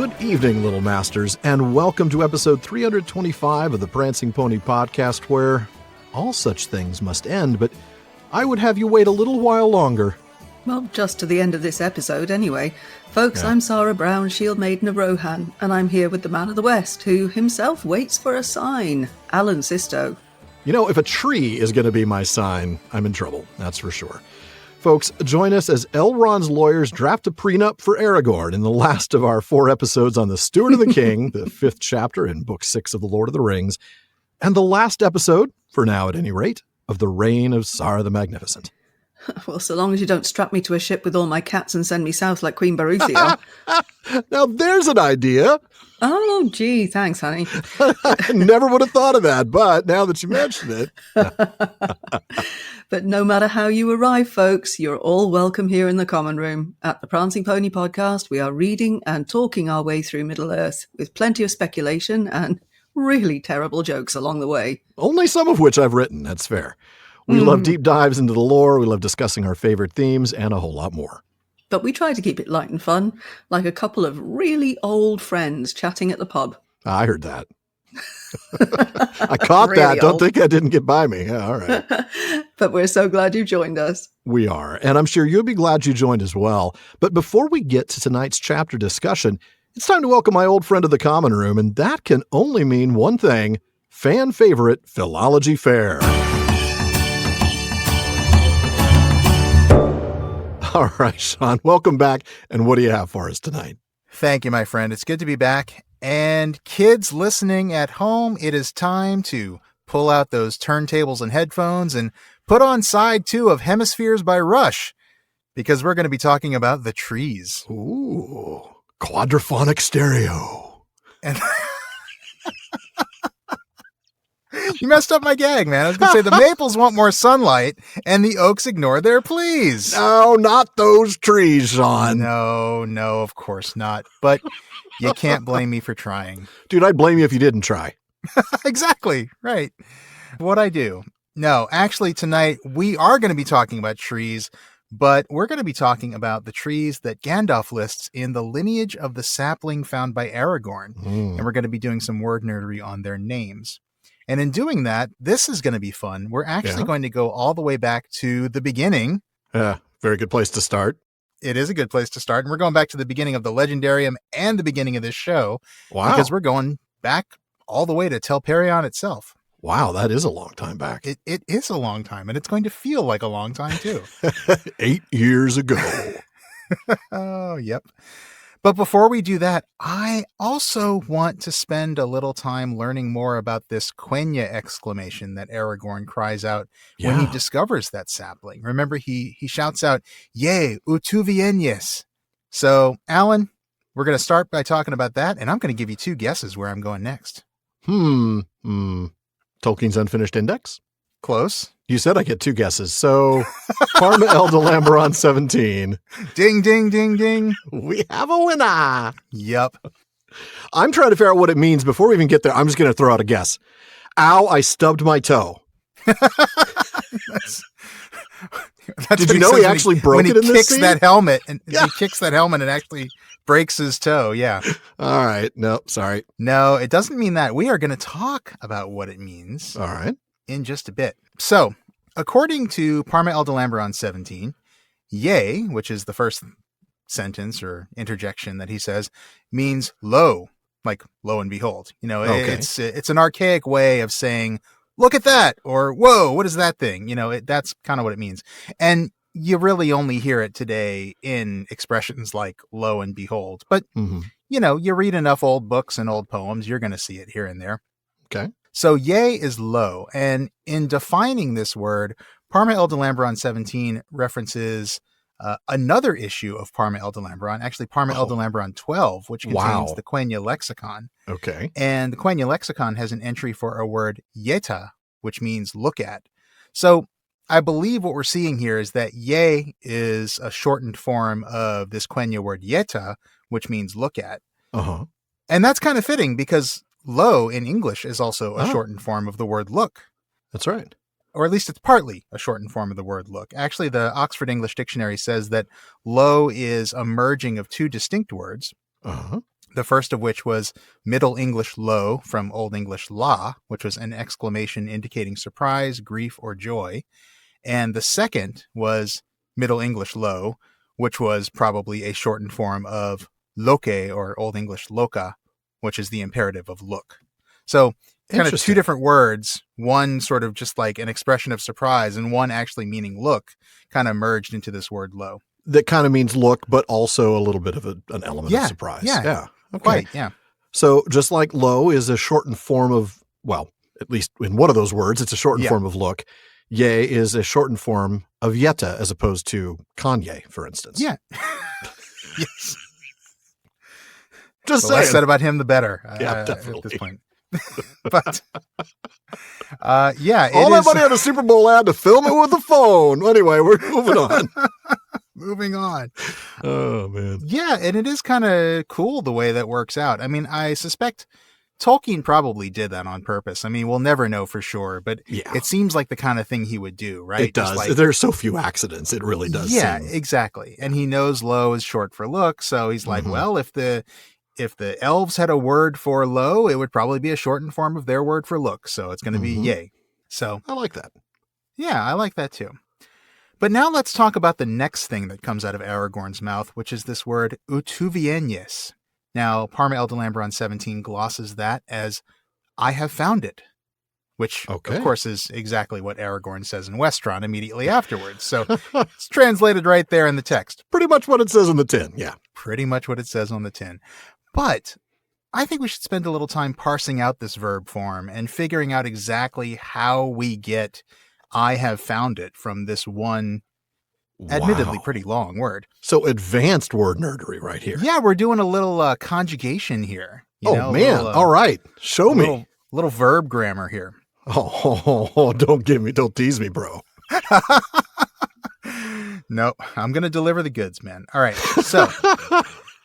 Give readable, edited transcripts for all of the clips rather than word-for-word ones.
Good evening, Little Masters, and welcome to episode 325 of the Prancing Pony Podcast, where all such things must end, but I would have you wait a little while longer. Well, just to the end of this episode, anyway. Folks, I'm Sara Brown, Shield-maiden of Rohan, and I'm here with the man of the West, who himself waits for a sign, Alan Sisto. You know, if a tree is going to be my sign, I'm in trouble, that's for sure. Folks, join us as Elrond's lawyers draft a prenup for Aragorn in the last of our 4 episodes on the Steward of the King, the 5th chapter in Book 6 of The Lord of the Rings, and the last episode, for now at any rate, of the reign of Sara the Magnificent. Well, so long as you don't strap me to a ship with all my cats and send me south like Queen Baruthia. Now there's an idea. Oh, gee, thanks, honey. I never would have thought of that, but now that you mention it. But no matter how you arrive, folks, you're all welcome here in the common room. At the Prancing Pony Podcast, we are reading and talking our way through Middle-earth with plenty of speculation and really terrible jokes along the way. Only some of which I've written, that's fair. We love deep dives into the lore, we love discussing our favorite themes, and a whole lot more. But we try to keep it light and fun, like a couple of really old friends chatting at the pub. I heard that. I caught Really that. Don't old. think that didn't get by me. Yeah, all right. But we're so glad you joined us. We are, and I'm sure you'll be glad you joined as well. But before we get to tonight's chapter discussion, it's time to welcome my old friend of the common room, and that can only mean one thing: fan favorite Philology Faire. All right, Shawn, welcome back. And what do you have for us tonight? Thank you, my friend. It's good to be back. And kids listening at home, it is time to pull out those turntables and headphones and put on side 2 of Hemispheres by Rush, because we're going to be talking about the trees. Ooh, quadraphonic stereo. And you messed up my gag, man. I was going to say the maples want more sunlight and the oaks ignore their pleas. No, not those trees, Shawn. No, of course not. But you can't blame me for trying. Dude, I'd blame you if you didn't try. Exactly. Right. What'd I do? No, actually tonight we are going to be talking about trees, but we're going to be talking about the trees that Gandalf lists in the lineage of the sapling found by Aragorn. And we're going to be doing some word nerdery on their names. And in doing that, this is going to be fun. We're actually going to go all the way back to the beginning. Yeah, very good place to start. It is a good place to start. And we're going back to the beginning of the Legendarium and the beginning of this show. Wow. Because we're going back all the way to Telperion itself. Wow, that is a long time back. It is a long time, and it's going to feel like a long time, too. 8 years ago. Oh, yep. But before we do that, I also want to spend a little time learning more about this Quenya exclamation that Aragorn cries out when he discovers that sapling. Remember, he shouts out, "Yea, utúvienyes." So, Alan, we're going to start by talking about that, and I'm going to give you 2 guesses where I'm going next. Tolkien's Unfinished Index? Close. You said I get 2 guesses, so Parma Eldalamberon 17. Ding, ding, ding, ding. We have a winner. Yep. I'm trying to figure out what it means. Before we even get there, I'm just going to throw out a guess. Ow, I stubbed my toe. That's Did you know he actually broke it in this scene? He kicks that helmet and actually breaks his toe. Yeah. All right. No, sorry. No, it doesn't mean that. We are going to talk about what it means. All right. In just a bit. So, according to Parma Eldalamberon 17, yea, which is the first sentence or interjection that he says, means lo, like lo and behold. You know, it's an archaic way of saying, look at that, or whoa, what is that thing? You know, that's kind of what it means. And you really only hear it today in expressions like lo and behold. But, you know, you read enough old books and old poems, you're going to see it here and there. Okay. So yea is lo. And in defining this word, Parma Eldalamberon 17 references another issue of Parma Eldalamberon, actually Parma Eldalamberon 12, which contains the Quenya lexicon. Okay. And the Quenya lexicon has an entry for a word yeta, which means look at. So I believe what we're seeing here is that yea is a shortened form of this Quenya word yeta, which means look at. And that's kind of fitting because lo in English is also a shortened form of the word look. That's right. Or at least it's partly a shortened form of the word look. Actually, the Oxford English Dictionary says that lo is a merging of 2 distinct words. The first of which was Middle English lo from Old English la, which was an exclamation indicating surprise, grief, or joy. And the second was Middle English lo, which was probably a shortened form of loke or Old English loka, which is the imperative of look. So kind of two different words, one sort of just like an expression of surprise and one actually meaning look, kind of merged into this word lo. That kind of means look, but also a little bit of an element of surprise. Yeah. Okay. Quite, yeah. So just like lo is a shortened form of, well, at least in one of those words, it's a shortened form of look. Ye is a shortened form of yeta as opposed to Kanye, for instance. Yeah. Yes. Just the less saying. said about him, the better. Definitely. At this point. But yeah, all that money on a Super Bowl ad to film it with a phone. Anyway, we're moving on. Moving on. Oh man. Yeah, and it is kind of cool the way that works out. I mean, I suspect Tolkien probably did that on purpose. I mean, we'll never know for sure, but it seems like the kind of thing he would do, right? It does. Like, there's so few accidents. It really does. Yeah, exactly. And he knows lo is short for look, so he's like, well, if the elves had a word for lo, it would probably be a shortened form of their word for look. So it's going to be yay. So I like that. Yeah, I like that too. But now let's talk about the next thing that comes out of Aragorn's mouth, which is this word utúvienyes. Now, Parma Eldalambron 17 glosses that as I have found it, which of course is exactly what Aragorn says in Westron immediately afterwards. So it's translated right there in the text. Pretty much what it says on the tin. Yeah. Pretty much what it says on the tin. But I think we should spend a little time parsing out this verb form and figuring out exactly how we get I have found it from this one, admittedly pretty long word. So advanced word nerdery right here. Yeah, we're doing a little conjugation here. Man. All right. Show me. Little verb grammar here. Oh, don't tease me, bro. No, I'm going to deliver the goods, man. All right. So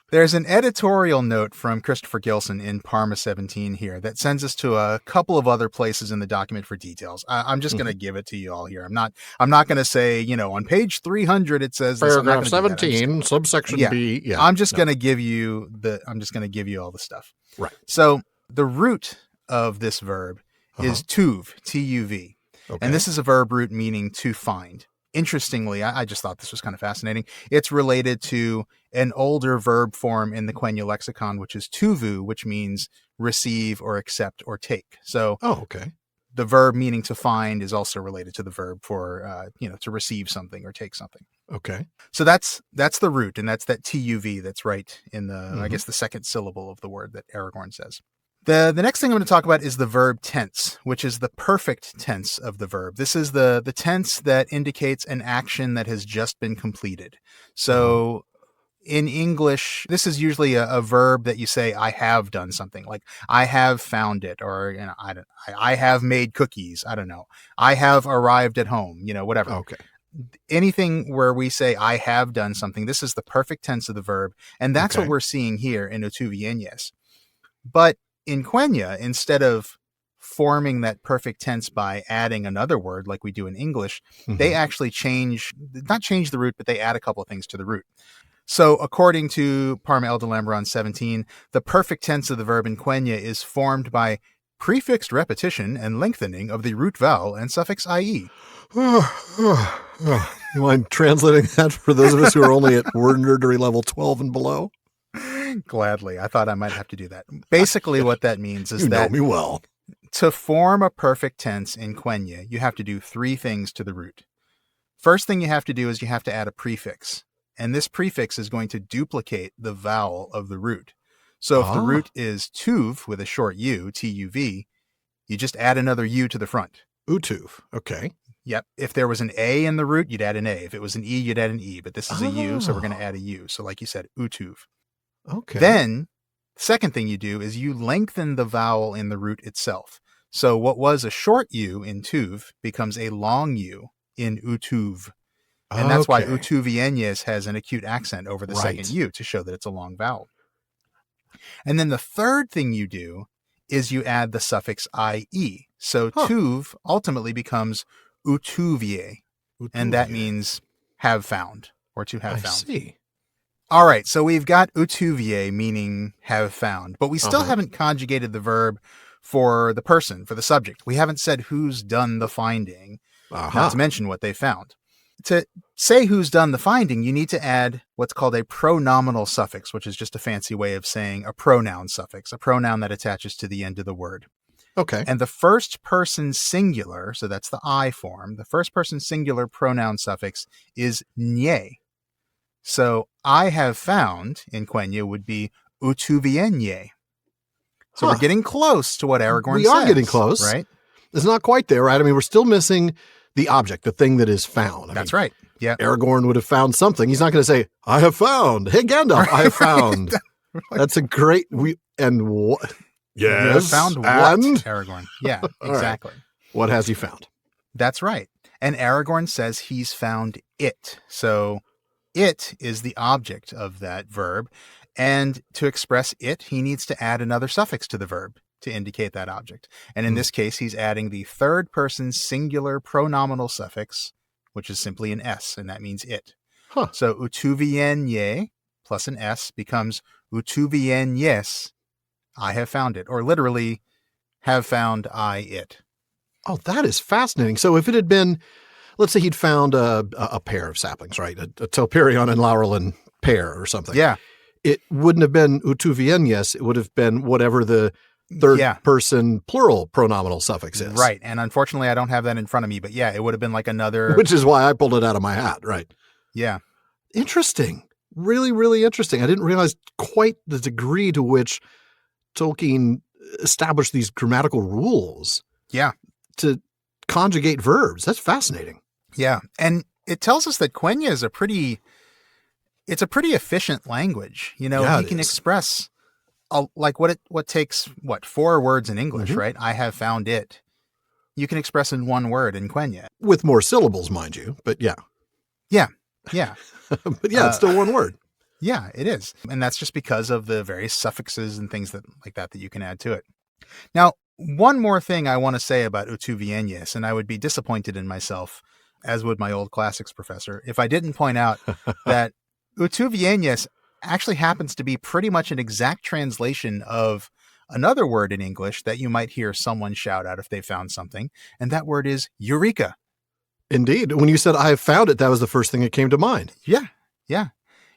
there's an editorial note from Christopher Gilson in Parma 17 here that sends us to a couple of other places in the document for details. I'm just going to give it to you all here. I'm not going to say, on page 300 it says paragraph 17, subsection B. Yeah. I'm just going to give you all the stuff. Right. So the root of this verb is tuv, T-U-V. Okay. And this is a verb root meaning to find. Interestingly, I just thought this was kind of fascinating. It's related to an older verb form in the Quenya lexicon, which is tuvu, which means receive or accept or take. So the verb meaning to find is also related to the verb for, to receive something or take something. Okay. So that's the root, and that's that tuv that's right in the, I guess, the second syllable of the word that Aragorn says. The next thing I'm going to talk about is the verb tense, which is the perfect tense of the verb. This is the tense that indicates an action that has just been completed. So in English, this is usually a verb that you say, I have done something, like I have found it, or I have made cookies. I don't know. I have arrived at home, whatever. Okay. Anything where we say I have done something, this is the perfect tense of the verb. And that's what we're seeing here in utúvienyes. But in Quenya, instead of forming that perfect tense by adding another word like we do in English, they actually not change the root, but they add a couple of things to the root. So according to Parma Eldalambron 17, the perfect tense of the verb in Quenya is formed by prefixed repetition and lengthening of the root vowel and suffix ie. You mind translating that for those of us who are only at word nerdery level 12 and below? Gladly. I thought I might have to do that. Basically, what that means is that know me well. To form a perfect tense in Quenya, you have to do three things to the root. First thing you have to do is you have to add a prefix. And this prefix is going to duplicate the vowel of the root. So if the root is tuv with a short u, T-U-V, you just add another u to the front. Utuv. Okay. Yep. If there was an A in the root, you'd add an A. If it was an E, you'd add an E. But this is a U, so we're going to add a U. So like you said, utuv. Okay. Then, second thing you do is you lengthen the vowel in the root itself. So what was a short U in tuv becomes a long U in utuv. And that's why utúvienyes has an acute accent over the second U to show that it's a long vowel. And then the third thing you do is you add the suffix ie. So tuv ultimately becomes utúvie. And that means have found or to have found. I see. All right, so we've got utúvie, meaning have found, but we still haven't conjugated the verb for the person, for the subject. We haven't said who's done the finding, not to mention what they found. To say who's done the finding, you need to add what's called a pronominal suffix, which is just a fancy way of saying a pronoun suffix, a pronoun that attaches to the end of the word. Okay. And the first person singular, so that's the I form, the first person singular pronoun suffix is nye. So I have found in Quenya would be utúvienyes. So we're getting close to what Aragorn says. We are getting close. Right? It's not quite there, right? I mean, we're still missing the object, the thing that is found. That's right. Yeah. Aragorn would have found something. He's not going to say, I have found. Hey, Gandalf, I have found. That's a great... What? Yes. You have found what, Aragorn? Yeah, exactly. Right. What has he found? That's right. And Aragorn says he's found it. So it is the object of that verb. And to express it, he needs to add another suffix to the verb to indicate that object. And in this case, he's adding the third person singular pronominal suffix, which is simply an S, and that means it. So utúvienyes plus an S becomes utúvienyes, I have found it, or literally, have found I it. Oh, that is fascinating. So if it had been, let's say he'd found a pair of saplings, right? A Telperion and Laurelin pair or something. Yeah. It wouldn't have been utúvienyes. It would have been whatever the third person plural pronominal suffix is. Right. And unfortunately, I don't have that in front of me, but yeah, it would have been like another. Which is why I pulled it out of my hat, right? Yeah. Interesting. Really, really interesting. I didn't realize quite the degree to which Tolkien established these grammatical rules. Yeah. To conjugate verbs. That's fascinating. Yeah. And it tells us that Quenya is a pretty efficient language. You know, he can express like what takes 4 words in English, right? I have found it. You can express in 1 word in Quenya. With more syllables, mind you, but yeah. Yeah. Yeah. But yeah, it's still 1 word. Yeah, it is. And that's just because of the various suffixes and things that you can add to it. Now, one more thing I want to say about utúvienyes, and I would be disappointed in myself, as would my old classics professor, if I didn't point out that utúvienyes actually happens to be pretty much an exact translation of another word in English that you might hear someone shout out if they found something, and that word is eureka. Indeed. When you said I have found it, that was the first thing that came to mind. Yeah. Yeah.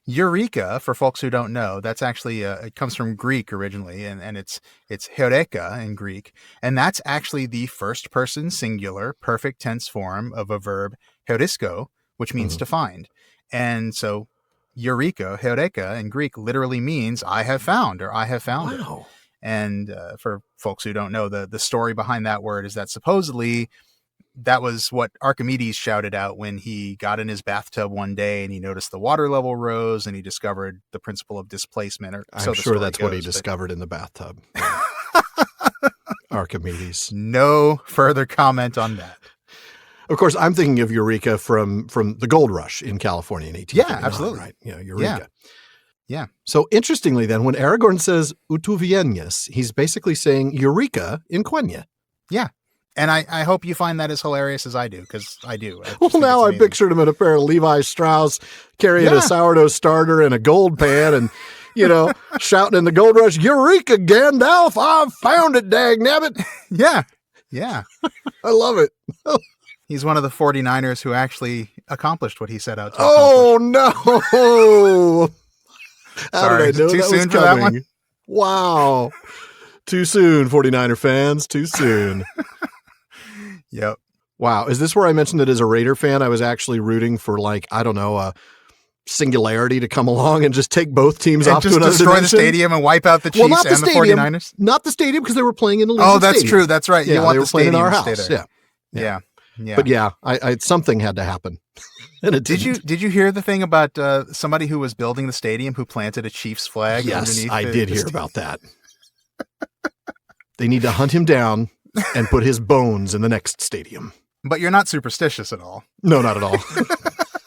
Eureka, for folks who don't know, that's actually, it comes from Greek originally, and it's heureka in Greek. And that's actually the first person singular perfect tense form of a verb heurisko, which means to find. And so eureka, heureka in Greek literally means I have found, or I have found it. And for folks who don't know, the story behind that word is that supposedly that was what Archimedes shouted out when he got in his bathtub one day and he noticed the water level rose and he discovered the principle of displacement. I'm sure that's what he discovered in the bathtub. Archimedes. No further comment on that. Of course, I'm thinking of Eureka from the gold rush in California in 1859. Yeah, absolutely. Right? You know, Eureka. Yeah. So interestingly then, when Aragorn says utúvienyes, he's basically saying Eureka in Quenya. Yeah. And I hope you find that as hilarious as I do, because I do. Well, now I pictured him in a pair of Levi Strauss carrying a sourdough starter and a gold pan and, shouting in the gold rush, Eureka, Gandalf, I've found it, dagnabbit. Yeah. Yeah. I love it. He's one of the 49ers who actually accomplished what he set out to accomplish. No. Sorry, did I know too that soon was for that one? Wow. Too soon, 49er fans. Too soon. Yep. Wow. Is this where I mentioned that as a Raider fan, I was actually rooting for a singularity to come along and just take both teams off to another dimension? Destroy the stadium and wipe out the Chiefs and the 49ers? Not the stadium, because they were playing in the Oh, that's true. That's right. Yeah, you want they were the stadium playing in our to house. stay there. Yeah. Yeah. But yeah, I something had to happen. And it didn't. Did you hear the thing about somebody who was building the stadium who planted a Chiefs flag? Yes, I did hear about that. They need to hunt him down and put his bones in the next stadium. But you're not superstitious at all. No, not at all.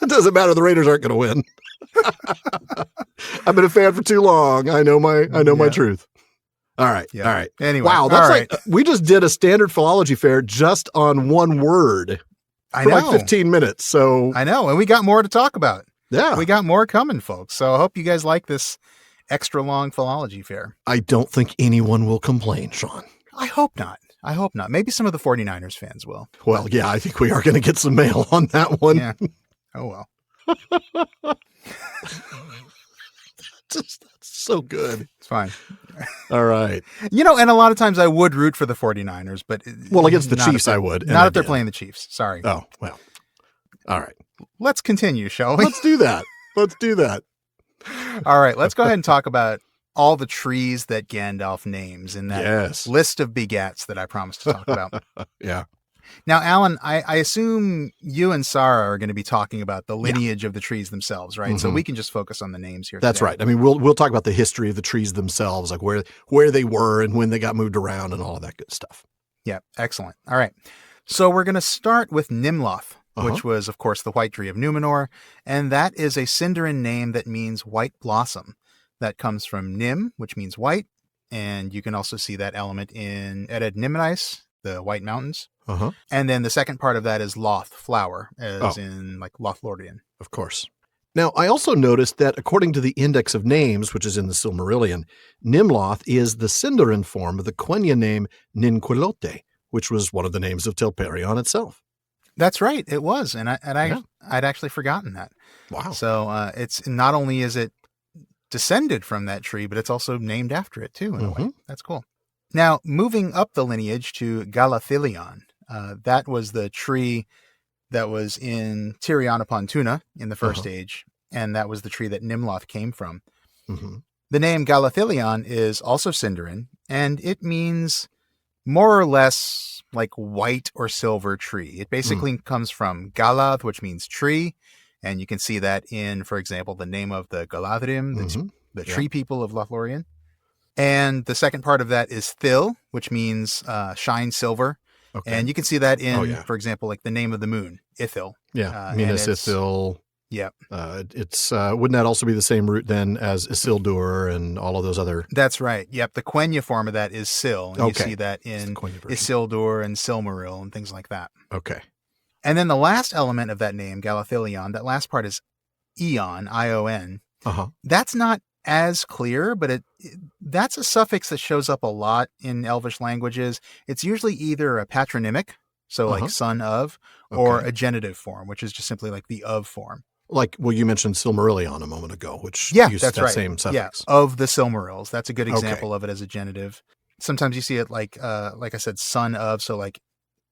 It doesn't matter. The Raiders aren't going to win. I've been a fan for too long. I know my truth. All right. Yeah. All right. Anyway. Wow. That's we just did a standard Philology Faire just on one word. I for know. like 15 minutes. So I know. And we got more to talk about. Yeah. We got more coming, folks. So I hope you guys like this extra long Philology Faire. I don't think anyone will complain, Shawn. I hope not. I hope not. Maybe some of the 49ers fans will. Well, yeah, I think we are going to get some mail on that one. Yeah. Oh, well. That's so good. It's fine. All right. And a lot of times I would root for the 49ers, but... Well, against the Chiefs, I would. Not if they're playing the Chiefs. Sorry. Oh, well. All right. Let's continue, shall we? Let's do that. All right. Let's go ahead and talk about all the trees that Gandalf names in that list of begats that I promised to talk about. Yeah. Now, Alan, I assume you and Sara are going to be talking about the lineage of the trees themselves, right? Mm-hmm. So we can just focus on the names here. That's right. I mean, we'll talk about the history of the trees themselves, like where they were and when they got moved around and all of that good stuff. Yeah, excellent. All right. So we're going to start with Nimloth, which was, of course, the white tree of Numenor. And that is a Sindarin name that means white blossom. That comes from Nim, which means white. And you can also see that element in Ered Nimrais, the White Mountains. And then the second part of that is Loth, flower, as in like Lothlorien. Of course. Now, I also noticed that according to the Index of Names, which is in the Silmarillion, Nimloth is the Sindarin form of the Quenya name Ninquilote, which was one of the names of Telperion itself. That's right. It was. And I'd actually forgotten that. Wow. So it's not only is it descended from that tree, but it's also named after it too, in a way. That's cool. Now, moving up the lineage to Galathilion, that was the tree that was in Tirion upon Tuna in the first age, and that was the tree that Nimloth came from. The name Galathilion is also Sindarin, and it means more or less like white or silver tree. It basically comes from Galath, which means tree, and you can see that in, for example, the name of the Galadrim, the tree people of Lothlorien. And the second part of that is Thil, which means shine silver. Okay. And you can see that in, for example, like the name of the moon, Ithil. Yeah, Minas Ithil. Yeah. It's wouldn't that also be the same root then as Isildur and all of those other? That's right. Yep. The Quenya form of that is Sil. And you see that in Isildur and Silmaril and things like that. Okay. And then the last element of that name, Galathilion, that last part is Ion, I-O-N. That's not as clear, but that's a suffix that shows up a lot in Elvish languages. It's usually either a patronymic, so like son of, or a genitive form, which is just simply like the of form. Like, well, you mentioned Silmarillion a moment ago, which uses that same suffix. Yeah, of the Silmarils. That's a good example of it as a genitive. Sometimes you see it like I said, son of, so like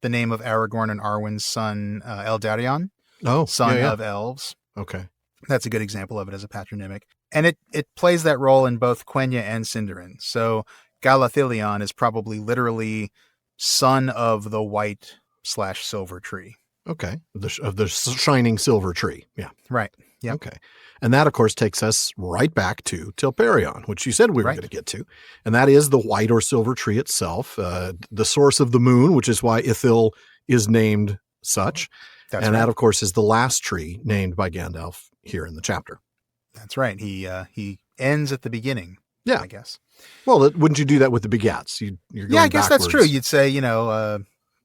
the name of Aragorn and Arwen's son, Eldarion, son of elves. Okay. That's a good example of it as a patronymic. And it plays that role in both Quenya and Sindarin. So Galathilion is probably literally son of the white/silver tree. Okay. Of the shining silver tree. Yeah. Right. Yeah. Okay. And that, of course, takes us right back to Telperion, which you said we were going to get to. And that is the white or silver tree itself, the source of the moon, which is why Ithil is named such. And that, of course, is the last tree named by Gandalf here in the chapter. That's right. He ends at the beginning. Yeah, I guess. Well, wouldn't you do that with the begats? You're going I guess backwards. That's true. You'd say,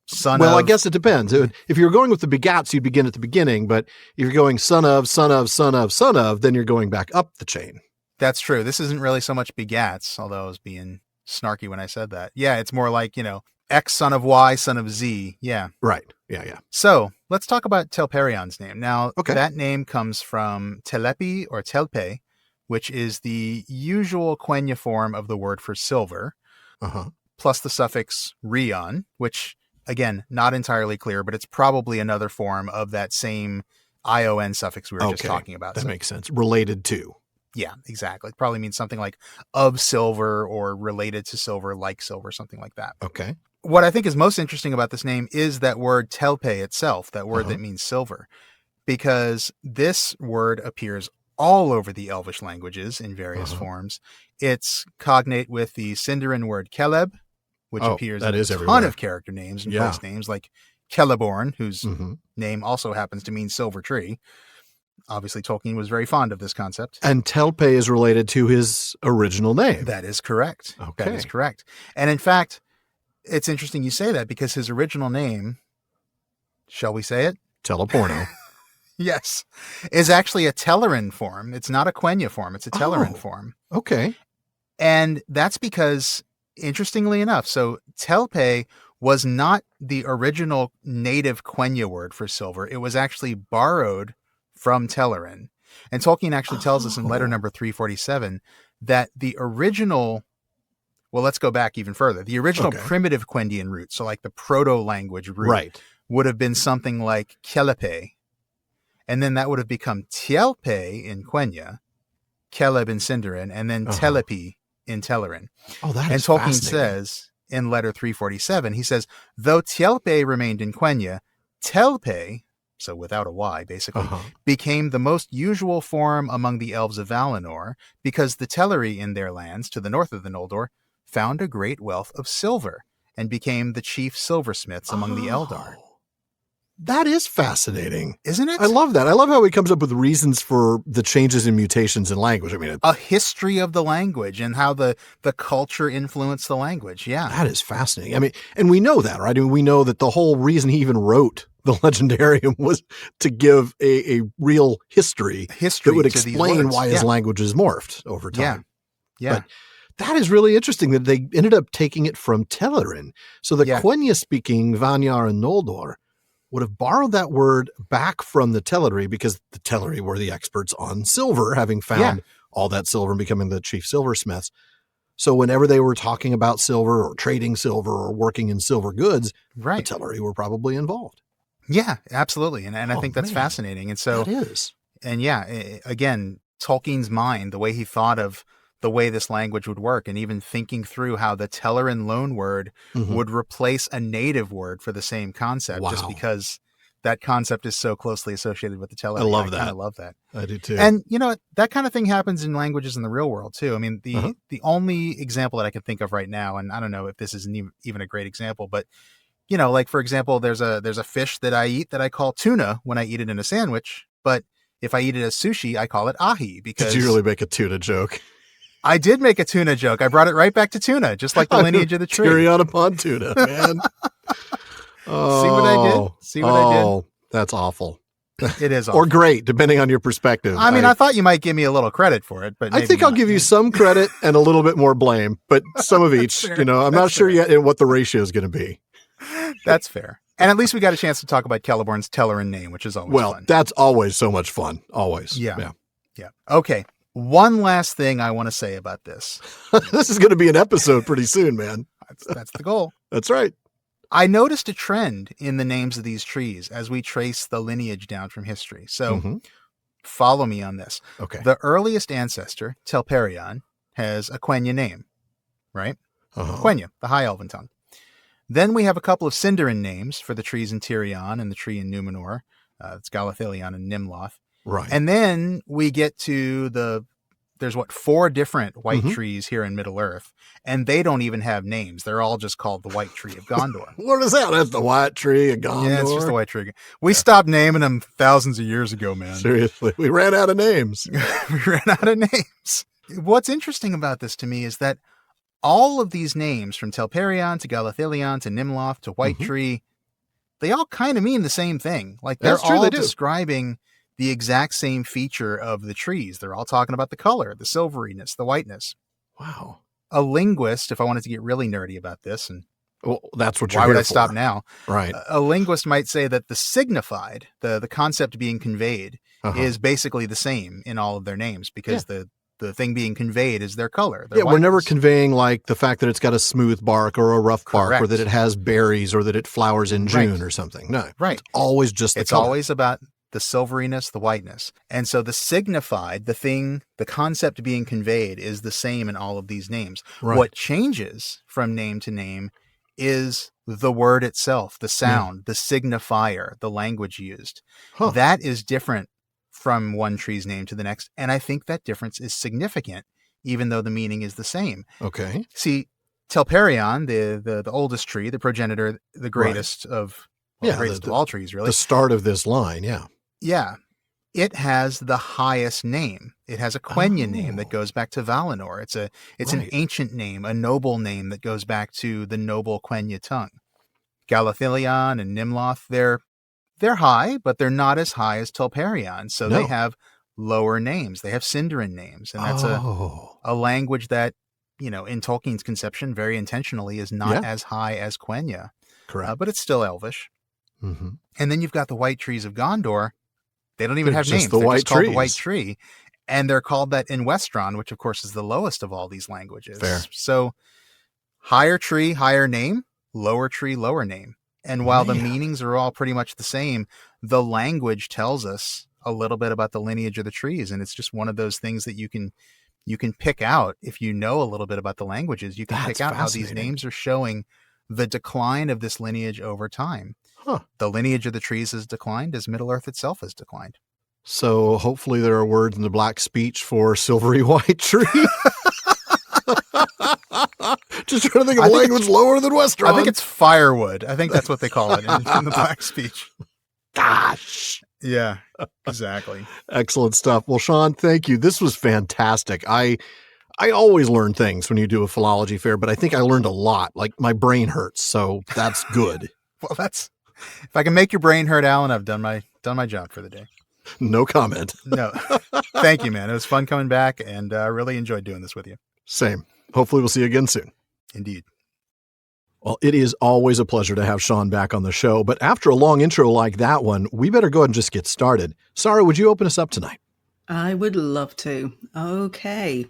son of. Well, I guess it depends. If you're going with the begats, you'd begin at the beginning. But if you're going son of, son of, son of, son of, then you're going back up the chain. That's true. This isn't really so much begats, although I was being snarky when I said that. Yeah, it's more like, X son of Y, son of Z. Yeah. Right. Yeah. So let's talk about Telperion's name. Now, that name comes from Telepi or Telpe, which is the usual Quenya form of the word for silver, plus the suffix rion, which, again, not entirely clear, but it's probably another form of that same ION suffix we were just talking about. That makes sense. Related to. Yeah, exactly. It probably means something like of silver or related to silver, like silver, something like that. Okay. What I think is most interesting about this name is that word telpe itself, that word that means silver, because this word appears all over the Elvish languages in various forms. It's cognate with the Sindarin word Keleb, which appears in a ton of character names and place names, like Celeborn, whose name also happens to mean silver tree. Obviously, Tolkien was very fond of this concept. And Telpe is related to his original name. That is correct. Okay. That is correct. And in fact, it's interesting you say that because his original name, shall we say it? Teleporno. yes, is actually a Telleran form. It's not a Quenya form. It's a Telleran form. Okay. And that's because, interestingly enough, so Telpe was not the original native Quenya word for silver. It was actually borrowed from Telleran. And Tolkien actually tells us in letter number 347 that the original, well, let's go back even further. The original primitive Quendian root, so like the proto-language root, would have been something like Kelepe. And then that would have become Tielpe in Quenya, Keleb in Sindarin, and then Telepi in Telleran. Oh, that and is Tolkien fascinating. says in letter 347, he says, though Tielpe remained in Quenya, Telpe, so without a Y basically, became the most usual form among the elves of Valinor because the Teleri in their lands to the north of the Noldor found a great wealth of silver and became the chief silversmiths among the Eldar. That is fascinating. Isn't it? I love that. I love how he comes up with reasons for the changes and mutations in language. I mean, a history of the language and how the culture influenced the language. Yeah. That is fascinating. I mean, and we know that, right? I mean, we know that the whole reason he even wrote the Legendarium was to give a real history that would explain why his language is morphed over time. Yeah. But that is really interesting that they ended up taking it from Telleran. So the Quenya-speaking Vanyar and Noldor would have borrowed that word back from the Teleri because the Teleri were the experts on silver, having found all that silver and becoming the chief silversmiths. So whenever they were talking about silver or trading silver or working in silver goods, the Teleri were probably involved. Yeah, absolutely. And I think that's fascinating. And so it is. And again, Tolkien's mind, the way he thought of the way this language would work, and even thinking through how the Telleran loanword would replace a native word for the same concept, just because that concept is so closely associated with the Teleri. I love that. I love that. I do too. And that kind of thing happens in languages in the real world too. I mean, the only example that I can think of right now, and I don't know if this is even a great example, but like for example, there's a fish that I eat that I call tuna when I eat it in a sandwich, but if I eat it as sushi, I call it ahi. Because did you really make a tuna joke? I did make a tuna joke. I brought it right back to tuna, just like the lineage of the tree. Tyrion upon tuna, man. See what I did? See what I did? Oh, that's awful. It is awful. Or great, depending on your perspective. I mean, I thought you might give me a little credit for it, but I think I'll give you some credit and a little bit more blame, but some of each. I'm not sure yet what the ratio is going to be. That's fair. And at least we got a chance to talk about Celeborn's Telleran name, which is always fun. Well, that's always so much fun. Always. Yeah. Okay. One last thing I want to say about this. This is going to be an episode pretty soon, man. That's the goal. That's right. I noticed a trend in the names of these trees as we trace the lineage down from history. So follow me on this. Okay. The earliest ancestor, Telperion, has a Quenya name, right? Quenya, the High Elven tongue. Then we have a couple of Sindarin names for the trees in Tirion and the tree in Numenor. It's Galathilion and Nimloth. Right. And then we get to there's 4 different white trees here in Middle-earth, and they don't even have names. They're all just called the White Tree of Gondor. What is that? That's the White Tree of Gondor? Yeah, it's just the White Tree. We stopped naming them thousands of years ago, man. Seriously. We ran out of names. We ran out of names. What's interesting about this to me is that all of these names, from Telperion to Galathilion to Nimloth to White Tree, they all kind of mean the same thing. Like they're all describing the exact same feature of the trees. They're all talking about the color, the silveriness, the whiteness. Wow. A linguist, if I wanted to get really nerdy about this, and that's what you're why here would I for. stop now? Right. A linguist might say that the signified, the concept being conveyed, is basically the same in all of their names, because the thing being conveyed is their color. Their whiteness. We're never conveying like the fact that it's got a smooth bark or a rough bark, or that it has berries, or that it flowers in June or something. No. Right. It's always just the color. It's always about the silveriness, the whiteness. And so the signified, the concept being conveyed is the same in all of these names. Right. What changes from name to name is the word itself, the sound, the signifier, the language used. That is different from one tree's name to the next. And I think that difference is significant, even though the meaning is the same. Okay. See, Telperion, the oldest tree, the progenitor, the greatest of all trees, really. The start of this line, Yeah. It has the highest name. It has a Quenya name that goes back to Valinor. It's an ancient name, a noble name that goes back to the noble Quenya tongue. Galathilion and Nimloth, they're They're high, but they're not as high as Telperion. So No. they have lower names. They have Sindarin names. And that's Oh. a language that, in Tolkien's conception, very intentionally, is not Yeah. as high as Quenya. Correct. But it's still Elvish. Mm-hmm. And then you've got the White Trees of Gondor. They don't even They're have just names. the They're white just called the White trees. Tree. And they're called that in Westron, which, of course, is the lowest of all these languages. Fair. So higher tree, higher name, lower tree, lower name. And while the Man. meanings are all pretty much the same, the language tells us a little bit about the lineage of the trees. And it's just one of those things that you can pick out. If you know a little bit about the languages, you can That's pick out how these fascinating. names are showing the decline of this lineage over time. Huh. The lineage of the trees has declined as Middle-earth itself has declined. So hopefully there are words in the Black Speech for silvery white tree. Just trying to think of a language lower than Westron. I think it's firewood. I think that's what they call it in the Black Speech. Gosh. Yeah, exactly. Excellent stuff. Well, Shawn, thank you. This was fantastic. I always learn things when you do a Philology Faire, but I think I learned a lot. Like my brain hurts, so that's good. Well, if I can make your brain hurt, Alan, I've done my job for the day. No comment. No, thank you, man. It was fun coming back, and I really enjoyed doing this with you. Same. Hopefully we'll see you again soon. Indeed. Well, it is always a pleasure to have Shawn back on the show, but after a long intro like that one, we better go ahead and just get started. Sara, would you open us up tonight? I would love to. Okay.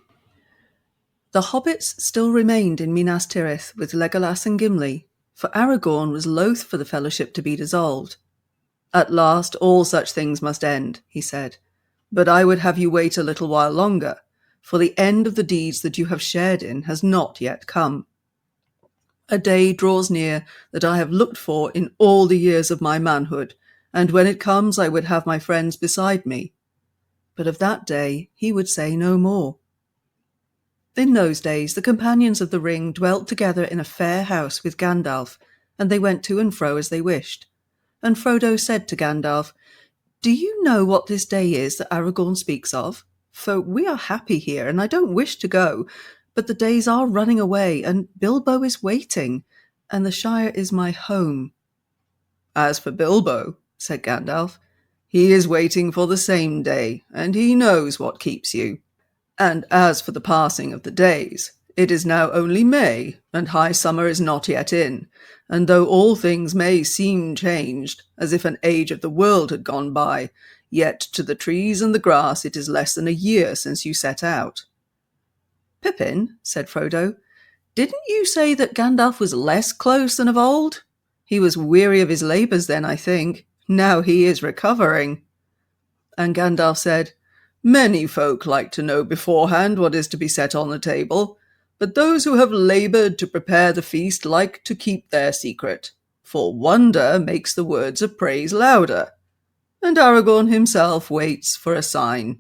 The hobbits still remained in Minas Tirith with Legolas and Gimli, for Aragorn was loath for the fellowship to be dissolved. At last all such things must end, he said, but I would have you wait a little while longer, for the end of the deeds that you have shared in has not yet come. A day draws near that I have looked for in all the years of my manhood, and when it comes I would have my friends beside me. But of that day he would say no more. In those days the companions of the ring dwelt together in a fair house with Gandalf, and they went to and fro as they wished. And Frodo said to Gandalf, "Do you know what this day is that Aragorn speaks of? For we are happy here, and I don't wish to go, but the days are running away, and Bilbo is waiting, and the Shire is my home." "As for Bilbo," said Gandalf, "he is waiting for the same day, and he knows what keeps you. And as for the passing of the days, it is now only May, and high summer is not yet in, and though all things may seem changed, as if an age of the world had gone by, yet to the trees and the grass it is less than a year since you set out." "Pippin," said Frodo, "didn't you say that Gandalf was less close than of old? He was weary of his labours then, I think. Now he is recovering." And Gandalf said, "Many folk like to know beforehand what is to be set on the table, but those who have laboured to prepare the feast like to keep their secret, for wonder makes the words of praise louder. And Aragorn himself waits for a sign."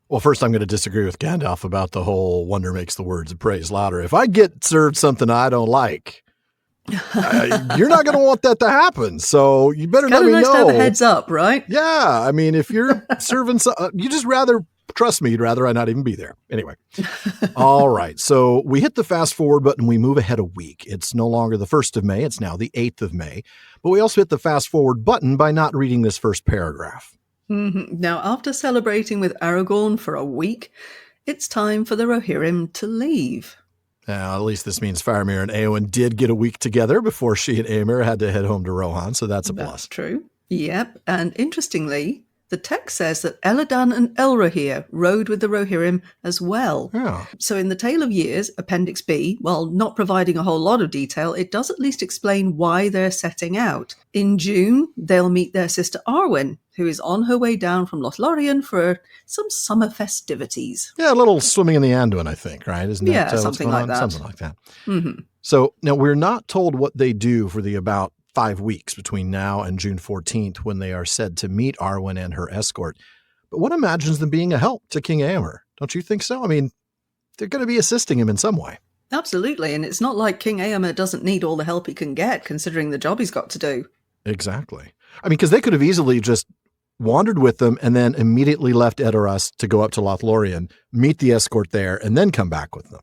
Well, first I'm going to disagree with Gandalf about the whole wonder makes the words of praise louder. If I get served something I don't like, you're not going to want that to happen. So you better let me Kind of nice know. to have a heads up, right? Yeah. I mean, if you're serving, you just rather, trust me, you'd rather I not even be there. Anyway. All right. So we hit the fast forward button. We move ahead a week. It's no longer the 1st of May. It's now the 8th of May. But we also hit the fast forward button by not reading this first paragraph. Mm-hmm. Now, after celebrating with Aragorn for a week, it's time for the Rohirrim to leave. Now, at least this means Faramir and Éowyn did get a week together before she and Éomer had to head home to Rohan, so that's a plus. That's true. Yep, and interestingly, the text says that Elladan and Elrohir rode with the Rohirrim as well. Yeah. So in the Tale of Years, Appendix B, while not providing a whole lot of detail, it does at least explain why they're setting out. In June, they'll meet their sister Arwen, who is on her way down from Lothlorien for some summer festivities. Yeah, a little swimming in the Anduin, I think, right? Isn't that what's something going like on? that. Something like that. Mm-hmm. So now we're not told what they do for the about 5 weeks between now and June 14th when they are said to meet Arwen and her escort. But one imagines them being a help to King Éomer. Don't you think so? I mean, they're going to be assisting him in some way. Absolutely, and it's not like King Éomer doesn't need all the help he can get, considering the job he's got to do. Exactly. I mean, because they could have easily just wandered with them and then immediately left Edoras to go up to Lothlorien, meet the escort there, and then come back with them.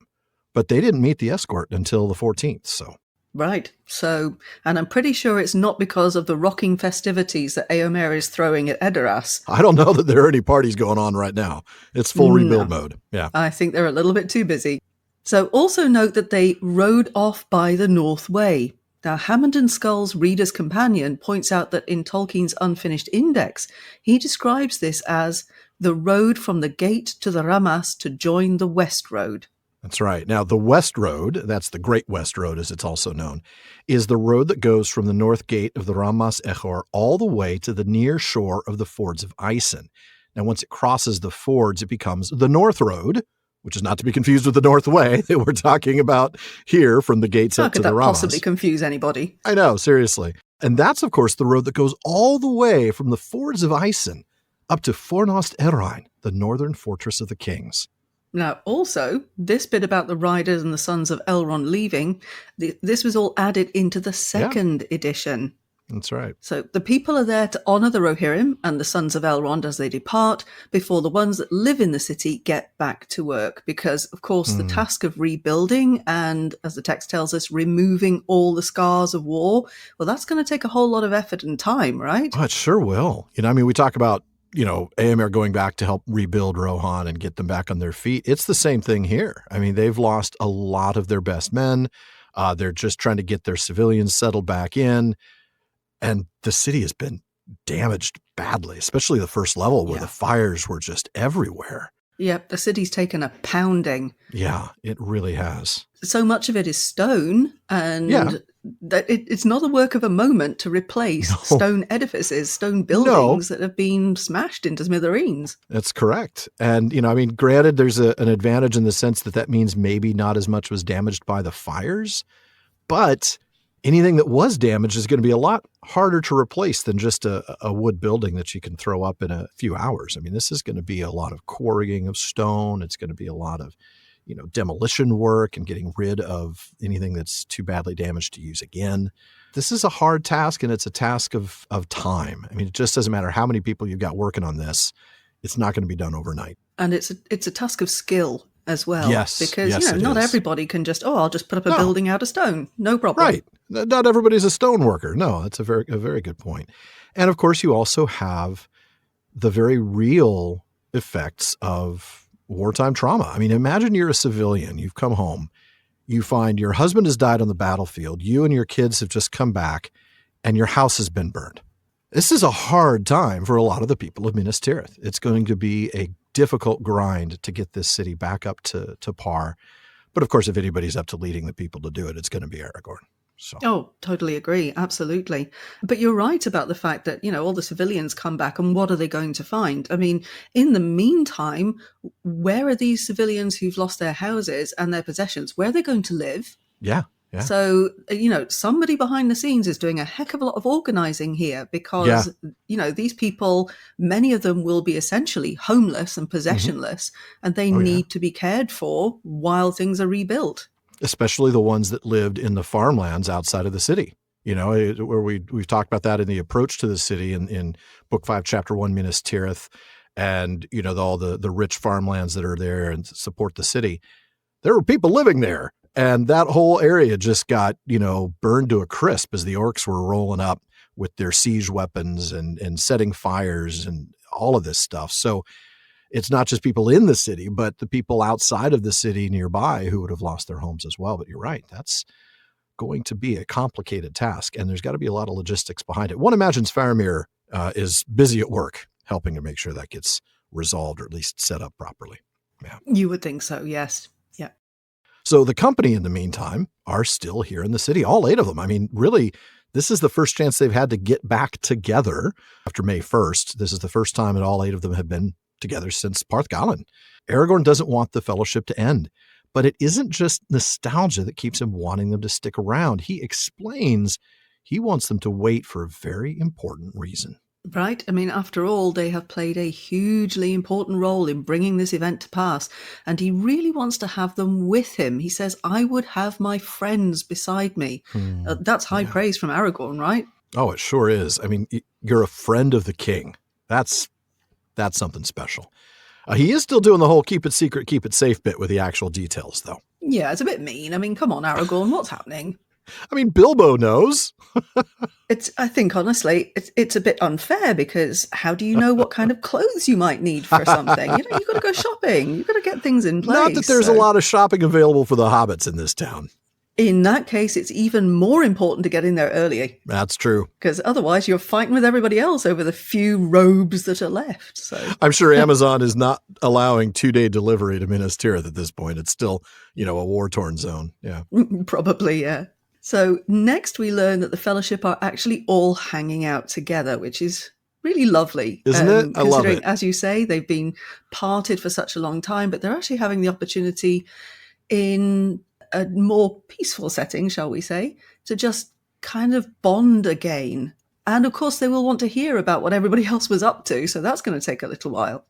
But they didn't meet the escort until the 14th, so. Right. So, and I'm pretty sure it's not because of the rocking festivities that Éomer is throwing at Edoras. I don't know that there are any parties going on right now. It's full rebuild mode. Yeah. I think they're a little bit too busy. So also note that they rode off by the North Way. Now, Hammond and Skull's Reader's Companion points out that in Tolkien's Unfinished Index, he describes this as the road from the gate to the Ramas to join the West Road. That's right. Now, the West Road, that's the Great West Road as it's also known, is the road that goes from the north gate of the Ramas Echor all the way to the near shore of the Fords of Isen. Now, once it crosses the fords, it becomes the North Road, which is not to be confused with the North Way that we're talking about here from the gates up to the Ramas. How could that possibly confuse anybody? I know, seriously. And that's, of course, the road that goes all the way from the Fords of Isen up to Fornost Erain, the northern fortress of the kings. Now, also, this bit about the riders and the sons of Elrond leaving, this was all added into the second edition. That's right. So the people are there to honor the Rohirrim and the sons of Elrond as they depart before the ones that live in the city get back to work. Because, of course, the task of rebuilding and, as the text tells us, removing all the scars of war, well, that's going to take a whole lot of effort and time, right? Oh, it sure will. We talk about Éomer going back to help rebuild Rohan and get them back on their feet. It's the same thing here. I mean, they've lost a lot of their best men. They're just trying to get their civilians settled back in. And the city has been damaged badly, especially the first level where the fires were just everywhere. Yep, the city's taken a pounding. Yeah, it really has. So much of it is stone, and it's not a work of a moment to replace stone edifices, stone buildings that have been smashed into smithereens. That's correct. And, granted, there's an advantage in the sense that means maybe not as much was damaged by the fires, but anything that was damaged is going to be a lot harder to replace than just a wood building that you can throw up in a few hours. I mean, this is going to be a lot of quarrying of stone. It's going to be a lot of, demolition work and getting rid of anything that's too badly damaged to use again. This is a hard task, and it's a task of time. I mean, it just doesn't matter how many people you've got working on this. It's not going to be done overnight. And it's a task of skill as well. Yes. Because, not everybody can just, I'll just put up a building out of stone. No problem. Right. Not everybody's a stone worker. No, that's a very good point. And of course, you also have the very real effects of wartime trauma. I mean, imagine you're a civilian. You've come home. You find your husband has died on the battlefield. You and your kids have just come back, and your house has been burned. This is a hard time for a lot of the people of Minas Tirith. It's going to be a difficult grind to get this city back up to par. But of course, if anybody's up to leading the people to do it, it's going to be Aragorn. So. Oh, totally agree. Absolutely. But you're right about the fact that, all the civilians come back, and what are they going to find? I mean, in the meantime, where are these civilians who've lost their houses and their possessions? Where are they going to live? Yeah. So, somebody behind the scenes is doing a heck of a lot of organizing here because, these people, many of them will be essentially homeless and possessionless, and they need to be cared for while things are rebuilt. Especially the ones that lived in the farmlands outside of the city, where we've talked about that in the approach to the city in Book 5, Chapter 1, Minas Tirith, and, all the rich farmlands that are there and support the city. There were people living there, and that whole area just got, burned to a crisp as the orcs were rolling up with their siege weapons and setting fires and all of this stuff. So it's not just people in the city, but the people outside of the city nearby who would have lost their homes as well. But you're right. That's going to be a complicated task, and there's got to be a lot of logistics behind it. One imagines Faramir is busy at work helping to make sure that gets resolved or at least set up properly. Yeah. You would think so, yes. Yeah. So the company, in the meantime, are still here in the city, all 8 of them. I mean, really, this is the first chance they've had to get back together after May 1st. This is the first time that all 8 of them have been together since Parthgalen. Aragorn doesn't want the fellowship to end, but it isn't just nostalgia that keeps him wanting them to stick around. He explains he wants them to wait for a very important reason. Right. I mean, after all, they have played a hugely important role in bringing this event to pass, and he really wants to have them with him. He says, I would have my friends beside me. That's high praise from Aragorn, right? Oh, it sure is. I mean, you're a friend of the king. That's something special. He is still doing the whole keep it secret, keep it safe bit with the actual details, though. Yeah, it's a bit mean. I mean, come on, Aragorn, what's happening? I mean, Bilbo knows. I think, honestly, it's a bit unfair because how do you know what kind of clothes you might need for something? You've got to go shopping. You've got to get things in place. Not that there's a lot of shopping available for the hobbits in this town. In that case, it's even more important to get in there early. That's true. Because otherwise you're fighting with everybody else over the few robes that are left. So I'm sure Amazon is not allowing 2-day delivery to Minas Tirith at this point. It's still, a war-torn zone. Yeah. Probably, yeah. So next we learn that the Fellowship are actually all hanging out together, which is really lovely. Isn't it? I love it. As you say, they've been parted for such a long time, but they're actually having the opportunity in a more peaceful setting, shall we say, to just kind of bond again. And of course, they will want to hear about what everybody else was up to, so that's going to take a little while.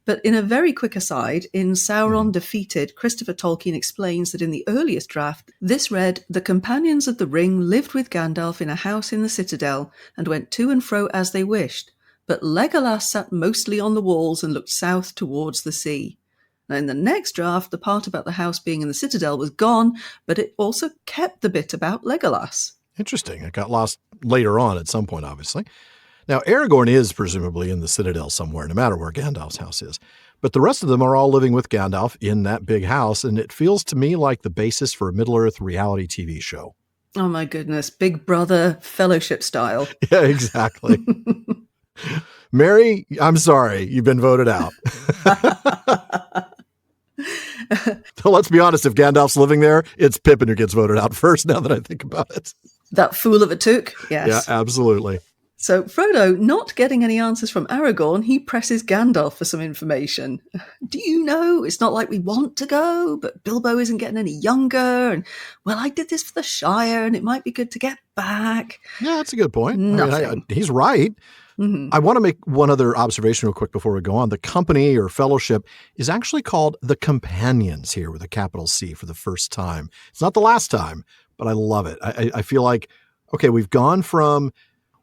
But in a very quick aside, in Sauron Defeated, Christopher Tolkien explains that in the earliest draft, this read, "The companions of the ring lived with Gandalf in a house in the citadel and went to and fro as they wished, but Legolas sat mostly on the walls and looked south towards the sea." Now, in the next draft, the part about the house being in the citadel was gone, but it also kept the bit about Legolas. Interesting. It got lost later on at some point, obviously. Now, Aragorn is presumably in the citadel somewhere, no matter where Gandalf's house is. But the rest of them are all living with Gandalf in that big house, and it feels to me like the basis for a Middle-earth reality TV show. Oh my goodness, Big Brother Fellowship style. Yeah, exactly. Mary, I'm sorry, you've been voted out. So let's be honest, if Gandalf's living there, it's Pippin who gets voted out first, now that I think about it. That fool of a took, yes. Yeah, absolutely. So Frodo, not getting any answers from Aragorn, he presses Gandalf for some information. Do you know, it's not like we want to go, but Bilbo isn't getting any younger, and, well, I did this for the Shire, and it might be good to get back. Yeah, that's a good point. Nothing. He's right. Mm-hmm. I want to make one other observation real quick before we go on. The company or fellowship is actually called the Companions here with a capital C for the first time. It's not the last time, but I love it. I feel like, okay, we've gone from...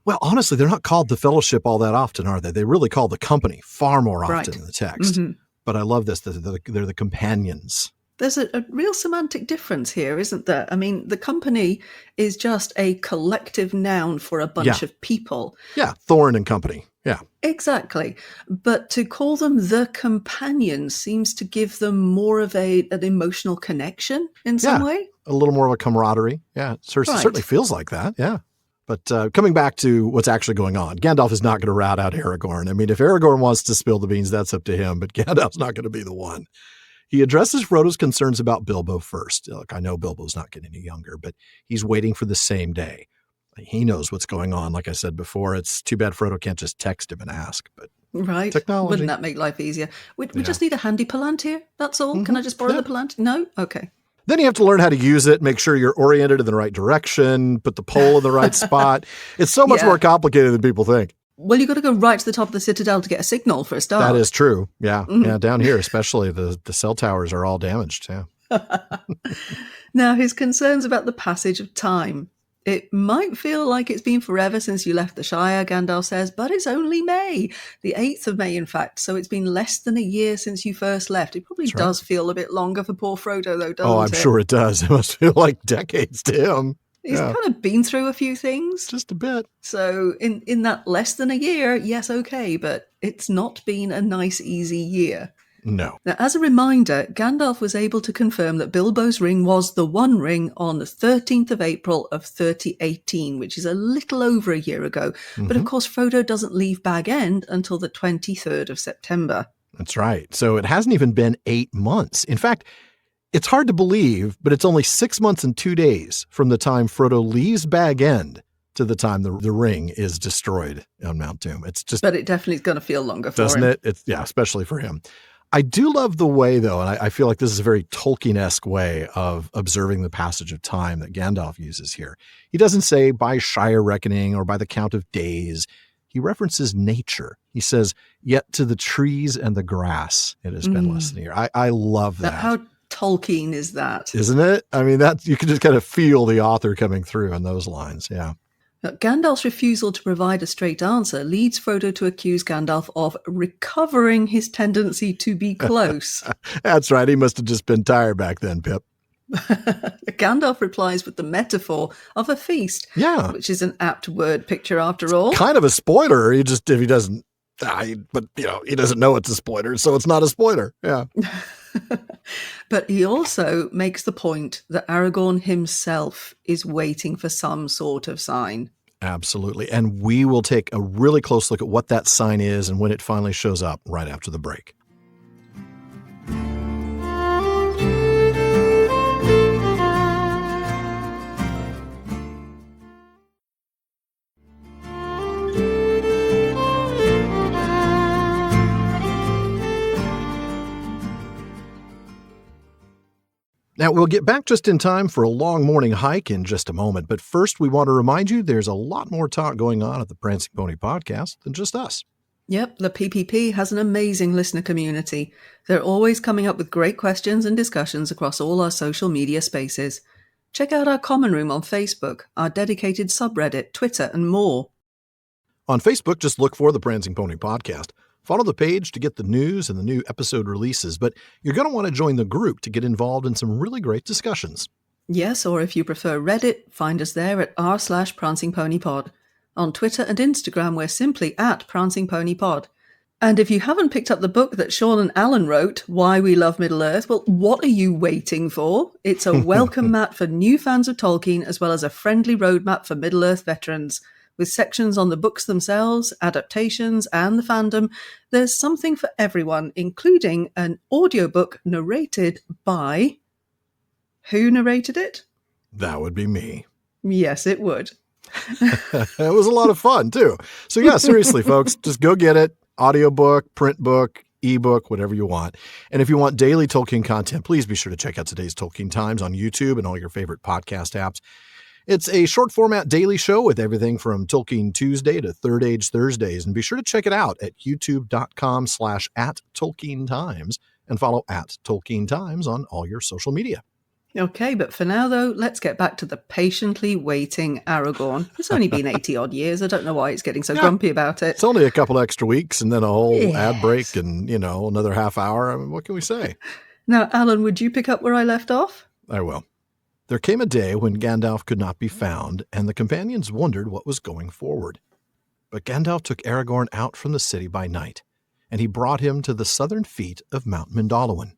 Well, honestly, they're not called the Fellowship all that often, are they? They really call the company far more often in the text. Mm-hmm. But I love this. They're the Companions. There's a real semantic difference here, isn't there? I mean, the company is just a collective noun for a bunch of people. Yeah, Thorn and company. Yeah. Exactly. But to call them the Companions seems to give them more of an emotional connection in some way. A little more of a camaraderie. Yeah, it certainly feels like that. Yeah. But coming back to what's actually going on, Gandalf is not going to rat out Aragorn. I mean, if Aragorn wants to spill the beans, that's up to him, but Gandalf's not going to be the one. He addresses Frodo's concerns about Bilbo first. Look, I know Bilbo's not getting any younger, but he's waiting for the same day. He knows what's going on. Like I said before, it's too bad Frodo can't just text him and ask, but right. Technology. Wouldn't that make life easier? We just need a handy Palantir, that's all. Mm-hmm. Can I just borrow the Palantir? No? Okay. Then you have to learn how to use it, make sure you're oriented in the right direction, put the pole in the right spot. It's so much more complicated than people think. Well, you've got to go right to the top of the citadel to get a signal for a start. That is true. Yeah. Mm-hmm. Yeah. Down here, especially the cell towers are all damaged. Yeah. Now, his concerns about the passage of time. It might feel like it's been forever since you left the Shire, Gandalf says, but it's only May, the 8th of May, in fact. So it's been less than a year since you first left. It probably does feel a bit longer for poor Frodo, though, doesn't it? Oh, I'm sure it does. It must feel like decades to him. He's kind of been through a few things. Just a bit. So in that less than a year, yes, okay, but it's not been a nice, easy year. No. Now, as a reminder, Gandalf was able to confirm that Bilbo's ring was the One Ring on the 13th of April of 3018, which is a little over a year ago. Mm-hmm. But of course, Frodo doesn't leave Bag End until the 23rd of September. That's right. So it hasn't even been 8 months. In fact, it's hard to believe, but it's only 6 months and 2 days from the time Frodo leaves Bag End to the time the ring is destroyed on Mount Doom. It's just... But it definitely is going to feel longer for him. Doesn't it? It's, especially for him. I do love the way, though, and I feel like this is a very Tolkien-esque way of observing the passage of time that Gandalf uses here. He doesn't say by Shire reckoning or by the count of days. He references nature. He says, yet to the trees and the grass, it has been less than a year. I love that. How Tolkien is that? Isn't it? I mean, you can just kind of feel the author coming through in those lines. Yeah. Now, Gandalf's refusal to provide a straight answer leads Frodo to accuse Gandalf of recovering his tendency to be close. That's right. He must have just been tired back then, Pip. Gandalf replies with the metaphor of a feast, Yeah. which is an apt word picture after all. Kind of a spoiler. He doesn't know it's a spoiler, so it's not a spoiler. Yeah. But he also makes the point that Aragorn himself is waiting for some sort of sign. Absolutely. And we will take a really close look at what that sign is and when it finally shows up right after the break. Now, we'll get back just in time for a long morning hike in just a moment, but first we want to remind you there's a lot more talk going on at the Prancing Pony podcast than just us. Yep, the PPP has an amazing listener community. They're always coming up with great questions and discussions across all our social media spaces. Check out our common room on Facebook, our dedicated subreddit, Twitter, and more. On Facebook, just look for the Prancing Pony podcast. Follow the page to get the news and the new episode releases, but you're going to want to join the group to get involved in some really great discussions. Yes, or if you prefer Reddit, find us there at r/PrancingPonyPod. On Twitter and Instagram, we're simply at Prancing Pony Pod. And if you haven't picked up the book that Shawn and Alan wrote, Why We Love Middle-earth, well, what are you waiting for? It's a welcome mat for new fans of Tolkien, as well as a friendly roadmap for Middle-earth veterans. With sections on the books themselves, adaptations, and the fandom, there's something for everyone, including an audiobook narrated by... Who narrated it? That would be me. Yes, it would. It was a lot of fun, too. So, yeah, seriously, folks, just go get it. Audiobook, print book, ebook, whatever you want. And if you want daily Tolkien content, please be sure to check out today's Tolkien Times on YouTube and all your favorite podcast apps. It's a short format daily show with everything from Tolkien Tuesday to Third Age Thursdays. And be sure to check it out at youtube.com/@TolkienTimes and follow @TolkienTimes on all your social media. Okay, but for now, though, let's get back to the patiently waiting Aragorn. It's only been 80-odd years. I don't know why it's getting so grumpy about it. It's only a couple extra weeks and then a whole ad break and, another half hour. I mean, what can we say? Now, Alan, would you pick up where I left off? I will. There came a day when Gandalf could not be found, and the companions wondered what was going forward. But Gandalf took Aragorn out from the city by night, and he brought him to the southern feet of Mount Mindolluin.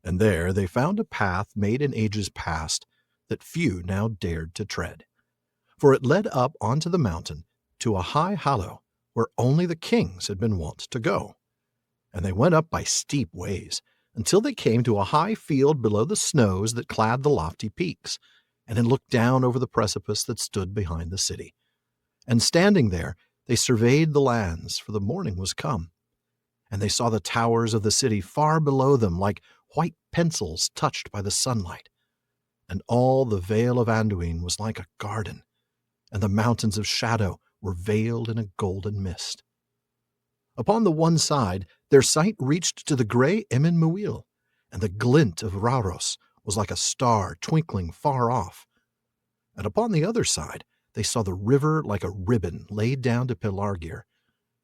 And there they found a path made in ages past that few now dared to tread. For it led up onto the mountain to a high hollow where only the kings had been wont to go. And they went up by steep ways until they came to a high field below the snows that clad the lofty peaks, and then looked down over the precipice that stood behind the city. And standing there, they surveyed the lands, for the morning was come. And they saw the towers of the city far below them like white pencils touched by the sunlight. And all the vale of Anduin was like a garden, and the mountains of shadow were veiled in a golden mist. Upon the one side, their sight reached to the grey Emin Muil, and the glint of Rauros was like a star twinkling far off. And upon the other side, they saw the river like a ribbon laid down to Pelargir,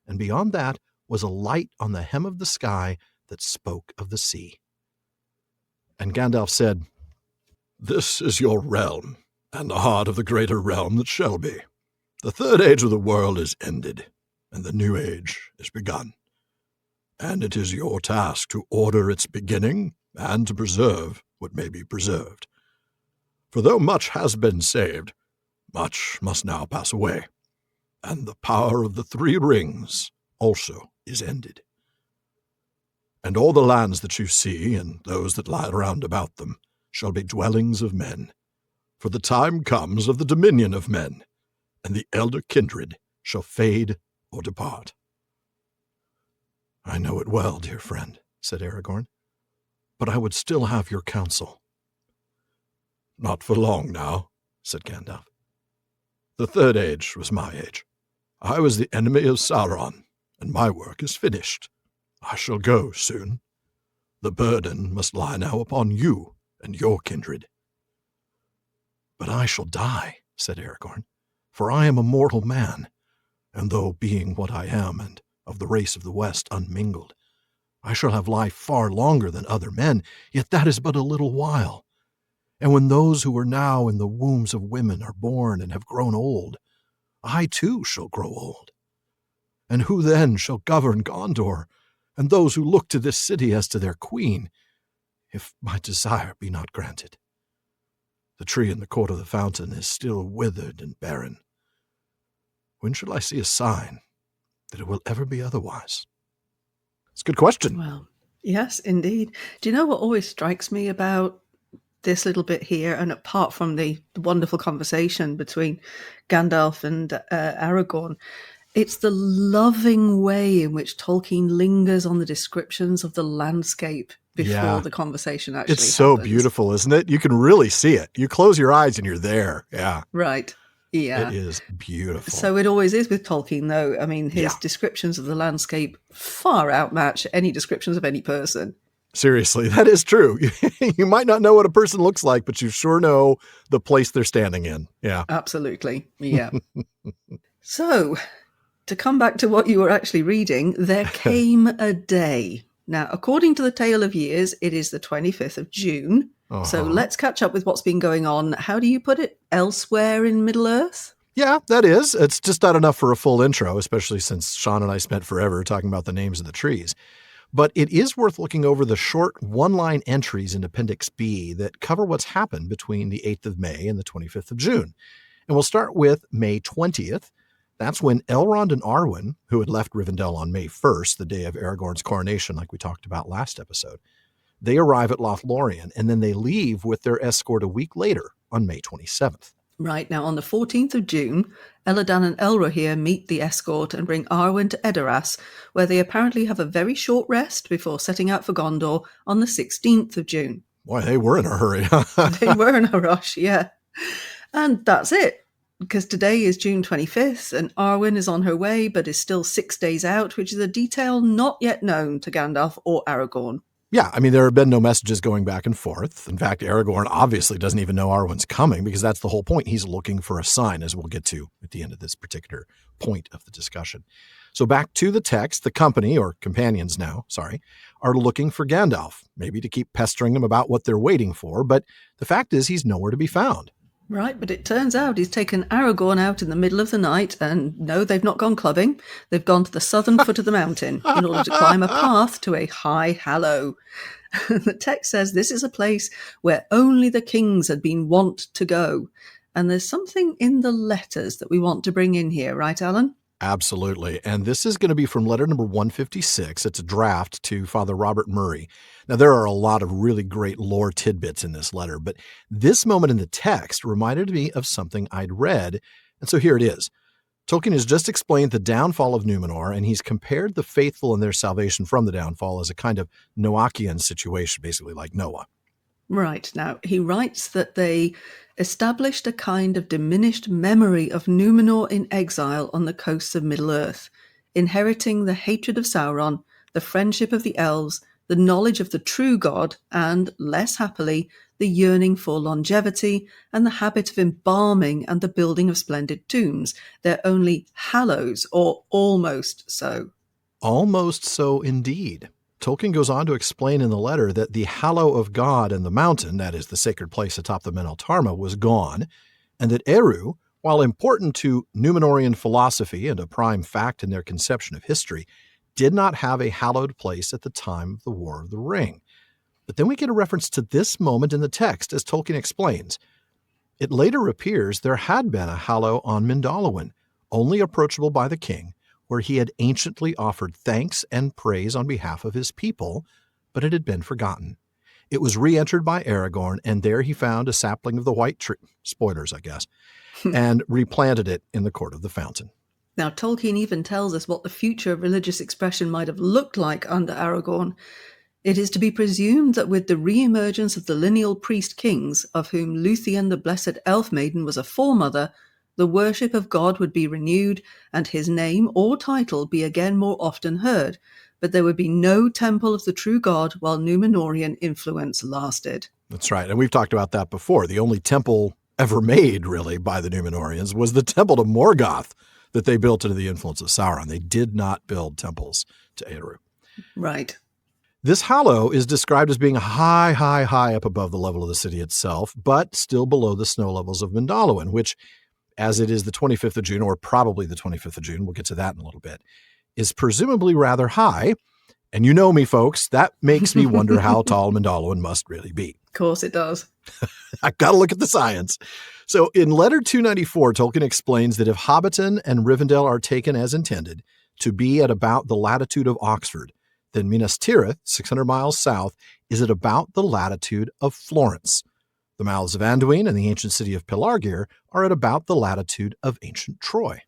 and beyond that was a light on the hem of the sky that spoke of the sea. And Gandalf said, "This is your realm, and the heart of the greater realm that shall be. The third age of the world is ended, and the new age is begun. And it is your task to order its beginning and to preserve what may be preserved. For though much has been saved, much must now pass away, and the power of the three rings also is ended. And all the lands that you see, and those that lie round about them, shall be dwellings of men. For the time comes of the dominion of men, and the elder kindred shall fade or depart." "I know it well, dear friend," said Aragorn, "but I would still have your counsel." "Not for long now," said Gandalf. "The third age was my age. I was the enemy of Sauron, and my work is finished. I shall go soon. The burden must lie now upon you and your kindred." "But I shall die," said Aragorn, "for I am a mortal man, and though being what I am and of the race of the West unmingled, I shall have life far longer than other men, yet that is but a little while. And when those who are now in the wombs of women are born and have grown old, I too shall grow old. And who then shall govern Gondor, and those who look to this city as to their queen, if my desire be not granted? The tree in the court of the fountain is still withered and barren. When shall I see a sign that it will ever be otherwise? It's a good question. Well, yes, indeed. Do you know what always strikes me about this little bit here, and apart from the wonderful conversation between Gandalf and Aragorn, it's the loving way in which Tolkien lingers on the descriptions of the landscape before the conversation actually It's so happens. beautiful, isn't it? You can really see it. You close your eyes and you're there. Yeah. Right. Yeah. It is beautiful. So it always is with Tolkien, though. I mean, his descriptions of the landscape far outmatch any descriptions of any person. Seriously, that is true. You might not know what a person looks like, but you sure know the place they're standing in. Yeah. Absolutely. Yeah. So, to come back to what you were actually reading, there came a day. Now, according to the Tale of Years, it is the 25th of June. So let's catch up with what's been going on. How do you put it? Elsewhere in Middle-earth? Yeah, that is. It's just not enough for a full intro, especially since Shawn and I spent forever talking about the names of the trees. But it is worth looking over the short one-line entries in Appendix B that cover what's happened between the 8th of May and the 25th of June. And we'll start with May 20th. That's when Elrond and Arwen, who had left Rivendell on May 1st, the day of Aragorn's coronation, like we talked about last episode, they arrive at Lothlorien, and then they leave with their escort a week later on May 27th. Right, now on the 14th of June, Elladan and Elrohir meet the escort and bring Arwen to Edoras, where they apparently have a very short rest before setting out for Gondor on the 16th of June. Boy, they were in a hurry. They were in a rush, yeah. And that's it, because today is June 25th, and Arwen is on her way, but is still 6 days out, which is a detail not yet known to Gandalf or Aragorn. Yeah, I mean, there have been no messages going back and forth. In fact, Aragorn obviously doesn't even know Arwen's coming, because that's the whole point. He's looking for a sign, as we'll get to at the end of this particular point of the discussion. So back to the text, the company, or companions now, are looking for Gandalf, maybe to keep pestering him about what they're waiting for, but the fact is he's nowhere to be found. Right, but it turns out he's taken Aragorn out in the middle of the night, and no, they've not gone clubbing. They've gone to the southern foot of the mountain in order to climb a path to a high hallow. The text says this is a place where only the kings had been wont to go. And there's something in the letters that we want to bring in here, right, Alan? Absolutely. And this is going to be from letter number 156. It's a draft to Father Robert Murray. Now, there are a lot of really great lore tidbits in this letter, but this moment in the text reminded me of something I'd read. And so here it is. Tolkien has just explained the downfall of Numenor, and he's compared the faithful and their salvation from the downfall as a kind of Noachian situation, basically like Noah. Right. Now, he writes that they established a kind of diminished memory of Numenor in exile on the coasts of Middle-earth, inheriting the hatred of Sauron, the friendship of the elves, the knowledge of the true God, and, less happily, the yearning for longevity and the habit of embalming and the building of splendid tombs. They're only hallows, or almost so. Almost so indeed. Tolkien goes on to explain in the letter that the hallow of God and the mountain, that is the sacred place atop the Men Altarma, was gone, and that Eru, while important to Numenorean philosophy and a prime fact in their conception of history, did not have a hallowed place at the time of the War of the Ring. But then we get a reference to this moment in the text, as Tolkien explains. It later appears there had been a hallow on Mindolluin, only approachable by the king, where he had anciently offered thanks and praise on behalf of his people, but it had been forgotten. It was re-entered by Aragorn, and there he found a sapling of the white tree, spoilers, I guess, and replanted it in the court of the fountain. Now, Tolkien even tells us what the future of religious expression might have looked like under Aragorn. It is to be presumed that with the re-emergence of the lineal priest kings, of whom Luthien the Blessed Elf Maiden was a foremother, the worship of God would be renewed, and his name or title be again more often heard, but there would be no temple of the true God while Númenórean influence lasted. That's right, and we've talked about that before. The only temple ever made, really, by the Númenóreans was the temple to Morgoth that they built under the influence of Sauron. They did not build temples to Eru. Right. This hollow is described as being high up above the level of the city itself, but still below the snow levels of Mindolluin, which, as it is the 25th of June, or probably the 25th of June, we'll get to that in a little bit, is presumably rather high. And you know me, folks, that makes me wonder how tall Mindolluin must really be. Of course it does. I got to look at the science. So in letter 294, Tolkien explains that if Hobbiton and Rivendell are taken as intended to be at about the latitude of Oxford, then Minas Tirith, 600 miles south, is at about the latitude of Florence. The mouths of Anduin and the ancient city of Pelargir are at about the latitude of ancient Troy.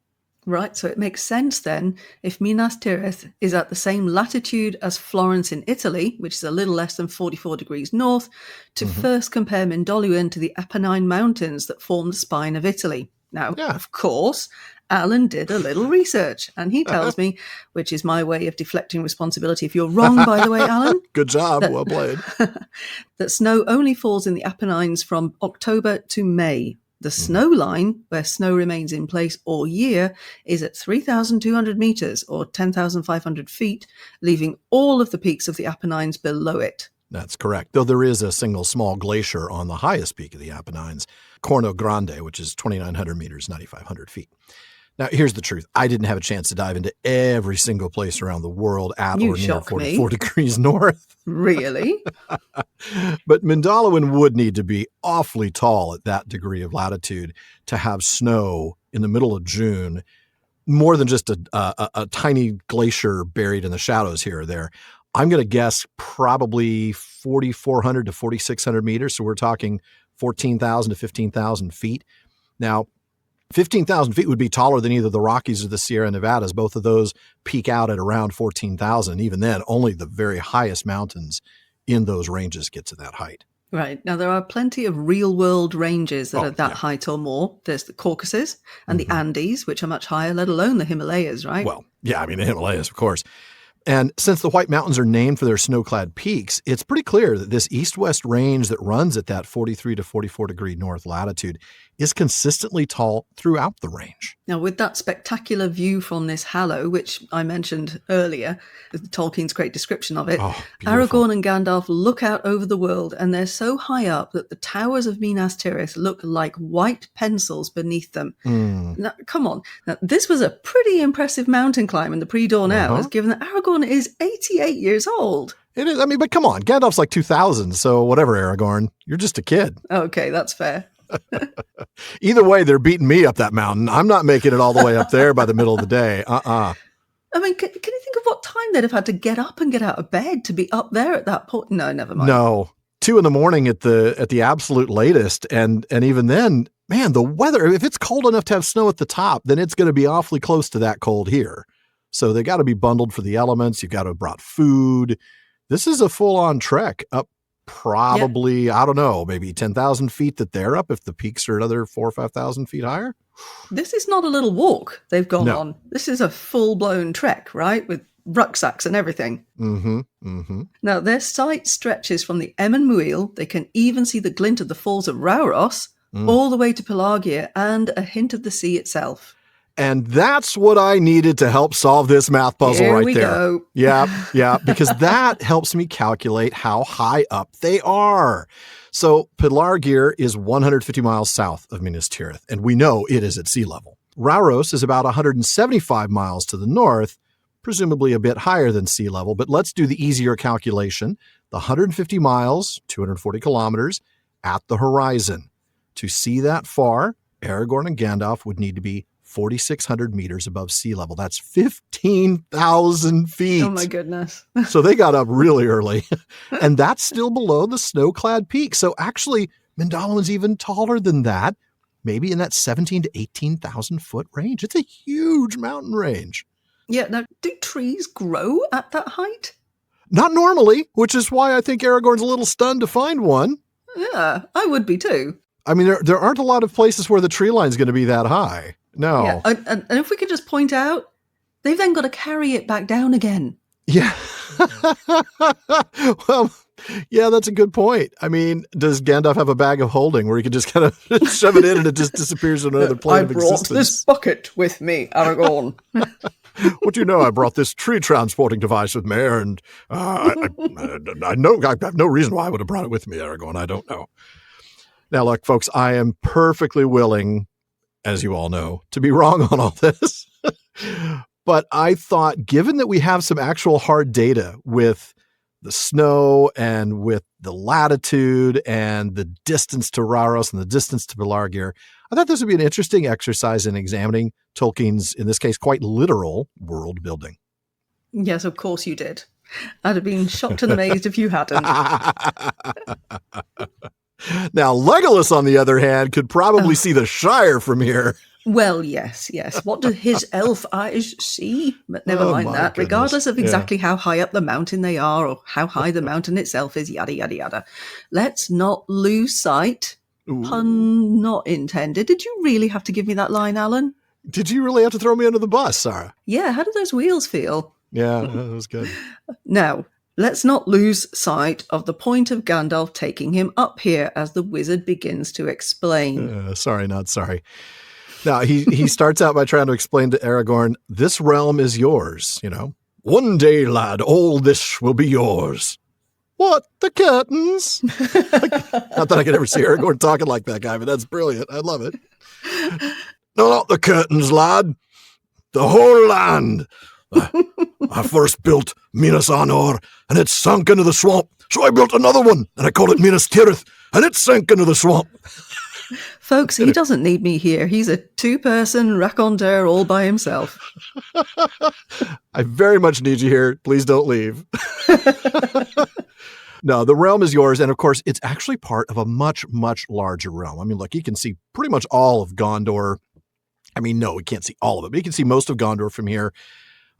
Right, so it makes sense then if Minas Tirith is at the same latitude as Florence in Italy, which is a little less than 44 degrees north, to first compare Mindolluin to the Apennine Mountains that form the spine of Italy. Now, of course, Alan did a little research, and he tells me, which is my way of deflecting responsibility if you're wrong, by the way, Alan. Good job, well played. That snow only falls in the Apennines from October to May. The snow line, where snow remains in place all year, is at 3,200 meters or 10,500 feet, leaving all of the peaks of the Apennines below it. That's correct, though there is a single small glacier on the highest peak of the Apennines, Corno Grande, which is 2,900 meters, 9,500 feet. Now, here's the truth. I didn't have a chance to dive into every single place around the world at or near 44 degrees north. Really? But Mindolluin would need to be awfully tall at that degree of latitude to have snow in the middle of June, more than just a tiny glacier buried in the shadows here or there. I'm going to guess probably 4,400 to 4,600 meters. So we're talking 14,000 to 15,000 feet. Now, 15,000 feet would be taller than either the Rockies or the Sierra Nevadas. Both of those peak out at around 14,000. Even then, only the very highest mountains in those ranges get to that height. Right. Now, there are plenty of real-world ranges that are that height or more. There's the Caucasus and the Andes, which are much higher, let alone the Himalayas, right? Well, yeah, I mean, the Himalayas, of course. And since the White Mountains are named for their snow-clad peaks, it's pretty clear that this east-west range that runs at that 43 to 44 degree north latitude is consistently tall throughout the range. Now, with that spectacular view from this hollow, which I mentioned earlier, Tolkien's great description of it, Aragorn and Gandalf look out over the world, and they're so high up that the towers of Minas Tirith look like white pencils beneath them. Now, come on. Now, this was a pretty impressive mountain climb in the pre-dawn hours, given that Aragorn is 88 years old. It is. I mean, but come on. Gandalf's like 2,000, so whatever, Aragorn. You're just a kid. Okay, that's fair. Either way, they're beating me up that mountain. I'm not making it all the way up there by the middle of the day. I mean, can you think of what time they'd have had to get up and get out of bed to be up there at that point? No, never mind. No, 2 a.m. at the absolute latest, and even then, man, the weather. If it's cold enough to have snow at the top, then it's going to be awfully close to that cold here. So they got to be bundled for the elements. You've got to have brought food. This is a full-on trek up. Probably, I don't know, maybe 10,000 feet that they're up if the peaks are another 4,000 or 5,000 feet higher. This is not a little walk they've gone on. This is a full-blown trek, right? With rucksacks and everything. Now, their sight stretches from the Emyn Muil. They can even see the glint of the falls of Rauros all the way to Pelargir and a hint of the sea itself. And that's what I needed to help solve this math puzzle Here right we there. Go. Yeah, because that helps me calculate how high up they are. So Pelargir is 150 miles south of Minas Tirith, and we know it is at sea level. Rauros is about 175 miles to the north, presumably a bit higher than sea level, but let's do the easier calculation. The 150 miles, 240 kilometers, at the horizon. To see that far, Aragorn and Gandalf would need to be 4,600 meters above sea level. That's 15,000 feet. Oh my goodness. So they got up really early. And that's still below the snow-clad peak. So actually, Mindolluin's even taller than that, maybe in that 17 to 18,000 foot range. It's a huge mountain range. Yeah, now, do trees grow at that height? Not normally, which is why I think Aragorn's a little stunned to find one. Yeah, I would be too. I mean, there aren't a lot of places where the tree line's going to be that high. No. Yeah. And if we could just point out, they've then got to carry it back down again. Yeah. Well, yeah, that's a good point. I mean, does Gandalf have a bag of holding where he can just kind of shove it in and it just disappears in another plane of existence? I brought this bucket with me, Aragorn. What do you know? I brought this tree transporting device with me, and I have no reason why I would have brought it with me, Aragorn. I don't know. Now, look, folks, I am perfectly willing, as you all know, to be wrong on all this. But I thought, given that we have some actual hard data with the snow and with the latitude and the distance to Raros and the distance to Pelargir, I thought this would be an interesting exercise in examining Tolkien's, in this case, quite literal world building. Yes, of course you did. I'd have been shocked and amazed if you hadn't. Now, Legolas, on the other hand, could probably see the Shire from here. Well, yes. What do his elf eyes see? But never mind that. Goodness. Regardless of exactly how high up the mountain they are or how high the mountain itself is, yada, yada, yada. Let's not lose sight. Ooh. Pun not intended. Did you really have to give me that line, Alan? Did you really have to throw me under the bus, Sara? Yeah, how do those wheels feel? Yeah, that was good. Now, let's not lose sight of the point of Gandalf taking him up here as the wizard begins to explain. Sorry, not sorry. Now, he starts out by trying to explain to Aragorn, this realm is yours, you know. One day, lad, all this will be yours. What? The curtains? Not that I could ever see Aragorn talking like that guy, but that's brilliant. I love it. No, not the curtains, lad. The whole land. I first built Minas Anor, and it sunk into the swamp. So I built another one, and I called it Minas Tirith, and it sank into the swamp. Folks, he doesn't need me here. He's a two-person raconteur all by himself. I very much need you here. Please don't leave. No, the realm is yours. And of course, it's actually part of a much, much larger realm. I mean, look, you can see pretty much all of Gondor. I mean, no, we can't see all of it, but you can see most of Gondor from here.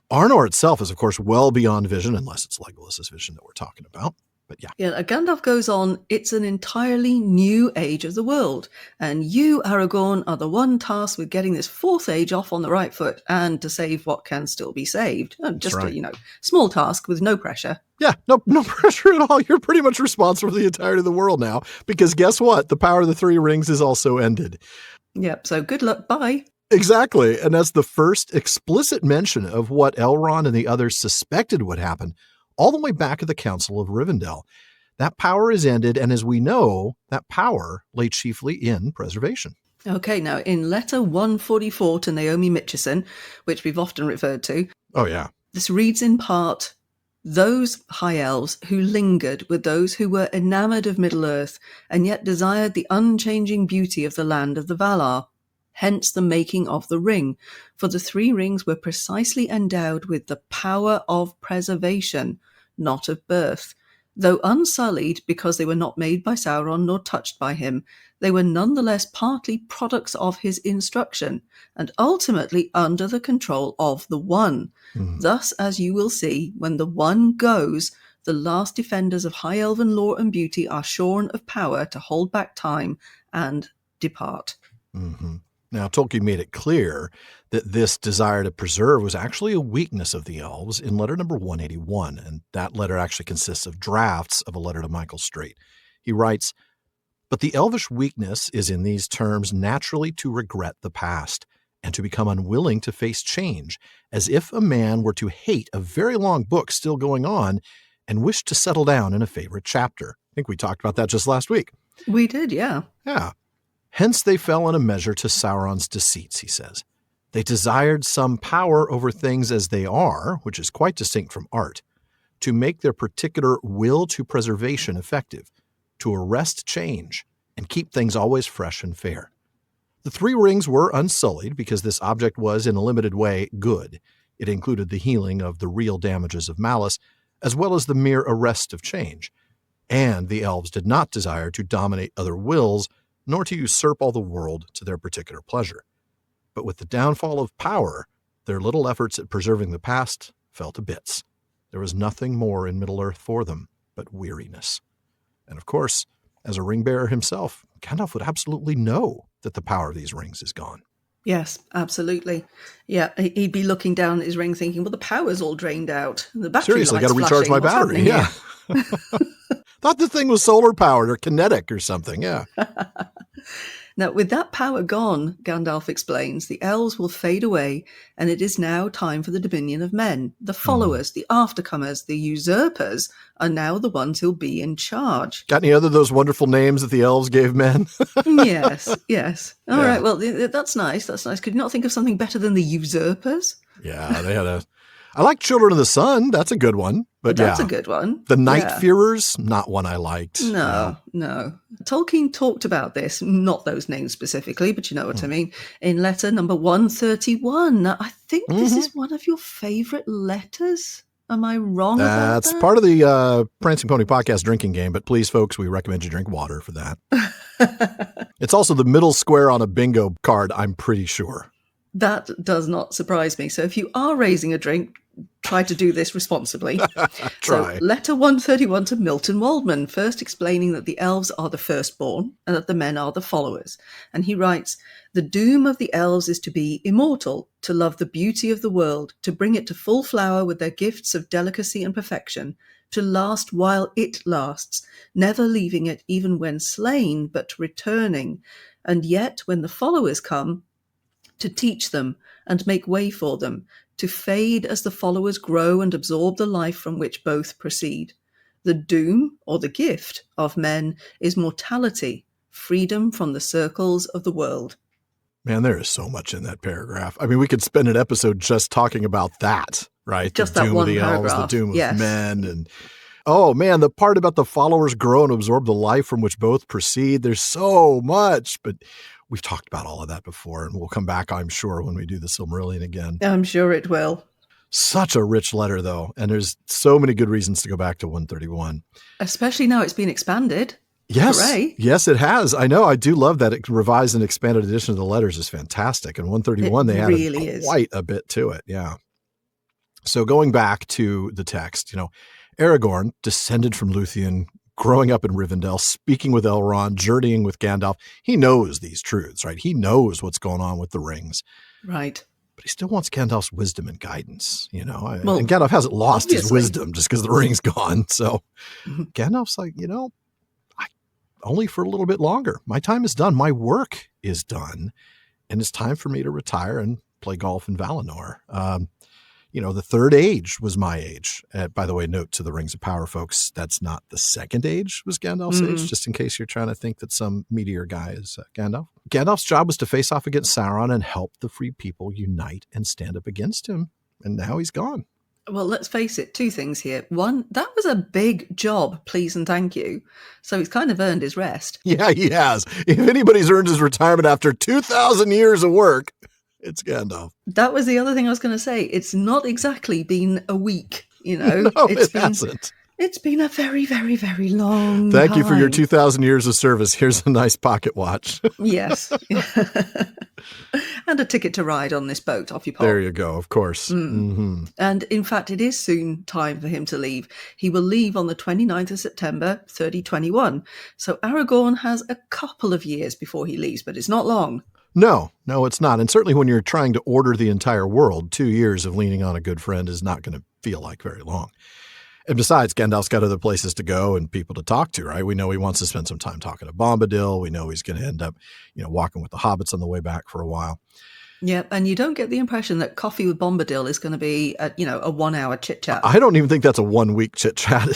Arnor itself is, of course, well beyond vision, unless it's Legolas's vision that we're talking about. But yeah. Gandalf goes on, it's an entirely new age of the world. And you, Aragorn, are the one tasked with getting this fourth age off on the right foot and to save what can still be saved. Just right. a, small task with no pressure. Yeah, no pressure at all. You're pretty much responsible for the entirety of the world now. Because guess what? The power of the three rings is also ended. Yep, so good luck. Bye. Exactly. And that's the first explicit mention of what Elrond and the others suspected would happen all the way back at the Council of Rivendell. That power is ended, and as we know, that power lay chiefly in preservation. Okay, now in letter 144 to Naomi Mitchison, which we've often referred to. Oh, yeah. This reads in part, those high elves who lingered with those who were enamoured of Middle-earth and yet desired the unchanging beauty of the land of the Valar. Hence the making of the ring, for the three rings were precisely endowed with the power of preservation, not of birth. Though unsullied because they were not made by Sauron nor touched by him, they were nonetheless partly products of his instruction, and ultimately under the control of the One. Thus, as you will see, when the One goes, the last defenders of high elven lore and beauty are shorn of power to hold back time and depart. Mm-hmm. Now, Tolkien made it clear that this desire to preserve was actually a weakness of the elves in letter number 181, and that letter actually consists of drafts of a letter to Michael Straight. He writes, but the elvish weakness is in these terms naturally to regret the past and to become unwilling to face change, as if a man were to hate a very long book still going on and wish to settle down in a favorite chapter. I think we talked about that just last week. We did, yeah. Yeah. Hence they fell in a measure to Sauron's deceits, he says. They desired some power over things as they are, which is quite distinct from art, to make their particular will to preservation effective, to arrest change, and keep things always fresh and fair. The three rings were unsullied because this object was, in a limited way, good. It included the healing of the real damages of malice, as well as the mere arrest of change. And the elves did not desire to dominate other wills, nor to usurp all the world to their particular pleasure. But with the downfall of power, their little efforts at preserving the past fell to bits. There was nothing more in Middle-earth for them but weariness. And of course, as a ring-bearer himself, Gandalf would absolutely know that the power of these rings is gone. Yes, absolutely. Yeah, he'd be looking down at his ring thinking, well, the power's all drained out. The battery Seriously, light's got to recharge flashing. my battery. Yeah. Thought the thing was solar powered or kinetic or something. Yeah. Now, with that power gone, Gandalf explains, the elves will fade away, and it is now time for the dominion of men. The followers, the aftercomers, the usurpers are now the ones who'll be in charge. Got any other of those wonderful names that the elves gave men? Yes. All right, well, that's nice. Could you not think of something better than the usurpers? Yeah, they had I like Children of the Sun. That's a good one. But that's a good one. The Night-Fearers, not one I liked. No. Tolkien talked about this, not those names specifically, but you know what I mean, in letter number 131. Now, I think this is one of your favorite letters. Am I wrong about that? That's part of the Prancing Pony podcast drinking game, but please, folks, we recommend you drink water for that. It's also the middle square on a bingo card, I'm pretty sure. That does not surprise me. So if you are raising a drink, try to do this responsibly. Try. So, letter 131 to Milton Waldman, first explaining that the elves are the firstborn and that the men are the followers. And he writes, the doom of the elves is to be immortal, to love the beauty of the world, to bring it to full flower with their gifts of delicacy and perfection, to last while it lasts, never leaving it even when slain, but returning. And yet, when the followers come, to teach them and make way for them, to fade as the followers grow and absorb the life from which both proceed. The doom, or the gift, of men is mortality, freedom from the circles of the world. Man, there is so much in that paragraph. I mean, we could spend an episode just talking about that, right? Just the that doom one of the paragraph. elves, the doom of men, and oh man, the part about the followers grow and absorb the life from which both proceed. There's so much, but we've talked about all of that before, and we'll come back, I'm sure, when we do the Silmarillion again. I'm sure it will. Such a rich letter, though, and there's so many good reasons to go back to 131. Especially now it's been expanded. Yes. Hooray. Yes, it has. I know. I do love that revised and expanded edition of the letters is fantastic. And 131, they added quite a bit to it. Yeah. So going back to the text, Aragorn, descended from Luthien, growing up in Rivendell, speaking with Elrond, journeying with Gandalf. He knows these truths, right? He knows what's going on with the rings. Right. But he still wants Gandalf's wisdom and guidance, and Well, Gandalf hasn't lost his obviously. wisdom just because the ring's gone. So Gandalf's like, only for a little bit longer. My time is done. My work is done. And it's time for me to retire and play golf in Valinor. The third age was my age. By the way, note to the Rings of Power, folks, that's not the second age was Gandalf's age, just in case you're trying to think that some meteor guy is Gandalf. Gandalf's job was to face off against Sauron and help the free people unite and stand up against him. And now he's gone. Well, let's face it, two things here. One, that was a big job, please and thank you. So he's kind of earned his rest. Yeah, he has. If anybody's earned his retirement after 2,000 years of work, it's Gandalf. That was the other thing I was going to say. It's not exactly been a week, No, it hasn't. It's been a very, very, very long Thank you for your time. 2,000 years of service. Here's a nice pocket watch. Yes. And a ticket to ride on this boat. Off you pop. There you go, of course. Mm-hmm. And in fact, it is soon time for him to leave. He will leave on the 29th of September, 3021. So Aragorn has a couple of years before he leaves, but it's not long. No, it's not. And certainly when you're trying to order the entire world, 2 years of leaning on a good friend is not going to feel like very long. And besides, Gandalf's got other places to go and people to talk to, right? We know he wants to spend some time talking to Bombadil. We know he's going to end up, walking with the hobbits on the way back for a while. Yeah, and you don't get the impression that coffee with Bombadil is going to be, a 1 hour chit chat. I don't even think that's a 1 week chit chat.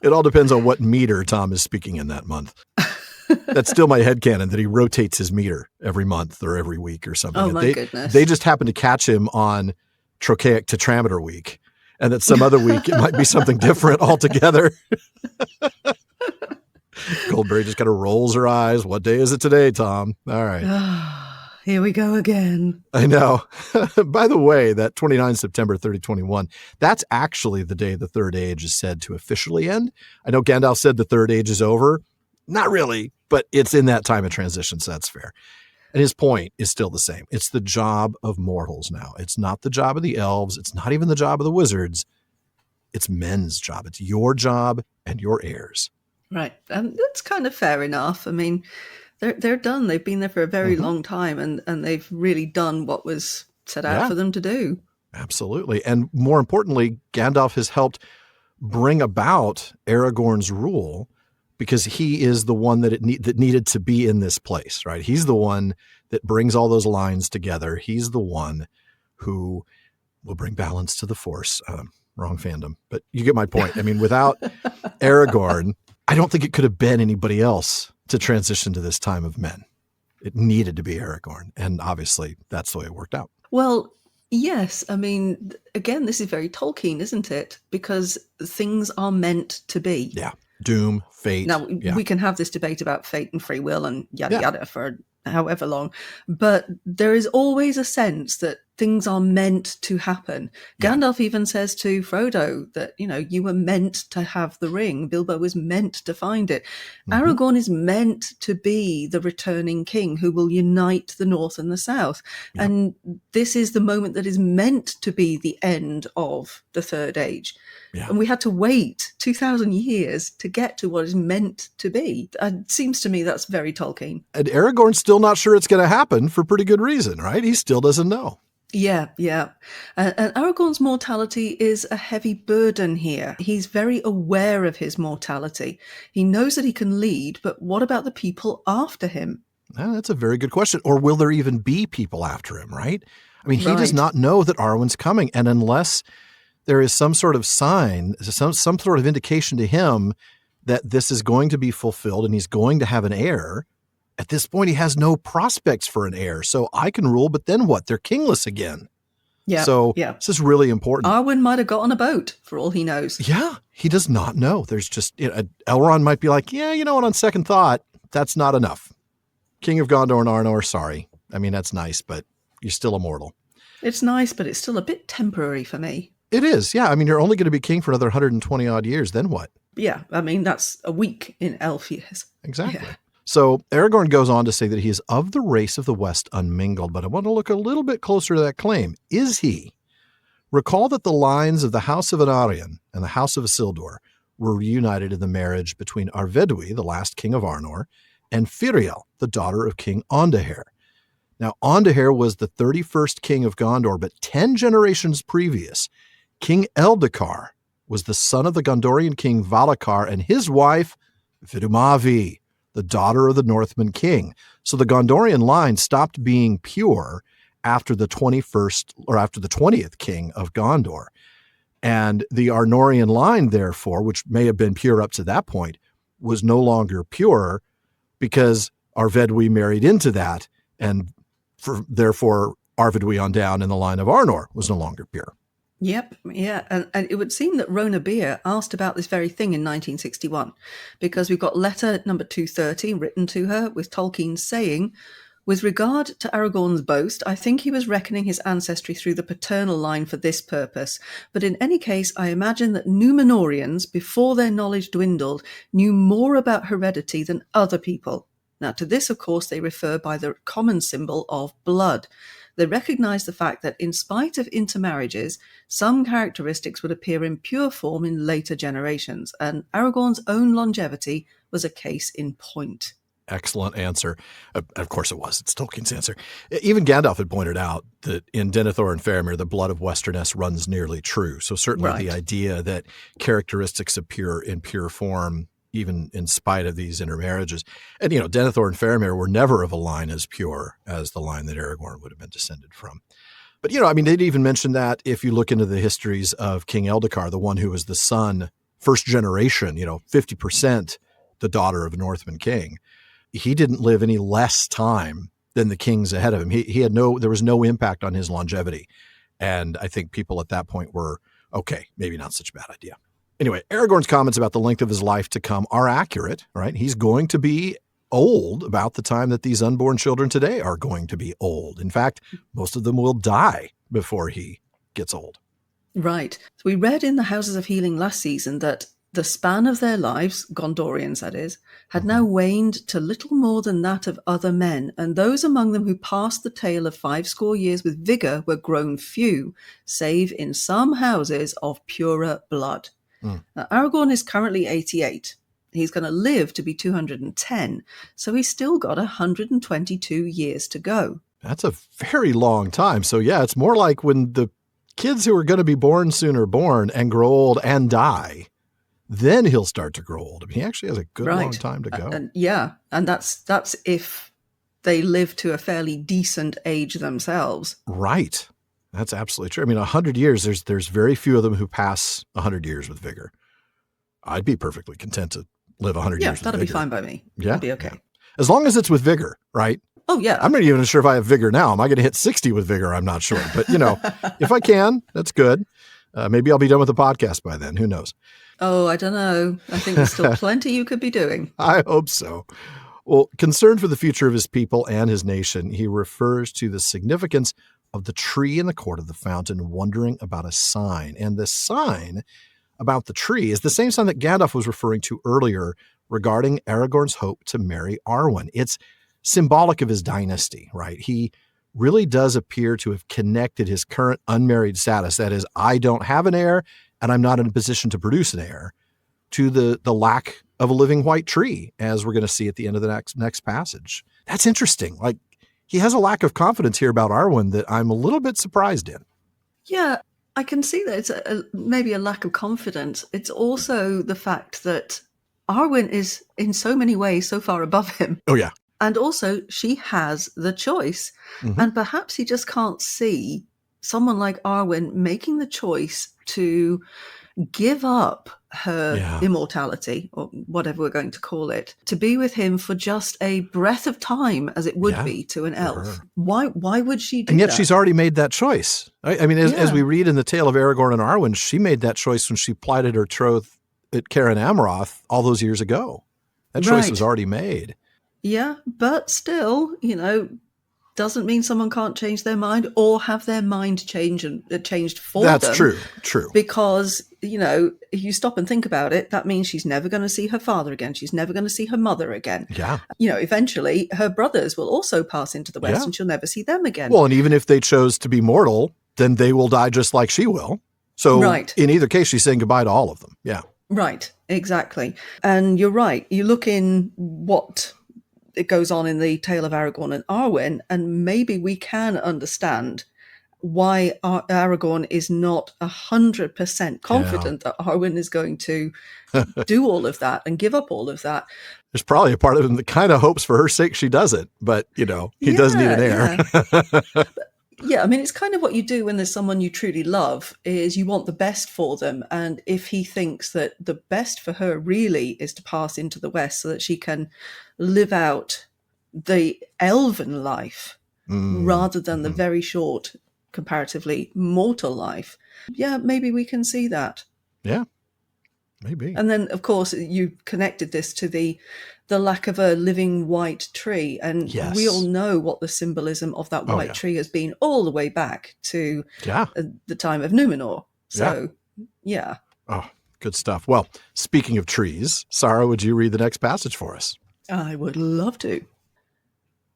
It all depends on what meter Tom is speaking in that month. That's still my headcanon that he rotates his meter every month or every week or something. Oh, my goodness. They just happen to catch him on Trochaic Tetrameter week. And that some other week it might be something different altogether. Goldberry just kind of rolls her eyes. What day is it today, Tom? All right. Here we go again. I know. By the way, that 29 September 3021, that's actually the day the Third Age is said to officially end. I know Gandalf said the Third Age is over. Not really, but it's in that time of transition, so that's fair. And his point is still the same. It's the job of mortals now. It's not the job of the elves. It's not even the job of the wizards. It's men's job. It's your job and your heirs. Right. And that's kind of fair enough. I mean, they're done. They've been there for a very long time and they've really done what was set out for them to do. Absolutely. And more importantly, Gandalf has helped bring about Aragorn's rule because he is the one that that needed to be in this place, right? He's the one that brings all those lines together. He's the one who will bring balance to the Force. Wrong fandom, but you get my point. I mean, without Aragorn, I don't think it could have been anybody else to transition to this time of men. It needed to be Aragorn, and obviously that's the way it worked out. Well, yes. I mean, again, this is very Tolkien, isn't it? Because things are meant to be. Yeah. Doom, fate. Now, we can have this debate about fate and free will and yada yada for however long, but there is always a sense that things are meant to happen. Gandalf even says to Frodo that, you were meant to have the ring. Bilbo was meant to find it. Aragorn is meant to be the returning king who will unite the North and the South. And this is the moment that is meant to be the end of the Third Age. And we had to wait 2,000 years to get to what is meant to be. It seems to me that's very Tolkien. And Aragorn's still not sure it's going to happen for pretty good reason, right? He still doesn't know. Yeah. And Aragorn's mortality is a heavy burden here. He's very aware of his mortality. He knows that he can lead, but what about the people after him? That's a very good question. Or will there even be people after him, right? I mean, he does not know that Arwen's coming. And unless there is some sort of sign, some sort of indication to him that this is going to be fulfilled and he's going to have an heir, at this point, he has no prospects for an heir. So I can rule, but then what? They're kingless again. Yeah. So this is really important. Arwen might have got on a boat for all he knows. Yeah, he does not know. There's just, Elrond might be like, you know what, on second thought, that's not enough. King of Gondor and Arnor, sorry. I mean, that's nice, but you're still immortal. It's nice, but it's still a bit temporary for me. It is, yeah. I mean, you're only going to be king for another 120 odd years. Then what? Yeah, I mean, that's a week in elf years. Exactly. Yeah. So Aragorn goes on to say that he is of the race of the West unmingled, but I want to look a little bit closer to that claim. Is he? Recall that the lines of the House of Anarion and the House of Isildur were reunited in the marriage between Arvedui, the last king of Arnor, and Firiel, the daughter of King Ondaher. Now, Ondaher was the 31st king of Gondor, but 10 generations previous, King Eldakar was the son of the Gondorian king Valakar and his wife, Vidumavi, the daughter of the Northman king. So the Gondorian line stopped being pure after the 20th king of Gondor. And the Arnorian line, therefore, which may have been pure up to that point, was no longer pure because Arvedui married into that, and therefore Arvedui on down in the line of Arnor was no longer pure. Yep, yeah. And it would seem that Rona Beer asked about this very thing in 1961, because we've got letter number 230 written to her with Tolkien saying, with regard to Aragorn's boast, I think he was reckoning his ancestry through the paternal line for this purpose. But in any case, I imagine that Númenóreans, before their knowledge dwindled, knew more about heredity than other people. Now, to this, of course, they refer by the common symbol of blood. They recognized the fact that in spite of intermarriages, some characteristics would appear in pure form in later generations, and Aragorn's own longevity was a case in point. Excellent answer. Of course it was. It's Tolkien's answer. Even Gandalf had pointed out that in Denethor and Faramir, the blood of Westernesse runs nearly true. So certainly the idea that characteristics appear in pure form, even in spite of these intermarriages. And, Denethor and Faramir were never of a line as pure as the line that Aragorn would have been descended from. But, they'd even mention that if you look into the histories of King Eldakar, the one who was the son, first generation, 50% the daughter of a Northman king, he didn't live any less time than the kings ahead of him. There was no impact on his longevity. And I think people at that point were, okay, maybe not such a bad idea. Anyway, Aragorn's comments about the length of his life to come are accurate, right? He's going to be old about the time that these unborn children today are going to be old. In fact, most of them will die before he gets old. Right. So we read in the Houses of Healing last season that the span of their lives, Gondorians that is, had now waned to little more than that of other men, and those among them who passed the tale of 50 years with vigour were grown few, save in some houses of purer blood. Now, Aragorn is currently 88. He's going to live to be 210, so he's still got 122 years to go. That's a very long time. So yeah, it's more like when the kids who are going to be born soon are born and grow old and die. then he'll start to grow old. I mean, he actually has a good long Right. time to go. And that's if they live to a fairly decent age themselves. Right. That's absolutely true. I mean, 100 years, there's very few of them who pass 100 years with vigor. I'd be perfectly content to live 100 years with vigor. Yeah, that'd be fine by me. Yeah. That'd be okay. Yeah. As long as it's with vigor, right? Oh, yeah. I'm not even sure if I have vigor now. Am I going to hit 60 with vigor? I'm not sure. But, if I can, that's good. Maybe I'll be done with the podcast by then. Who knows? Oh, I don't know. I think there's still plenty you could be doing. I hope so. Well, concerned for the future of his people and his nation, he refers to the significance of the tree in the court of the fountain, wondering about a sign. And the sign about the tree is the same sign that Gandalf was referring to earlier regarding Aragorn's hope to marry Arwen. It's symbolic of his dynasty, right? He really does appear to have connected his current unmarried status, that is, I don't have an heir and I'm not in a position to produce an heir, to the lack of a living white tree, as we're going to see at the end of the next passage. That's interesting. Like, he has a lack of confidence here about Arwen that I'm a little bit surprised in. Yeah, I can see that it's maybe a lack of confidence. It's also the fact that Arwen is in so many ways so far above him. Oh, yeah. And also she has the choice. Mm-hmm. And perhaps he just can't see someone like Arwen making the choice to give up her immortality, or whatever we're going to call it, to be with him for just a breath of time, as it would be to an elf. Why would she do that? And yet she's already made that choice. I mean, as we read in the tale of Aragorn and Arwen, she made that choice when she plighted her troth at Caren Amroth all those years ago. That choice was already made. Yeah, but still, doesn't mean someone can't change their mind or have their mind changed for them. That's true. Because, if you stop and think about it, that means she's never going to see her father again. She's never going to see her mother again. Yeah. Eventually her brothers will also pass into the West and she'll never see them again. Well, and even if they chose to be mortal, then they will die just like she will. So in either case, she's saying goodbye to all of them. Yeah. Right. Exactly. And you're right. You look in what it goes on in the tale of Aragorn and Arwen, and maybe we can understand why Aragorn is not 100% confident that Arwen is going to do all of that and give up all of that. There's probably a part of him that kind of hopes for her sake she does it, but, he does need an heir. Yeah, I mean, it's kind of what you do when there's someone you truly love, is you want the best for them. And if he thinks that the best for her really is to pass into the West so that she can live out the elven life rather than the very short, comparatively mortal life, maybe we can see that. Yeah, maybe. And then, of course, you connected this to the lack of a living white tree. And we all know what the symbolism of that white tree has been all the way back to the time of Numenor. So, Oh, good stuff. Well, speaking of trees, Sara, would you read the next passage for us? I would love to.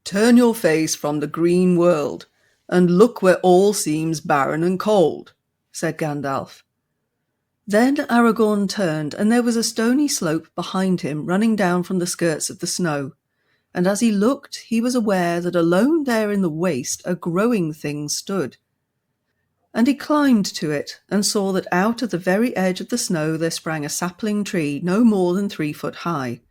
Turn your face from the green world and look where all seems barren and cold, said Gandalf. Then Aragorn turned, and there was a stony slope behind him running down from the skirts of the snow. And as he looked, he was aware that alone there in the waste a growing thing stood. And he climbed to it, and saw that out of the very edge of the snow there sprang a sapling tree no more than 3 foot high.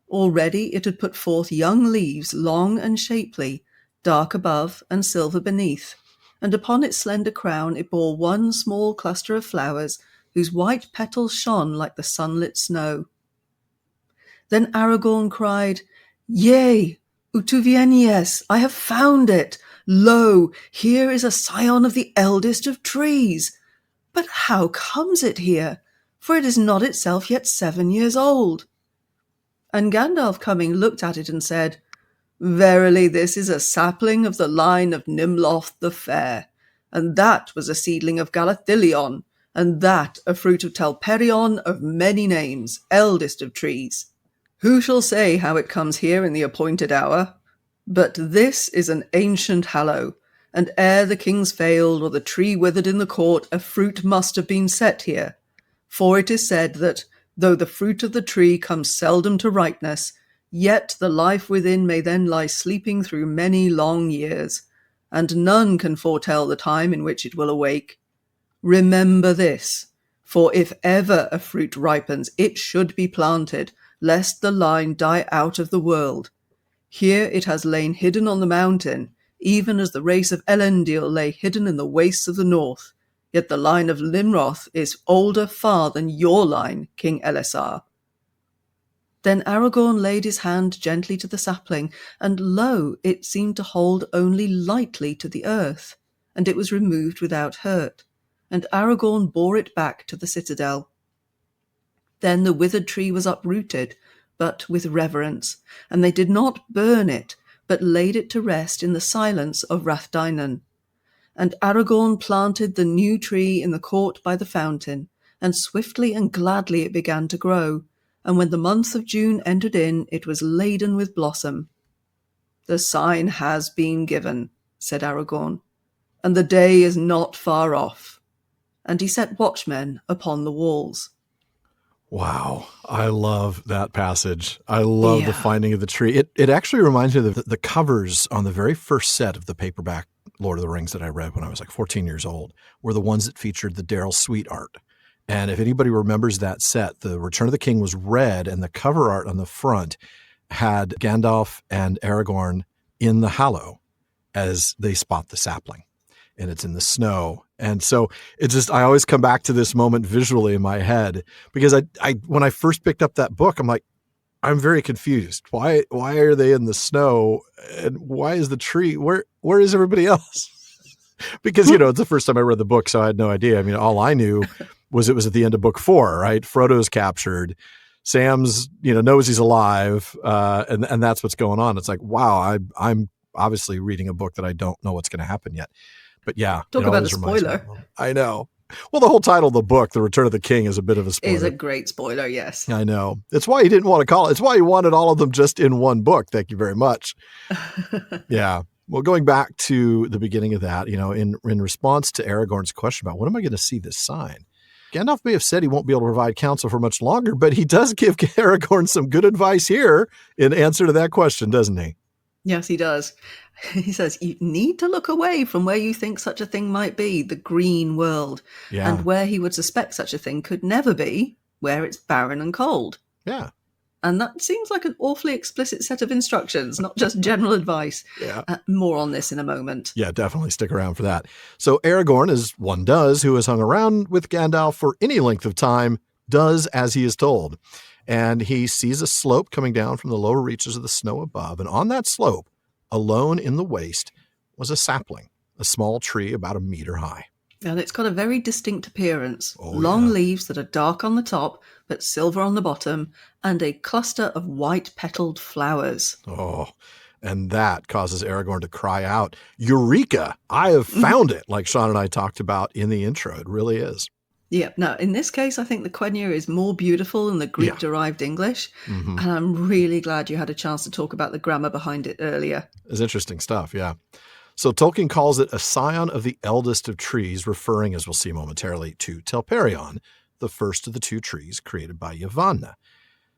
Already it had put forth young leaves, long and shapely, dark above and silver beneath, and upon its slender crown it bore one small cluster of flowers, whose white petals shone like the sunlit snow. Then Aragorn cried, Yea, utúvienyes, I have found it! Lo, here is a scion of the eldest of trees! But how comes it here? For it is not itself yet 7 years old. And Gandalf coming looked at it and said, Verily this is a sapling of the line of Nimloth the Fair, and that was a seedling of Galathylion, and that a fruit of Telperion of many names, eldest of trees. Who shall say how it comes here in the appointed hour? But this is an ancient hallow, and ere the kings failed or the tree withered in the court, a fruit must have been set here. For it is said that, though the fruit of the tree comes seldom to ripeness, yet the life within may then lie sleeping through many long years, and none can foretell the time in which it will awake. Remember this, For if ever a fruit ripens, it should be planted, lest the line die out of the world. Here it has lain hidden on the mountain, even as the race of Elendil lay hidden in the wastes of the north. Yet the line of Limroth is older far than your line, King Elessar. Then Aragorn laid his hand gently to the sapling, and lo, it seemed to hold only lightly to the earth, and it was removed without hurt, and Aragorn bore it back to the citadel. Then the withered tree was uprooted, but with reverence, and they did not burn it, but laid it to rest in the silence of Rathdinan. And Aragorn planted the new tree in the court by the fountain, and swiftly and gladly it began to grow, and when the month of June entered in, it was laden with blossom. The sign has been given, said Aragorn, and the day is not far off. And he set watchmen upon the walls. Wow. I love that passage. I love the finding of the tree. It actually reminds me of the covers on the very first set of the paperback Lord of the Rings that I read when I was like 14 years old were the ones that featured the Daryl Sweet art. And if anybody remembers that set, the Return of the King was red, and the cover art on the front had Gandalf and Aragorn in the Hallow as they spot the sapling, and it's in the snow. And so it's just, I always come back to this moment visually in my head, because I when I first picked up that book, I'm like, I'm very confused. Why are they in the snow, and why is the tree, where is everybody else? Because, it's the first time I read the book, so I had no idea. I mean, all I knew was it was at the end of book 4, right? Frodo's captured. Sam's, knows he's alive. And that's what's going on. It's like, wow, I'm obviously reading a book that I don't know what's going to happen yet. But yeah. Talk about a spoiler. I know. Well, the whole title of the book, The Return of the King, is a bit of a spoiler. Is a great spoiler, yes. I know. It's why he didn't want to call it. It's why he wanted all of them just in one book. Thank you very much. Yeah. Well, going back to the beginning of that, in response to Aragorn's question about when am I going to see this sign, Gandalf may have said he won't be able to provide counsel for much longer, but he does give Aragorn some good advice here in answer to that question, doesn't he? Yes, he does. He says, you need to look away from where you think such a thing might be, the green world, and where he would suspect such a thing could never be, where it's barren and cold. Yeah. And that seems like an awfully explicit set of instructions, not just general advice. Yeah. More on this in a moment. Yeah, definitely stick around for that. So Aragorn, as one does, who has hung around with Gandalf for any length of time, does as he is told. And he sees a slope coming down from the lower reaches of the snow above. And on that slope, alone in the waste, was a sapling, a small tree about a meter high. And it's got a very distinct appearance. Long leaves that are dark on the top, but silver on the bottom, and a cluster of white-petaled flowers. Oh, and that causes Aragorn to cry out, Eureka! I have found it, like Shawn and I talked about in the intro. It really is. Yeah. Now, in this case, I think the Quenya is more beautiful than the Greek-derived English, and I'm really glad you had a chance to talk about the grammar behind it earlier. It's interesting stuff, yeah. So Tolkien calls it a scion of the eldest of trees, referring, as we'll see momentarily, to Telperion, the first of the two trees created by Yavanna.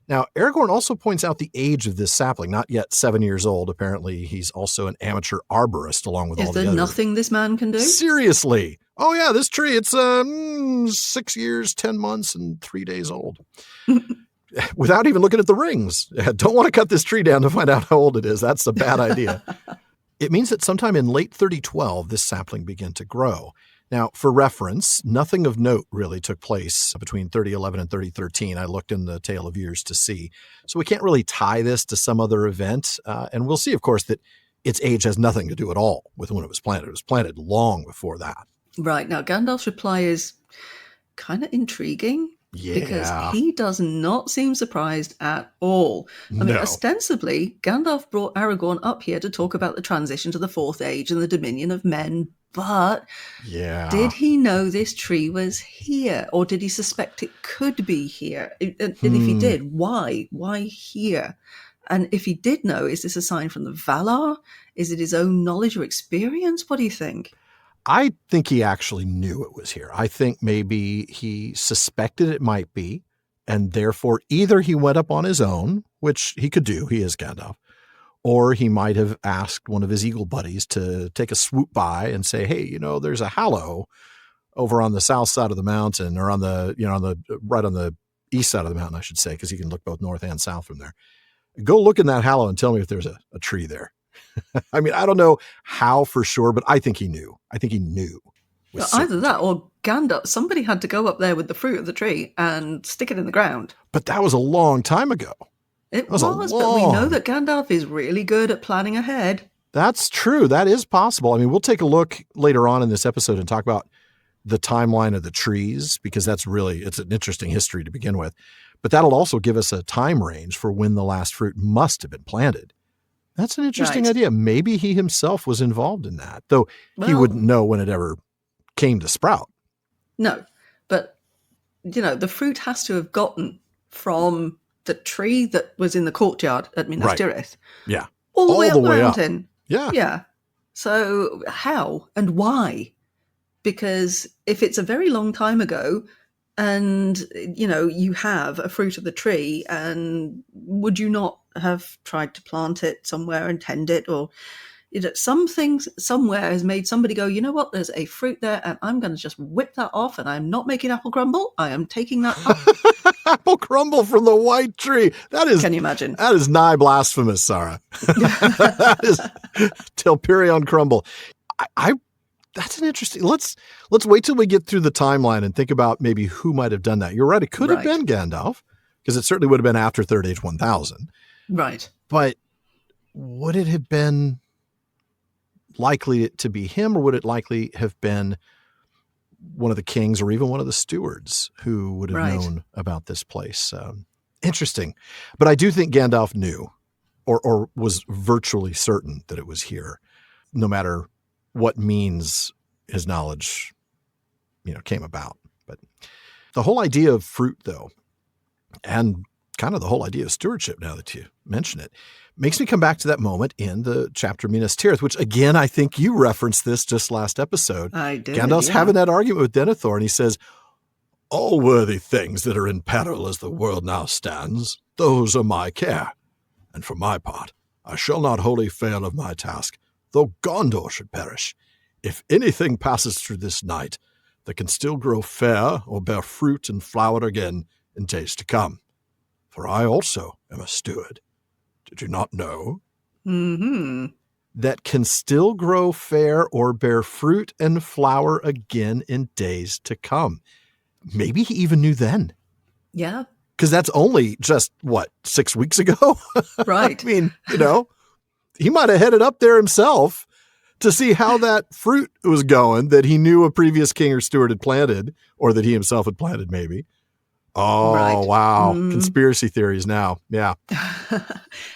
Now, Aragorn also points out the age of this sapling, not yet 7 years old. Apparently, he's also an amateur arborist along with all the others. Is there nothing this man can do? Seriously. Oh, yeah, this tree, it's 6 years, 10 months, and 3 days old. Without even looking at the rings. Don't want to cut this tree down to find out how old it is. That's a bad idea. It means that sometime in late 3012, this sapling began to grow. Now, for reference, nothing of note really took place between 3011 and 3013. I looked in the Tale of Years to see. So we can't really tie this to some other event. And we'll see, of course, that its age has nothing to do at all with when it was planted. It was planted long before that. Right. Now, Gandalf's reply is kind of intriguing. Yeah. Because he does not seem surprised at all. I mean, ostensibly, Gandalf brought Aragorn up here to talk about the transition to the Fourth Age and the dominion of men. But did he know this tree was here? Or did he suspect it could be here? And if he did, why? Why here? And if he did know, is this a sign from the Valar? Is it his own knowledge or experience? What do you think? I think he actually knew it was here. I think maybe he suspected it might be, and therefore either he went up on his own, which he could do, he is Gandalf, or he might have asked one of his eagle buddies to take a swoop by and say, hey, there's a Hallow over on the south side of the mountain, or on the, right on the east side of the mountain, I should say, because you can look both north and south from there. Go look in that hollow and tell me if there's a tree there. I mean, I don't know how for sure, but I think he knew. I think he knew. Well, either that or Gandalf. Somebody had to go up there with the fruit of the tree and stick it in the ground. But that was a long time ago. It was, but we know that Gandalf is really good at planning ahead. That's true. That is possible. I mean, we'll take a look later on in this episode and talk about the timeline of the trees, because it's an interesting history to begin with. But that'll also give us a time range for when the last fruit must have been planted. That's an interesting idea. Maybe he himself was involved in that, though he wouldn't know when it ever came to sprout. No, but, the fruit has to have gotten from the tree that was in the courtyard at Minas Tirith. Right. Yeah. All the way up the mountain. Yeah. Yeah. So how and why? Because if it's a very long time ago and, you have a fruit of the tree, and would you not have tried to plant it somewhere and tend it, or something somewhere has made somebody go, you know what, there's a fruit there and I'm going to just whip that off, and I'm not making apple crumble. I am taking that up. Apple crumble from the white tree. Can you imagine? That is nigh blasphemous, Sara. That is Telperion crumble. That's an interesting. Let's wait till we get through the timeline and think about maybe who might have done that. You're right. It could have been Gandalf, because it certainly would have been after Third Age 1000. Right. But would it have been likely to be him, or would it likely have been one of the kings or even one of the stewards who would have known about this place? Interesting. But I do think Gandalf knew, or was virtually certain that it was here, no matter what means his knowledge, came about. But the whole idea of fruit, though, and kind of the whole idea of stewardship, now that you mention it, makes me come back to that moment in the chapter Minas Tirith, which, again, I think you referenced this just last episode. I did. Gandalf's having that argument with Denethor, and he says, "All worthy things that are in peril as the world now stands, those are my care. And for my part, I shall not wholly fail of my task, though Gondor should perish. If anything passes through this night that can still grow fair or bear fruit and flower again in days to come. For I also am a steward. Did you not know?" Mm-hmm. That can still grow fair or bear fruit and flower again in days to come. Maybe he even knew then. Yeah. Because that's only just, 6 weeks ago? Right. I mean, he might have headed up there himself to see how that fruit was going that he knew a previous king or steward had planted, or that he himself had planted maybe. Oh, wow. Conspiracy theories now. Yeah.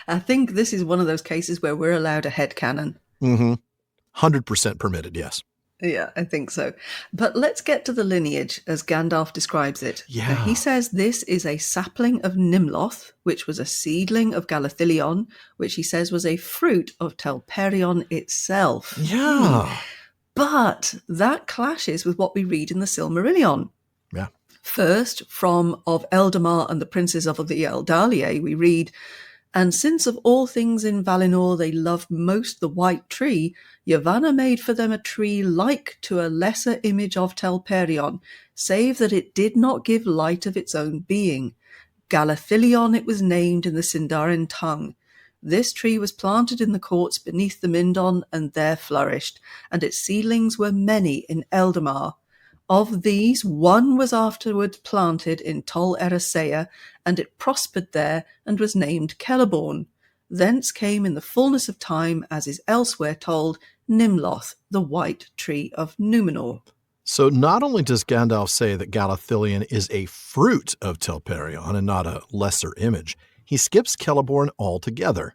I think this is one of those cases where we're allowed a headcanon. 100% permitted, yes. Yeah, I think so. But let's get to the lineage as Gandalf describes it. Yeah. He says this is a sapling of Nimloth, which was a seedling of Galathilion, which he says was a fruit of Telperion itself. Yeah. But that clashes with what we read in the Silmarillion. Yeah. First, from Of Eldamar and the Princes of the Eldalia, we read, "And since of all things in Valinor they loved most the white tree, Yavanna made for them a tree like to a lesser image of Telperion, save that it did not give light of its own being. Galathilion it was named in the Sindarin tongue. This tree was planted in the courts beneath the Mindon, and there flourished, and its seedlings were many in Eldamar. Of these, one was afterwards planted in Tol Eressëa, and it prospered there, and was named Celeborn. Thence came in the fullness of time, as is elsewhere told, Nimloth, the white tree of Númenor." So not only does Gandalf say that Galathilion is a fruit of Telperion and not a lesser image, he skips Celeborn altogether.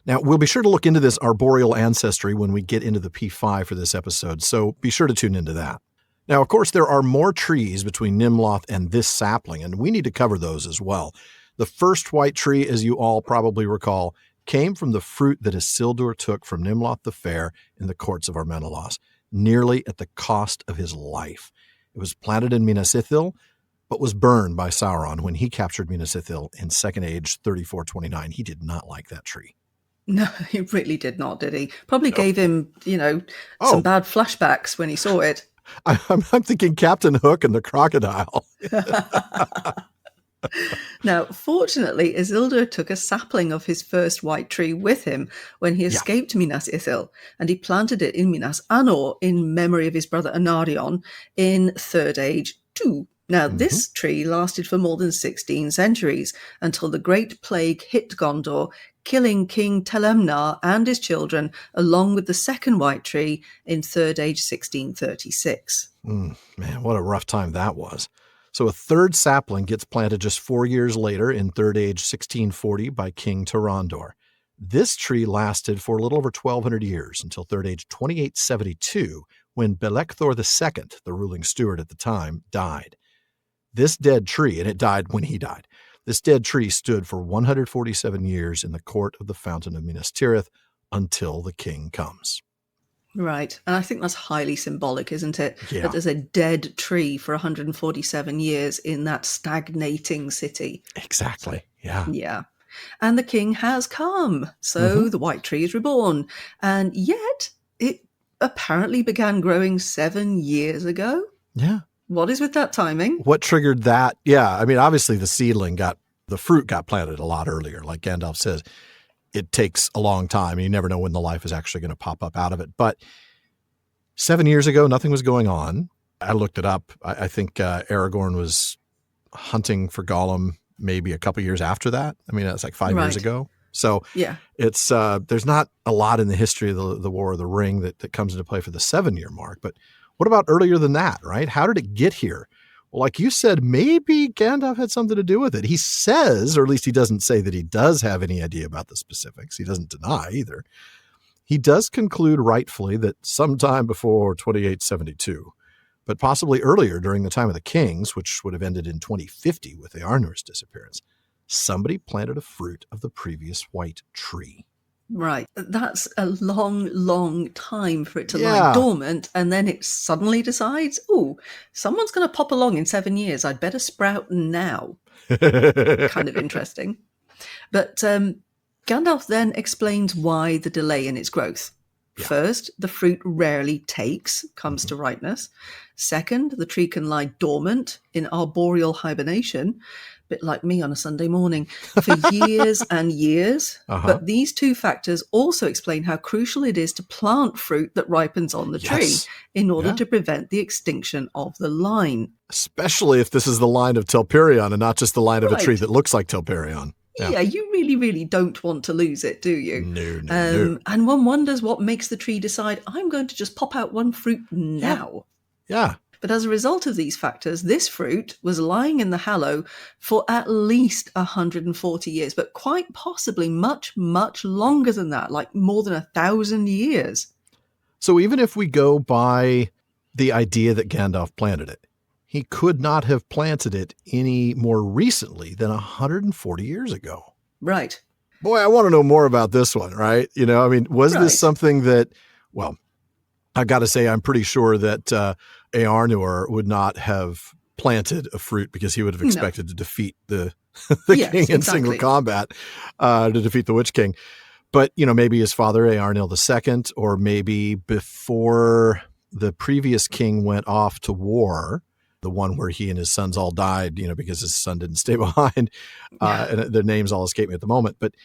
Now, we'll be sure to look into this arboreal ancestry when we get into the P5 for this episode, so be sure to tune into that. Now, of course, there are more trees between Nimloth and this sapling, and we need to cover those as well. The first white tree, as you all probably recall, came from the fruit that Isildur took from Nimloth the Fair in the courts of Armenelaus, nearly at the cost of his life. It was planted in Minas Ithil, but was burned by Sauron when he captured Minas Ithil in Second Age 3429. He did not like that tree. No, he really did not, did he? Probably gave him, some bad flashbacks when he saw it. I'm thinking Captain Hook and the crocodile. Now, fortunately, Isildur took a sapling of his first white tree with him when he escaped Minas Ithil, and he planted it in Minas Anor in memory of his brother Anarion in Third Age 2. Now, this tree lasted for more than 16 centuries until the Great Plague hit Gondor, killing King Telemnar and his children, along with the second white tree in Third Age 1636. Man, what a rough time that was. So a third sapling gets planted just 4 years later in Third Age 1640 by King Tarandor. This tree lasted for a little over 1,200 years until Third Age 2872, when Belecthor II, the ruling steward at the time, died. This dead tree, and it died when he died, this dead tree stood for 147 years in the court of the Fountain of Minas Tirith until the king comes. Right. And I think that's highly symbolic, isn't it? Yeah. That there's a dead tree for 147 years in that stagnating city. Exactly. Yeah. Yeah. And the king has come. So the white tree is reborn. And yet it apparently began growing 7 years ago. Yeah. What is with that timing? What triggered that? Yeah. I mean, obviously the fruit got planted a lot earlier. Like Gandalf says, it takes a long time and you never know when the life is actually going to pop up out of it. But 7 years ago, nothing was going on. I looked it up. I think Aragorn was hunting for Gollum maybe a couple years after that. I mean, that's like 5 years ago. So it's there's not a lot in the history of the War of the Ring that comes into play for the 7-year mark. But what about earlier than that, right? How did it get here? Well, like you said, maybe Gandalf had something to do with it. He says, or at least he doesn't say that he does have any idea about the specifics. He doesn't deny either. He does conclude rightfully that sometime before 2872, but possibly earlier during the time of the kings, which would have ended in 2050 with Eärnur's disappearance, somebody planted a fruit of the previous white tree. Right. That's a long, long time for it to lie dormant. And then it suddenly decides, oh, someone's going to pop along in 7 years. I'd better sprout now. Kind of interesting. But Gandalf then explains why the delay in its growth. First, the fruit rarely comes to ripeness. Second, the tree can lie dormant in arboreal hibernation, a bit like me on a Sunday morning, for years and years. But these two factors also explain how crucial it is to plant fruit that ripens on the tree in order to prevent the extinction of the line. Especially if this is the line of Telperion and not just the line of a tree that looks like Telperion. Yeah, you really, really don't want to lose it, do you? No. And one wonders what makes the tree decide, I'm going to just pop out one fruit now. Yeah. But as a result of these factors, this fruit was lying in the Hallow for at least 140 years, but quite possibly much, much longer than that, like more than 1,000 years. So even if we go by the idea that Gandalf planted it, he could not have planted it any more recently than 140 years ago. Right. Boy, I want to know more about this one, right? You know, I mean, was this something that, well, I got to say, I'm pretty sure that Eärnur would not have planted a fruit because he would have expected to defeat the king in single combat, to defeat the Witch King. But, you know, maybe his father, Eärnil II, or maybe before the previous king went off to war, the one where he and his sons all died, you know, because his son didn't stay behind, and their names all escape me at the moment. But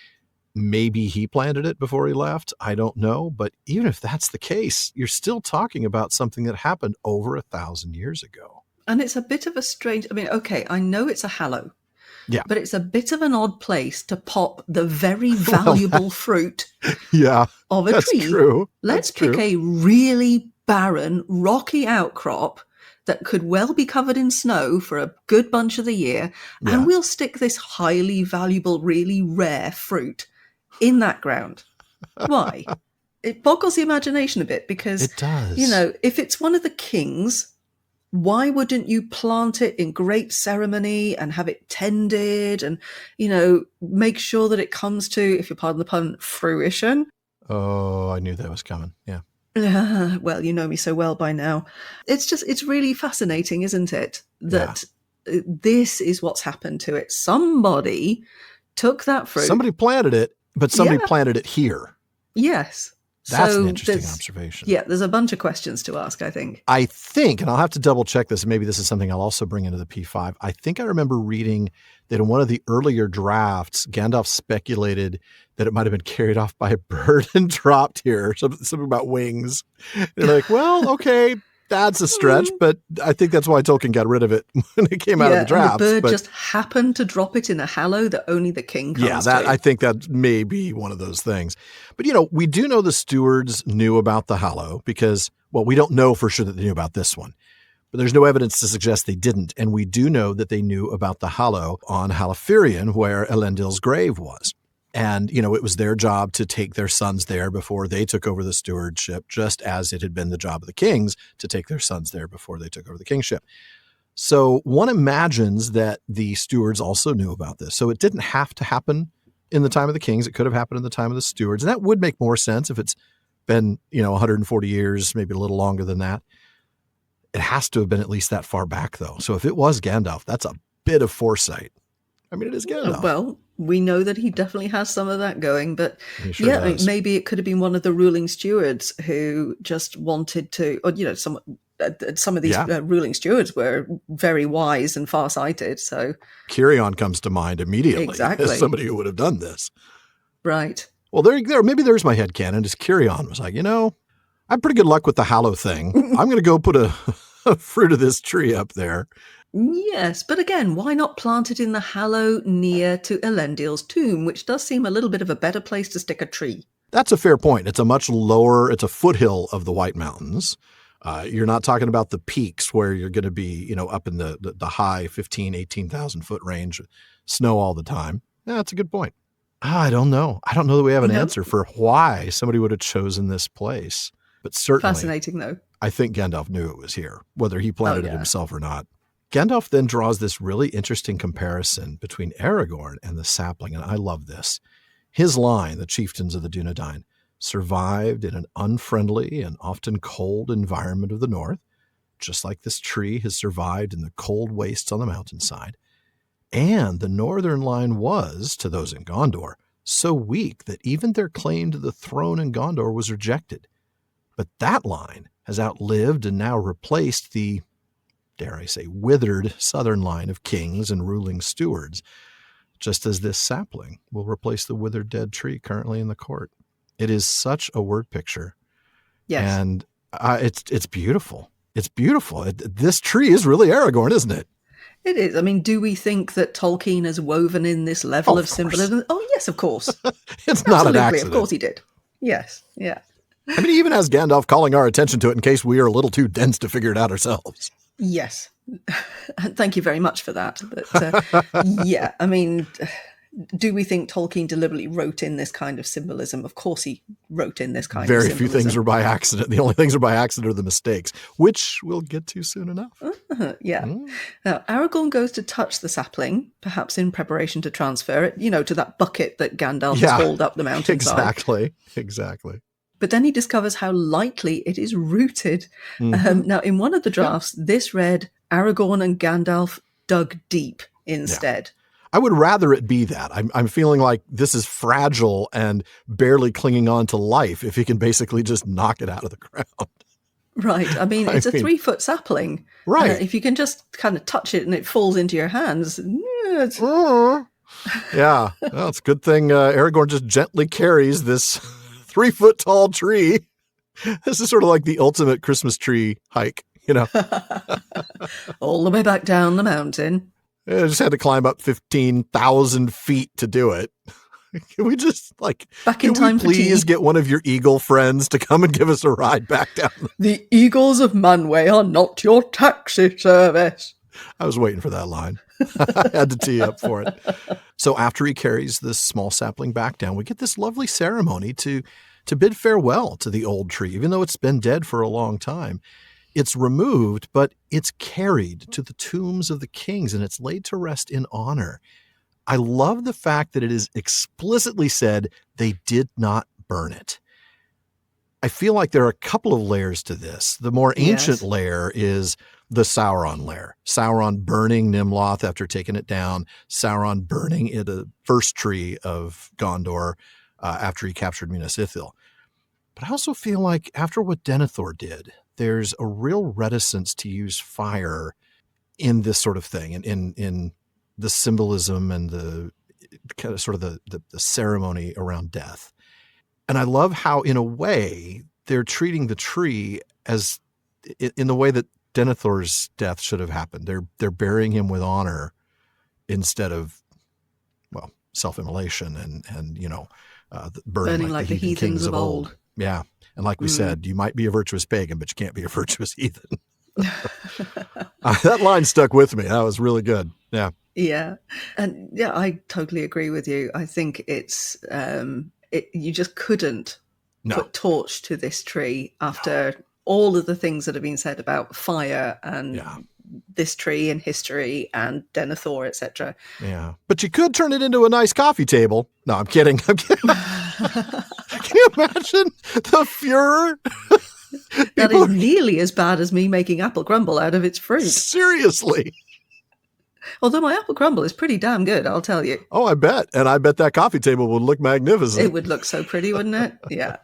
maybe he planted it before he left. I don't know. But even if that's the case, you're still talking about something that happened over 1,000 years ago. And it's a bit of a strange, I mean, okay, I know it's a Hallow. Yeah. But it's a bit of an odd place to pop the very valuable fruit of a tree. True. Let's pick a really barren, rocky outcrop that could well be covered in snow for a good bunch of the year, and we'll stick this highly valuable, really rare fruit in that ground. Why? It boggles the imagination a bit because, it does. You know, if it's one of the kings, why wouldn't you plant it in great ceremony and have it tended and, you know, make sure that it comes to, if you pardon the pun, fruition? Oh, I knew that was coming. Yeah. Well, you know me so well by now. It's really fascinating, isn't it? That this is what's happened to it. Somebody took that fruit. Somebody planted it, but somebody planted it here. Yes. That's So an interesting there's- observation. Yeah, there's a bunch of questions to ask, I think. I think, and I'll have to double check this, and maybe this is something I'll also bring into the P5. I think I remember reading that in one of the earlier drafts, Gandalf speculated that it might have been carried off by a bird and dropped here. Something about wings. And you're like, well, okay, that's a stretch, but I think that's why Tolkien got rid of it when it came out of the drafts. And the bird but, just happened to drop it in a hallow that only the king comes to. I think that may be one of those things. But, we do know the stewards knew about the hallow because, well, we don't know for sure that they knew about this one. But there's no evidence to suggest they didn't. And we do know that they knew about the hallow on Halifirion, where Elendil's grave was. And, it was their job to take their sons there before they took over the stewardship, just as it had been the job of the kings to take their sons there before they took over the kingship. So one imagines that the stewards also knew about this. So it didn't have to happen in the time of the kings. It could have happened in the time of the stewards. And that would make more sense if it's been, 140 years, maybe a little longer than that. It has to have been at least that far back, though. So if it was Gandalf, that's a bit of foresight. I mean, it is Gandalf. Well, we know that he definitely has some of that going, but He sure does. Maybe it could have been one of the ruling stewards who just wanted to, or, some of these ruling stewards were very wise and farsighted. So Kirion comes to mind immediately Exactly. as somebody who would have done this. Right. Well, maybe there's my headcanon. Is Kirion was like, I had pretty good luck with the hallow thing. I'm going to go put a fruit of this tree up there. Yes, but again, why not plant it in the hallow near to Elendil's tomb, which does seem a little bit of a better place to stick a tree? That's a fair point. It's a foothill of the White Mountains. You're not talking about the peaks where you're going to be, up in the high 15, 18,000 foot range, snow all the time. Yeah, that's a good point. I don't know. I don't know that we have an answer for why somebody would have chosen this place. But certainly, Fascinating, though. I think Gandalf knew it was here, whether he planted it himself or not. Gandalf then draws this really interesting comparison between Aragorn and the sapling, and I love this. His line, the chieftains of the Dunedain, survived in an unfriendly and often cold environment of the north, just like this tree has survived in the cold wastes on the mountainside. And the northern line was, to those in Gondor, so weak that even their claim to the throne in Gondor was rejected. But that line has outlived and now replaced the, dare I say, withered southern line of kings and ruling stewards, just as this sapling will replace the withered dead tree currently in the court. It is such a word picture. Yes. And it's beautiful. It's beautiful. This tree is really Aragorn, isn't it? It is. I mean, do we think that Tolkien has woven in this level of symbolism? Oh, yes, of course. It's not an Absolutely, accident. of course he did. Yes, yeah. I mean, he even has Gandalf calling our attention to it in case we are a little too dense to figure it out ourselves. Yes. Thank you very much for that. But yeah, I mean, do we think Tolkien deliberately wrote in this kind of symbolism? Of course he wrote in this kind of Very symbolism. few things are by accident. The only things are by accident are the mistakes, which we'll get to soon enough. Yeah. Now, Aragorn goes to touch the sapling, perhaps in preparation to transfer it, to that bucket that Gandalf has hauled up the mountainside. Exactly. But then he discovers how lightly it is rooted. Now, in one of the drafts, this read, Aragorn and Gandalf dug deep instead. Yeah. I would rather it be that. I'm feeling like this is fragile and barely clinging on to life if he can basically just knock it out of the ground. Right. I mean, it's a 3-foot sapling. Right. If you can just kind of touch it and it falls into your hands. Yeah. Well, it's a good thing Aragorn just gently carries this 3-foot tall tree. This is sort of like the ultimate Christmas tree hike, All the way back down the mountain. I just had to climb up 15,000 feet to do it. Can we just back in time please get one of your eagle friends to come and give us a ride back down? The Eagles of Manwë are not your taxi service. I was waiting for that line. I had to tee up for it. So after he carries this small sapling back down, we get this lovely ceremony to bid farewell to the old tree, even though it's been dead for a long time. It's removed, but it's carried to the tombs of the kings and it's laid to rest in honor. I love the fact that it is explicitly said they did not burn it. I feel like there are a couple of layers to this. The more ancient layer is the Sauron layer. Sauron burning Nimloth after taking it down. Sauron burning the first tree of Gondor after he captured Minas Ithil. But I also feel like after what Denethor did, there's a real reticence to use fire in this sort of thing, and in the symbolism and the kind of sort of the ceremony around death. And I love how, in a way, they're treating the tree as in the way that Denethor's death should have happened. They're burying him with honor instead of, well, self-immolation and burning like the heathen kings of old. Yeah. And like we said, you might be a virtuous pagan, but you can't be a virtuous heathen. That line stuck with me. That was really good. Yeah. Yeah. And yeah, I totally agree with you. I think it's, you just couldn't put torch to this tree after all of the things that have been said about fire and this tree and history and Denethor, etc. Yeah. But you could turn it into a nice coffee table. No, I'm kidding. Can you imagine the furor? That is nearly as bad as me making apple crumble out of its fruit. Seriously. Although my apple crumble is pretty damn good, I'll tell you. Oh, I bet. And I bet that coffee table would look magnificent. It would look so pretty, wouldn't it? Yeah.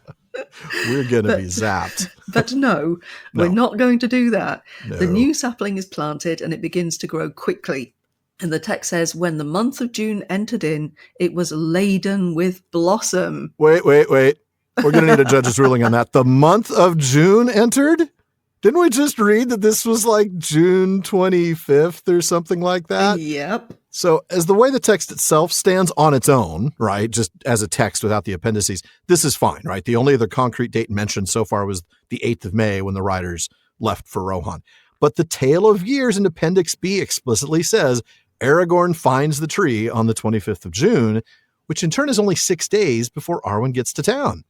We're going to be zapped. But no, we're not going to do that. No. The new sapling is planted and it begins to grow quickly. And the text says, when the month of June entered in, it was laden with blossom. Wait. We're going to need a judge's ruling on that. The month of June entered? Didn't we just read that this was like June 25th or something like that? Yep. So as the way the text itself stands on its own, right, just as a text without the appendices, this is fine, right? The only other concrete date mentioned so far was the 8th of May when the writers left for Rohan. But the Tale of Years in Appendix B explicitly says Aragorn finds the tree on the 25th of June, which in turn is only 6 days before Arwen gets to town.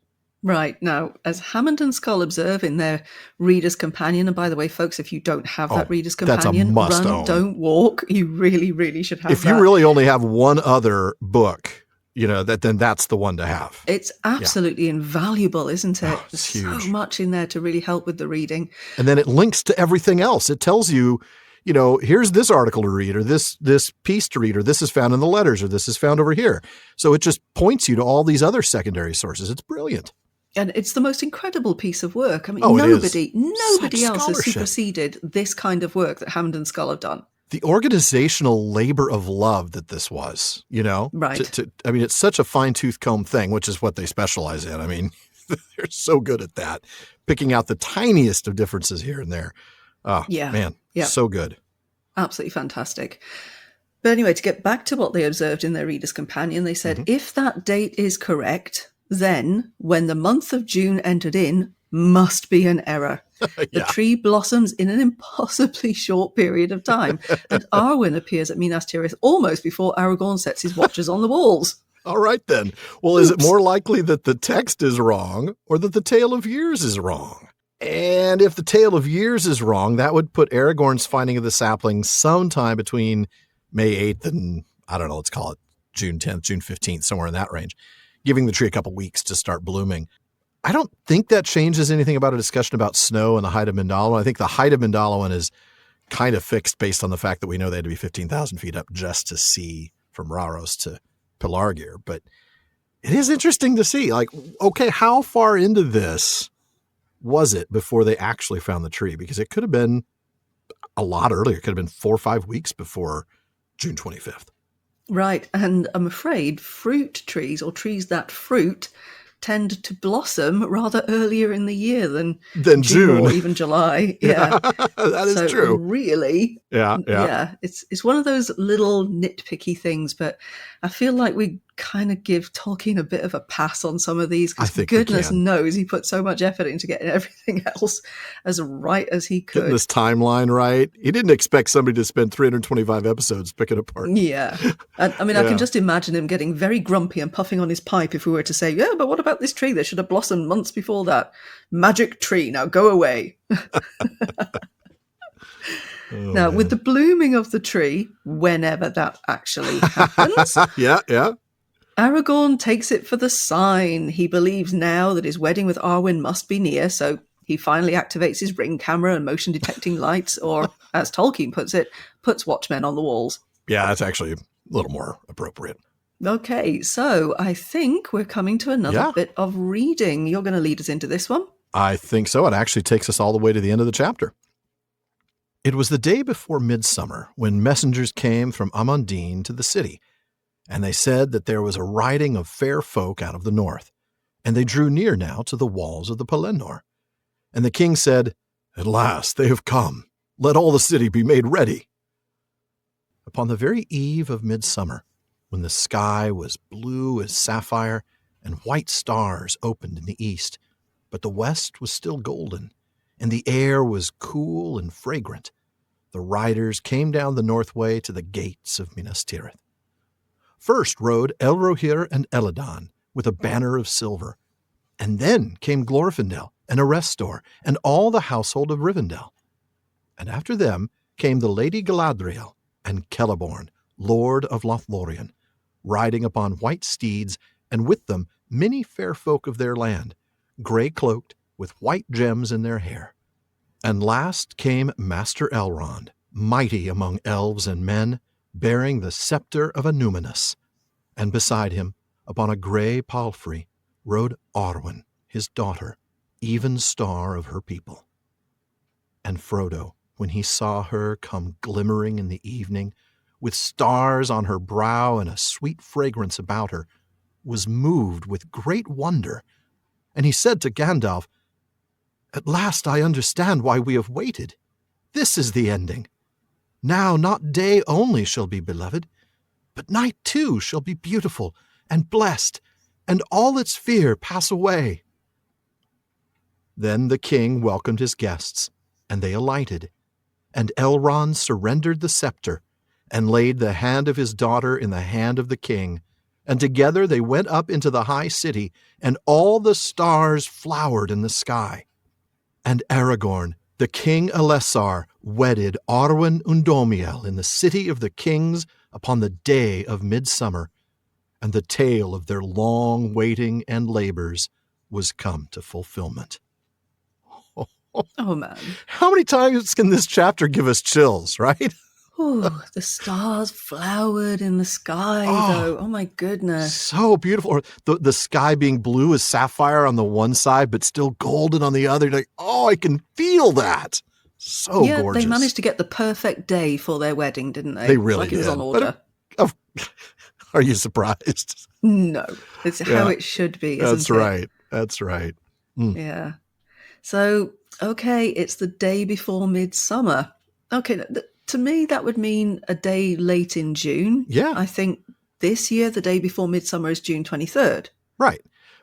Right. Now, as Hammond and Skull observe in their Reader's Companion, and by the way, folks, if you don't have that Reader's Companion, run, don't walk. You really, really should have that. If you really only have one other book, then that's the one to have. It's absolutely invaluable, isn't it? There's so much in there to really help with the reading. And then it links to everything else. It tells you, here's this article to read, or this piece to read, or this is found in the letters, or this is found over here. So it just points you to all these other secondary sources. It's brilliant. And it's the most incredible piece of work. I mean, nobody else has superseded this kind of work that Hammond and Skull have done. The organizational labor of love that this was, Right. I mean, it's such a fine-tooth comb thing, which is what they specialize in. I mean, they're so good at that, picking out the tiniest of differences here and there. Oh, man, so good. Absolutely fantastic. But anyway, to get back to what they observed in their Reader's Companion, they said, if that date is correct, then when the month of June entered in, must be an error. The tree blossoms in an impossibly short period of time, and Arwen appears at Minas Tirith almost before Aragorn sets his watchers on the walls. All right, then. Well, is it more likely that the text is wrong or that the Tale of Years is wrong? And if the Tale of Years is wrong, that would put Aragorn's finding of the sapling sometime between May 8th and, I don't know, let's call it June 10th, June 15th, somewhere in that range, giving the tree a couple weeks to start blooming. I don't think that changes anything about a discussion about snow and the height of Mindolluin. I think the height of Mindolluin is kind of fixed based on the fact that we know they had to be 15,000 feet up just to see from Rauros to Pelargir. But it is interesting to see, like, okay, how far into this was it before they actually found the tree? Because it could have been a lot earlier. It could have been 4 or 5 weeks before June 25th. Right. And I'm afraid fruit trees or trees that fruit tend to blossom rather earlier in the year than June or even July. Yeah. That is true. Really. Yeah. It's one of those little nitpicky things, but I feel like we kind of give Tolkien a bit of a pass on some of these, because goodness knows he put so much effort into getting everything else as right as he could. Getting this timeline right. He didn't expect somebody to spend 325 episodes picking apart. Yeah. I mean, I can just imagine him getting very grumpy and puffing on his pipe if we were to say, yeah, but what about this tree? They should have blossomed months before that. Magic tree, now go away. Now, with the blooming of the tree, whenever that actually happens, Aragorn takes it for the sign. He believes now that his wedding with Arwen must be near, so he finally activates his ring camera and motion detecting lights, or, as Tolkien puts it, puts watchmen on the walls. Yeah, that's actually a little more appropriate. Okay, so I think we're coming to another Yeah. bit of reading. You're going to lead us into this one? I think so. It actually takes us all the way to the end of the chapter. It was the day before midsummer when messengers came from Amandine to the city, and they said that there was a riding of fair folk out of the north, and they drew near now to the walls of the Pelennor. And the king said, "At last they have come. Let all the city be made ready." Upon the very eve of midsummer, when the sky was blue as sapphire and white stars opened in the east, but the west was still golden, and the air was cool and fragrant, the riders came down the north way to the gates of Minas Tirith. First rode Elrohir and Elladan with a banner of silver, and then came Glorfindel and Arestor and all the household of Rivendell. And after them came the Lady Galadriel and Celeborn, Lord of Lothlorien, riding upon white steeds, and with them many fair folk of their land, grey-cloaked, with white gems in their hair. And last came Master Elrond, mighty among elves and men, bearing the scepter of Annuminus. And beside him, upon a grey palfrey, rode Arwen, his daughter, even star of her people. And Frodo, when he saw her come glimmering in the evening, with stars on her brow and a sweet fragrance about her, was moved with great wonder. And he said to Gandalf, "At last I understand why we have waited. This is the ending. Now not day only shall be beloved, but night too shall be beautiful and blessed, and all its fear pass away." Then the king welcomed his guests, and they alighted, and Elrond surrendered the scepter, and laid the hand of his daughter in the hand of the king, and together they went up into the high city, and all the stars flowered in the sky. And Aragorn, the King Elessar, wedded Arwen Undomiel in the city of the kings upon the day of midsummer, and the tale of their long waiting and labors was come to fulfillment. Oh, man. How many times can this chapter give us chills, right? Ooh, the stars flowered in the sky, though. Oh, my goodness. So beautiful. Or the sky being blue as sapphire on the one side, but still golden on the other. Like, I can feel that. So gorgeous. They managed to get the perfect day for their wedding, didn't they? They really did. It was on But order. are you surprised? No, it's how it should be, isn't That's it? right. That's right. Yeah. So, okay, it's the day before midsummer. Okay, to me, that would mean a day late in June. Yeah. I think this year, the day before midsummer is June 23rd. Right.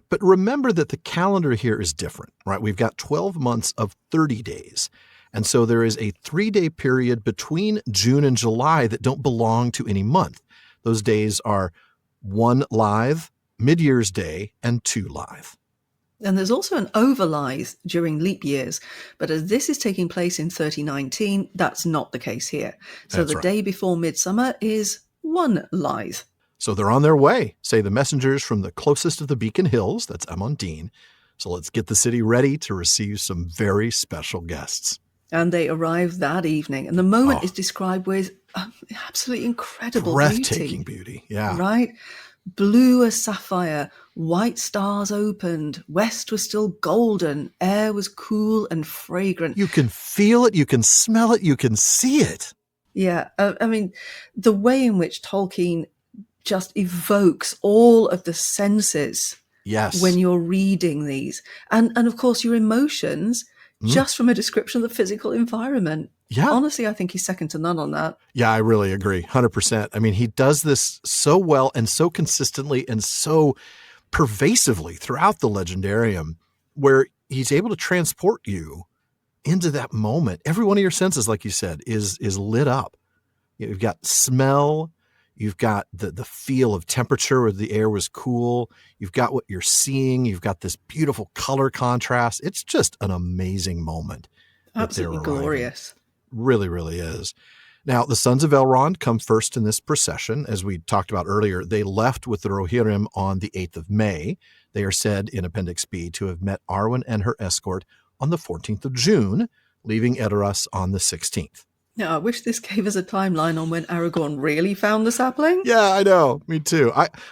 But remember that the calendar here is different, right? We've got 12 months of 30 days. And so there is a 3-day period between June and July that don't belong to any month. Those days are 1 Lithe, Mid-Year's Day, and 2 Lithe. And there's also an overlithe during leap years. But as this is taking place in 3019, that's not the case here. So That's the right. day before midsummer is 1 Lithe. So they're on their way, say the messengers from the closest of the Beacon Hills, that's Amandine. So let's get the city ready to receive some very special guests. And they arrive that evening. And the moment is described with absolutely incredible Breathtaking beauty. Yeah. Right? Blue as sapphire, white stars opened, west was still golden, air was cool and fragrant. You can feel it, you can smell it, you can see it. Yeah, I mean, the way in which Tolkien just evokes all of the senses Yes. when you're reading these. And of course, your emotions, just from a description of the physical environment. Yeah. Honestly, I think he's second to none on that. Yeah, I really agree. 100%. I mean, he does this so well and so consistently and so pervasively throughout the Legendarium, where he's able to transport you into that moment. Every one of your senses, like you said, is lit up. You've got smell. You've got the feel of temperature where the air was cool. You've got what you're seeing. You've got this beautiful color contrast. It's just an amazing moment. Absolutely glorious. Really, really is. Now, the sons of Elrond come first in this procession. As we talked about earlier, they left with the Rohirrim on the 8th of May. They are said in Appendix B to have met Arwen and her escort on the 14th of June, leaving Edoras on the 16th. Yeah, I wish this gave us a timeline on when Aragorn really found the sapling. Yeah, I know. Me too.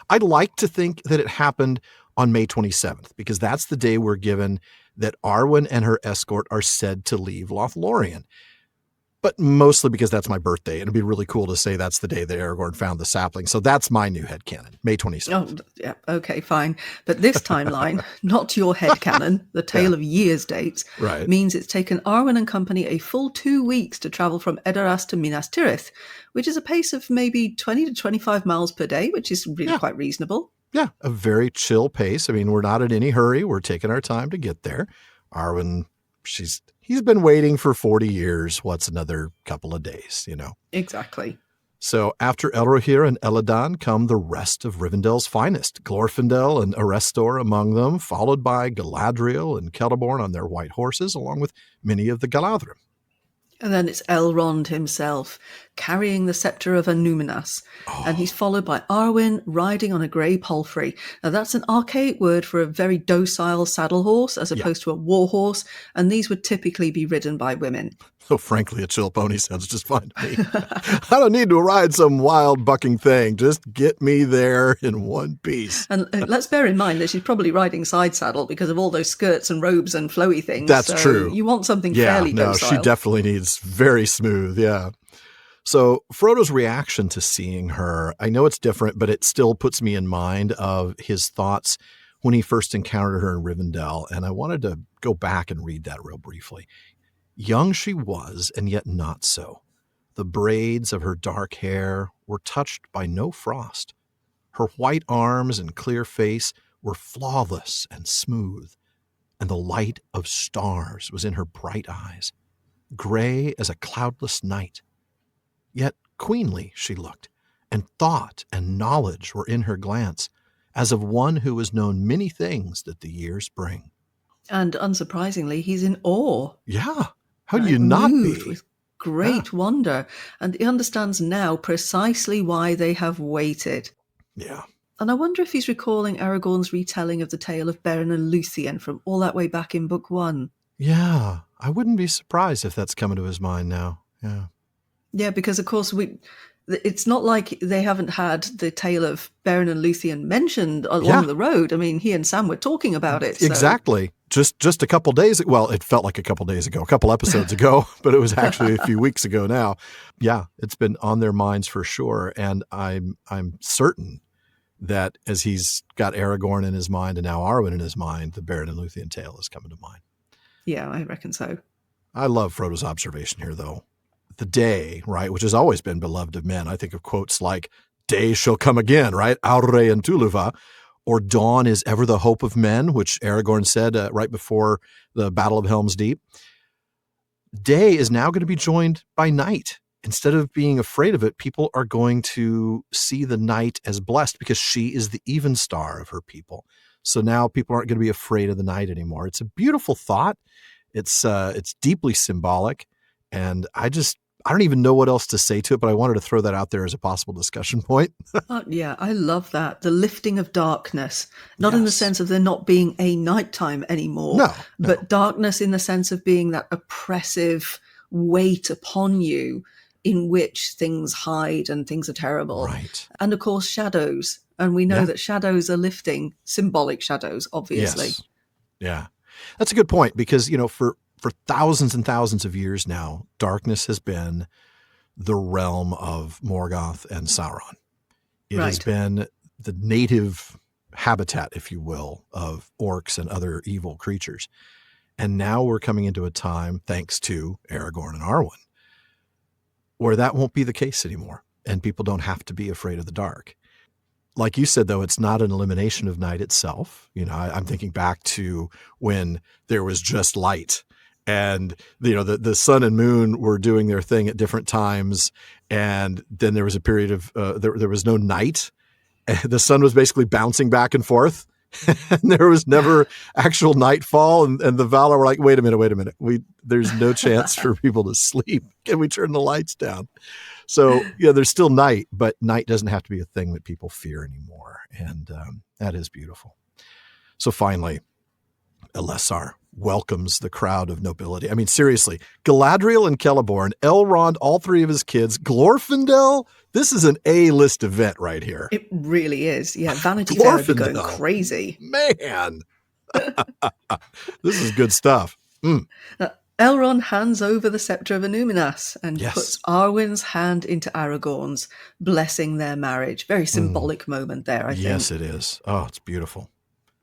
I'd like to think that it happened on May 27th, because that's the day we're given that Arwen and her escort are said to leave Lothlorien. But mostly because that's my birthday. It'd be really cool to say that's the day that Aragorn found the sapling. So that's my new headcanon, May 27th. Oh, yeah, okay, fine. But this timeline, not your headcanon, the tale of years dates, Right. means it's taken Arwen and company a full 2 weeks to travel from Edoras to Minas Tirith, which is a pace of maybe 20 to 25 miles per day, which is really quite reasonable. Yeah, a very chill pace. I mean, we're not in any hurry. We're taking our time to get there. Arwen, he's been waiting for 40 years. What's another couple of days, you know? Exactly. So after Elrohir and Elladan come the rest of Rivendell's finest, Glorfindel and Arestor among them, followed by Galadriel and Celeborn on their white horses, along with many of the Galadhrim. And then it's Elrond himself, carrying the scepter of Annúminas. And he's followed by Arwen, riding on a grey palfrey. Now, that's an archaic word for a very docile saddle horse, as opposed to a war horse. And these would typically be ridden by women. So frankly, a chill pony sounds just fine to me. I don't need to ride some wild bucking thing. Just get me there in one piece. And let's bear in mind that she's probably riding side saddle because of all those skirts and robes and flowy things. That's true. You want something fairly docile. She definitely needs very smooth, yeah. So Frodo's reaction to seeing her, I know it's different, but it still puts me in mind of his thoughts when he first encountered her in Rivendell. And I wanted to go back and read that real briefly. Young she was, and yet not so. The braids of her dark hair were touched by no frost. Her white arms and clear face were flawless and smooth, and the light of stars was in her bright eyes, gray as a cloudless night. Yet queenly she looked, and thought and knowledge were in her glance, as of one who has known many things that the years bring. And unsurprisingly, he's in awe. Yeah. How do you not be? With great wonder. And he understands now precisely why they have waited. Yeah. And I wonder if he's recalling Aragorn's retelling of the tale of Beren and Luthien from all that way back in Book 1. Yeah. I wouldn't be surprised if that's coming to his mind now. Yeah. Yeah, because of course it's not like they haven't had the tale of Beren and Luthien mentioned along the road. I mean, he and Sam were talking about it. So. Exactly. Just a couple days. Well, it felt like a couple days ago, a couple episodes ago, but it was actually a few weeks ago now. Yeah, it's been on their minds for sure. And I'm certain that as he's got Aragorn in his mind and now Arwen in his mind, the Beren and Luthien tale is coming to mind. Yeah, I reckon so. I love Frodo's observation here, though. The day, right, which has always been beloved of men. I think of quotes like, "Day shall come again," right? Aure and Tuluva. Or "Dawn is ever the hope of men," which Aragorn said right before the Battle of Helm's Deep. Day is now going to be joined by night. Instead of being afraid of it, people are going to see the night as blessed because she is the even star of her people. So now people aren't going to be afraid of the night anymore. It's a beautiful thought. It's deeply symbolic. And I don't even know what else to say to it, but I wanted to throw that out there as a possible discussion point. Yeah, I love that. The lifting of darkness, not in the sense of there not being a nighttime anymore, but darkness in the sense of being that oppressive weight upon you in which things hide and things are terrible. Right. And of course, shadows. And we know that shadows are lifting, symbolic shadows, obviously. Yes. Yeah. That's a good point because, for thousands and thousands of years now, darkness has been the realm of Morgoth and Sauron. It has been the native habitat, if you will, of orcs and other evil creatures. And now we're coming into a time, thanks to Aragorn and Arwen, where that won't be the case anymore. And people don't have to be afraid of the dark. Like you said, though, it's not an elimination of night itself. I'm thinking back to when there was just light. And, the sun and moon were doing their thing at different times. And then there was a period of, there was no night. And the sun was basically bouncing back and forth. And there was never actual nightfall. And the Valar were like, wait a minute. There's no chance for people to sleep. Can we turn the lights down? So, there's still night, but night doesn't have to be a thing that people fear anymore. And that is beautiful. So finally, Elessar, welcomes the crowd of nobility. I mean, seriously, Galadriel and Celeborn, Elrond, all three of his kids, Glorfindel. This is an A-list event right here. It really is. Yeah, Vanity Fair would be going crazy. Man, this is good stuff. Elrond hands over the scepter of Annúminas and Yes. puts Arwen's hand into Aragorn's, blessing their marriage. Very symbolic moment there, I think. Yes, it is. Oh, it's beautiful.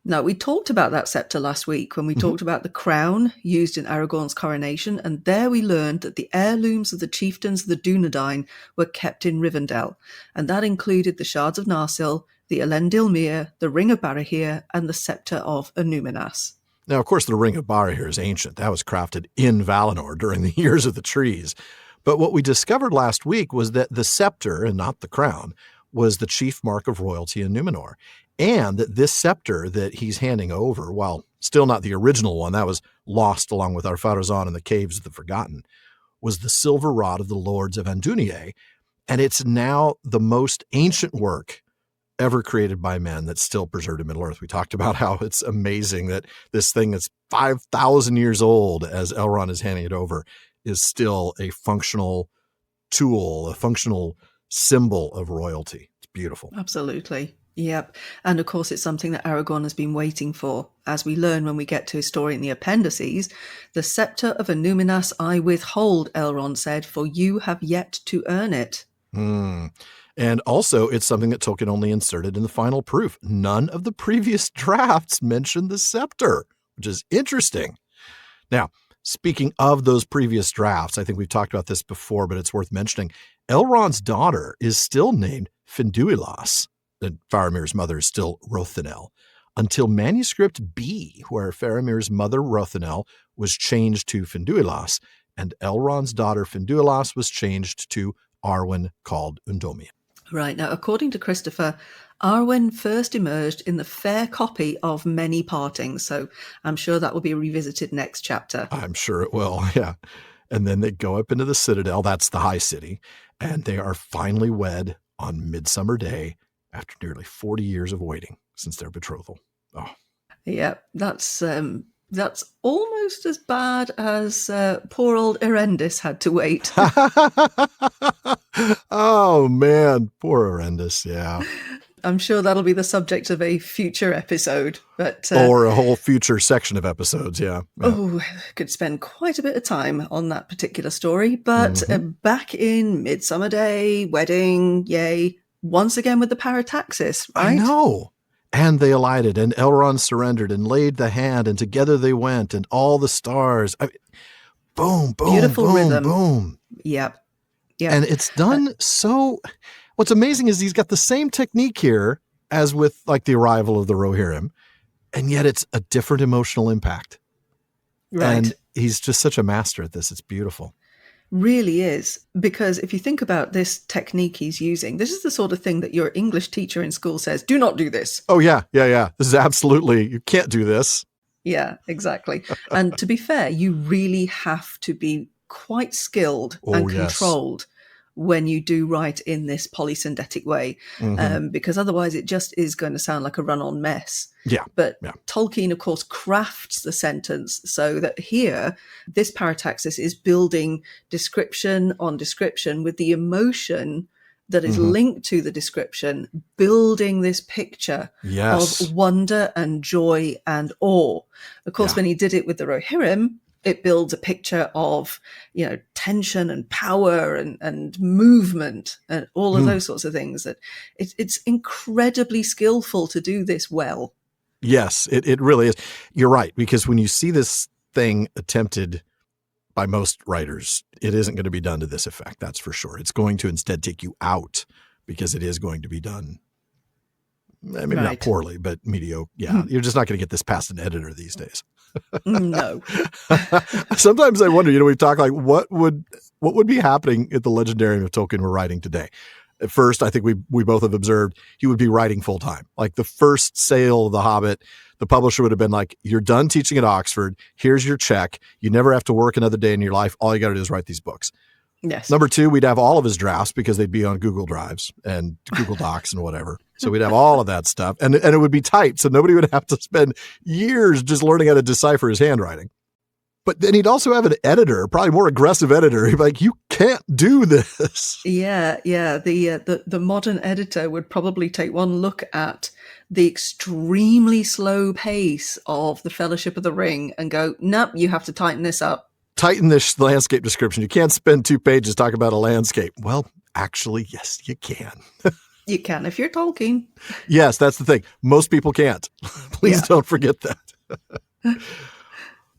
Now, we talked about that scepter last week when we talked about the crown used in Aragorn's coronation, and there we learned that the heirlooms of the chieftains of the Dunedain were kept in Rivendell, and that included the shards of Narsil, the Elendil Mere, the Ring of Barahir, and the scepter of Annúminas. Now, of course, the Ring of Barahir is ancient. That was crafted in Valinor during the Years of the Trees. But what we discovered last week was that the scepter, and not the crown, was the chief mark of royalty in Númenor. And that this scepter that he's handing over, while still not the original one, that was lost along with Ar-Pharazôn in the Caves of the Forgotten, was the silver rod of the Lords of Andúnier. And it's now the most ancient work ever created by men that's still preserved in Middle-earth. We talked about how it's amazing that this thing that's 5,000 years old, as Elrond is handing it over, is still a functional tool, a functional symbol of royalty. It's beautiful. Absolutely. Yep. And of course, it's something that Aragorn has been waiting for. As we learn when we get to his story in the appendices, the scepter of Annúminas I withhold, Elrond said, for you have yet to earn it. And also, it's something that Tolkien only inserted in the final proof. None of the previous drafts mentioned the scepter, which is interesting. Now, speaking of those previous drafts, I think we've talked about this before, but it's worth mentioning. Elrond's daughter is still named Finduilas, and Faramir's mother is still Rothinel, until manuscript B, where Faramir's mother Rothinel was changed to Finduilas, and Elrond's daughter Finduilas was changed to Arwen, called Undomia. Right. Now, according to Christopher, Arwen first emerged in the fair copy of Many Partings, so I'm sure that will be revisited next chapter. I'm sure it will, yeah. And then they go up into the Citadel, that's the High City, and they are finally wed on Midsummer Day after nearly 40 years of waiting since their betrothal. Oh. Yeah, that's almost as bad as poor old Erendis had to wait. Oh, man, poor Erendis, yeah. I'm sure that'll be the subject of a future episode. Or a whole future section of episodes, yeah. Oh, could spend quite a bit of time on that particular story. But back in Midsummer Day, wedding, yay, once again with the parataxis, right? I know. And they alighted, and Elrond surrendered and laid the hand, and together they went, and all the stars. Boom, boom, beautiful boom, rhythm. Boom. Yep. And it's done so. What's amazing is he's got the same technique here as with like the arrival of the Rohirrim, and yet it's a different emotional impact. Right. And he's just such a master at this. It's beautiful. Really is, because if you think about this technique he's using, this is the sort of thing that your English teacher in school says, do not do this. Oh, yeah. This is absolutely, you can't do this. Yeah, exactly. And to be fair, you really have to be quite skilled and controlled when you do write in this polysyndetic way, because otherwise it just is going to sound like a run-on mess. Yeah. But Tolkien, of course, crafts the sentence so that here, this parataxis is building description on description with the emotion that is linked to the description, building this picture of wonder and joy and awe. Of course, when he did it with the Rohirrim, it builds a picture of, tension and power and movement and all of those sorts of things. That it's incredibly skillful to do this well. Yes, it really is. You're right, because when you see this thing attempted by most writers, it isn't going to be done to this effect. That's for sure. It's going to instead take you out because it is going to be done. Maybe not poorly, but mediocre. Yeah, you're just not going to get this past an editor these days. No. Sometimes I wonder, we talk like what would be happening if the Legendarium of Tolkien were writing today? At first, I think we both have observed he would be writing full time. Like the first sale of The Hobbit, the publisher would have been like, you're done teaching at Oxford. Here's your check. You never have to work another day in your life. All you got to do is write these books. Yes. Number 2, we'd have all of his drafts because they'd be on Google Drives and Google Docs and whatever. So we'd have all of that stuff. And it would be tight, so nobody would have to spend years just learning how to decipher his handwriting. But then he'd also have an editor, probably more aggressive editor. He'd be like, you can't do this. Yeah. The modern editor would probably take one look at the extremely slow pace of the Fellowship of the Ring and go, nope, you have to tighten this up. Tighten this landscape description. You can't spend 2 pages talking about a landscape. Well, actually, yes, you can. You can if you're Tolkien. Yes, that's the thing. Most people can't. Please don't forget that.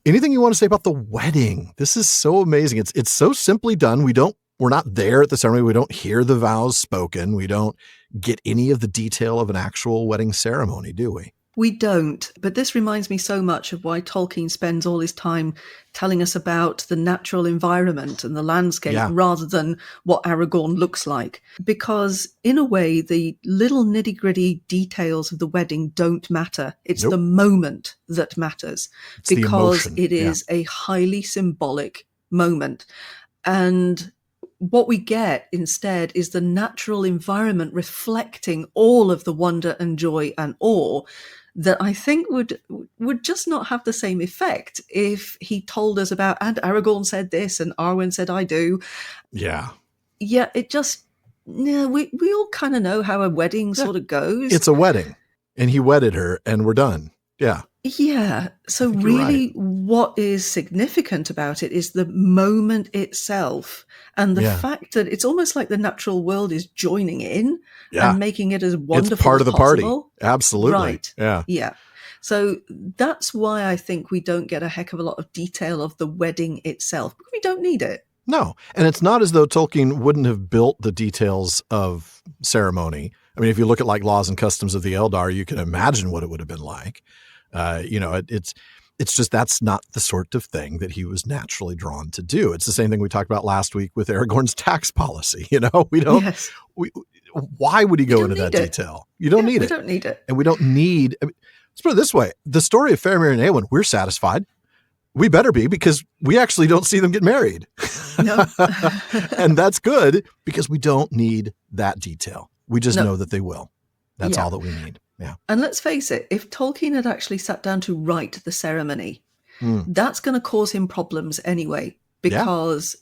Anything you want to say about the wedding? This is so amazing. It's so simply done. We're not there at the ceremony. We don't hear the vows spoken. We don't get any of the detail of an actual wedding ceremony, do we? We don't, but this reminds me so much of why Tolkien spends all his time telling us about the natural environment and the landscape rather than what Aragorn looks like. Because in a way, the little nitty-gritty details of the wedding don't matter. It's the moment that matters because it is a highly symbolic moment. And what we get instead is the natural environment reflecting all of the wonder and joy and awe that I think would just not have the same effect if he told us about, and Aragorn said this, and Arwen said, I do. Yeah. Yeah, it just, we all kind of know how a wedding sort of goes. It's a wedding, and he wedded her, and we're done. Yeah. Yeah. So really what is significant about it is the moment itself and the fact that it's almost like the natural world is joining in and making it as wonderful it's part as of the possible. Party. Absolutely. Right. Yeah. So that's why I think we don't get a heck of a lot of detail of the wedding itself, because we don't need it. No. And it's not as though Tolkien wouldn't have built the details of ceremony. I mean, if you look at like Laws and Customs of the Eldar, you can imagine what it would have been like. It's just that's not the sort of thing that he was naturally drawn to do. It's the same thing we talked about last week with Aragorn's tax policy. We don't. Yes. Why would he go into that detail? You don't need it. We don't need it, and we don't need. Let's put it this way: the story of Faramir and Eowyn, we're satisfied. We better be, because we actually don't see them get married. No. And that's good because we don't need that detail. We just know that they will. That's all that we need. Yeah. And let's face it, if Tolkien had actually sat down to write the ceremony, that's going to cause him problems anyway, because,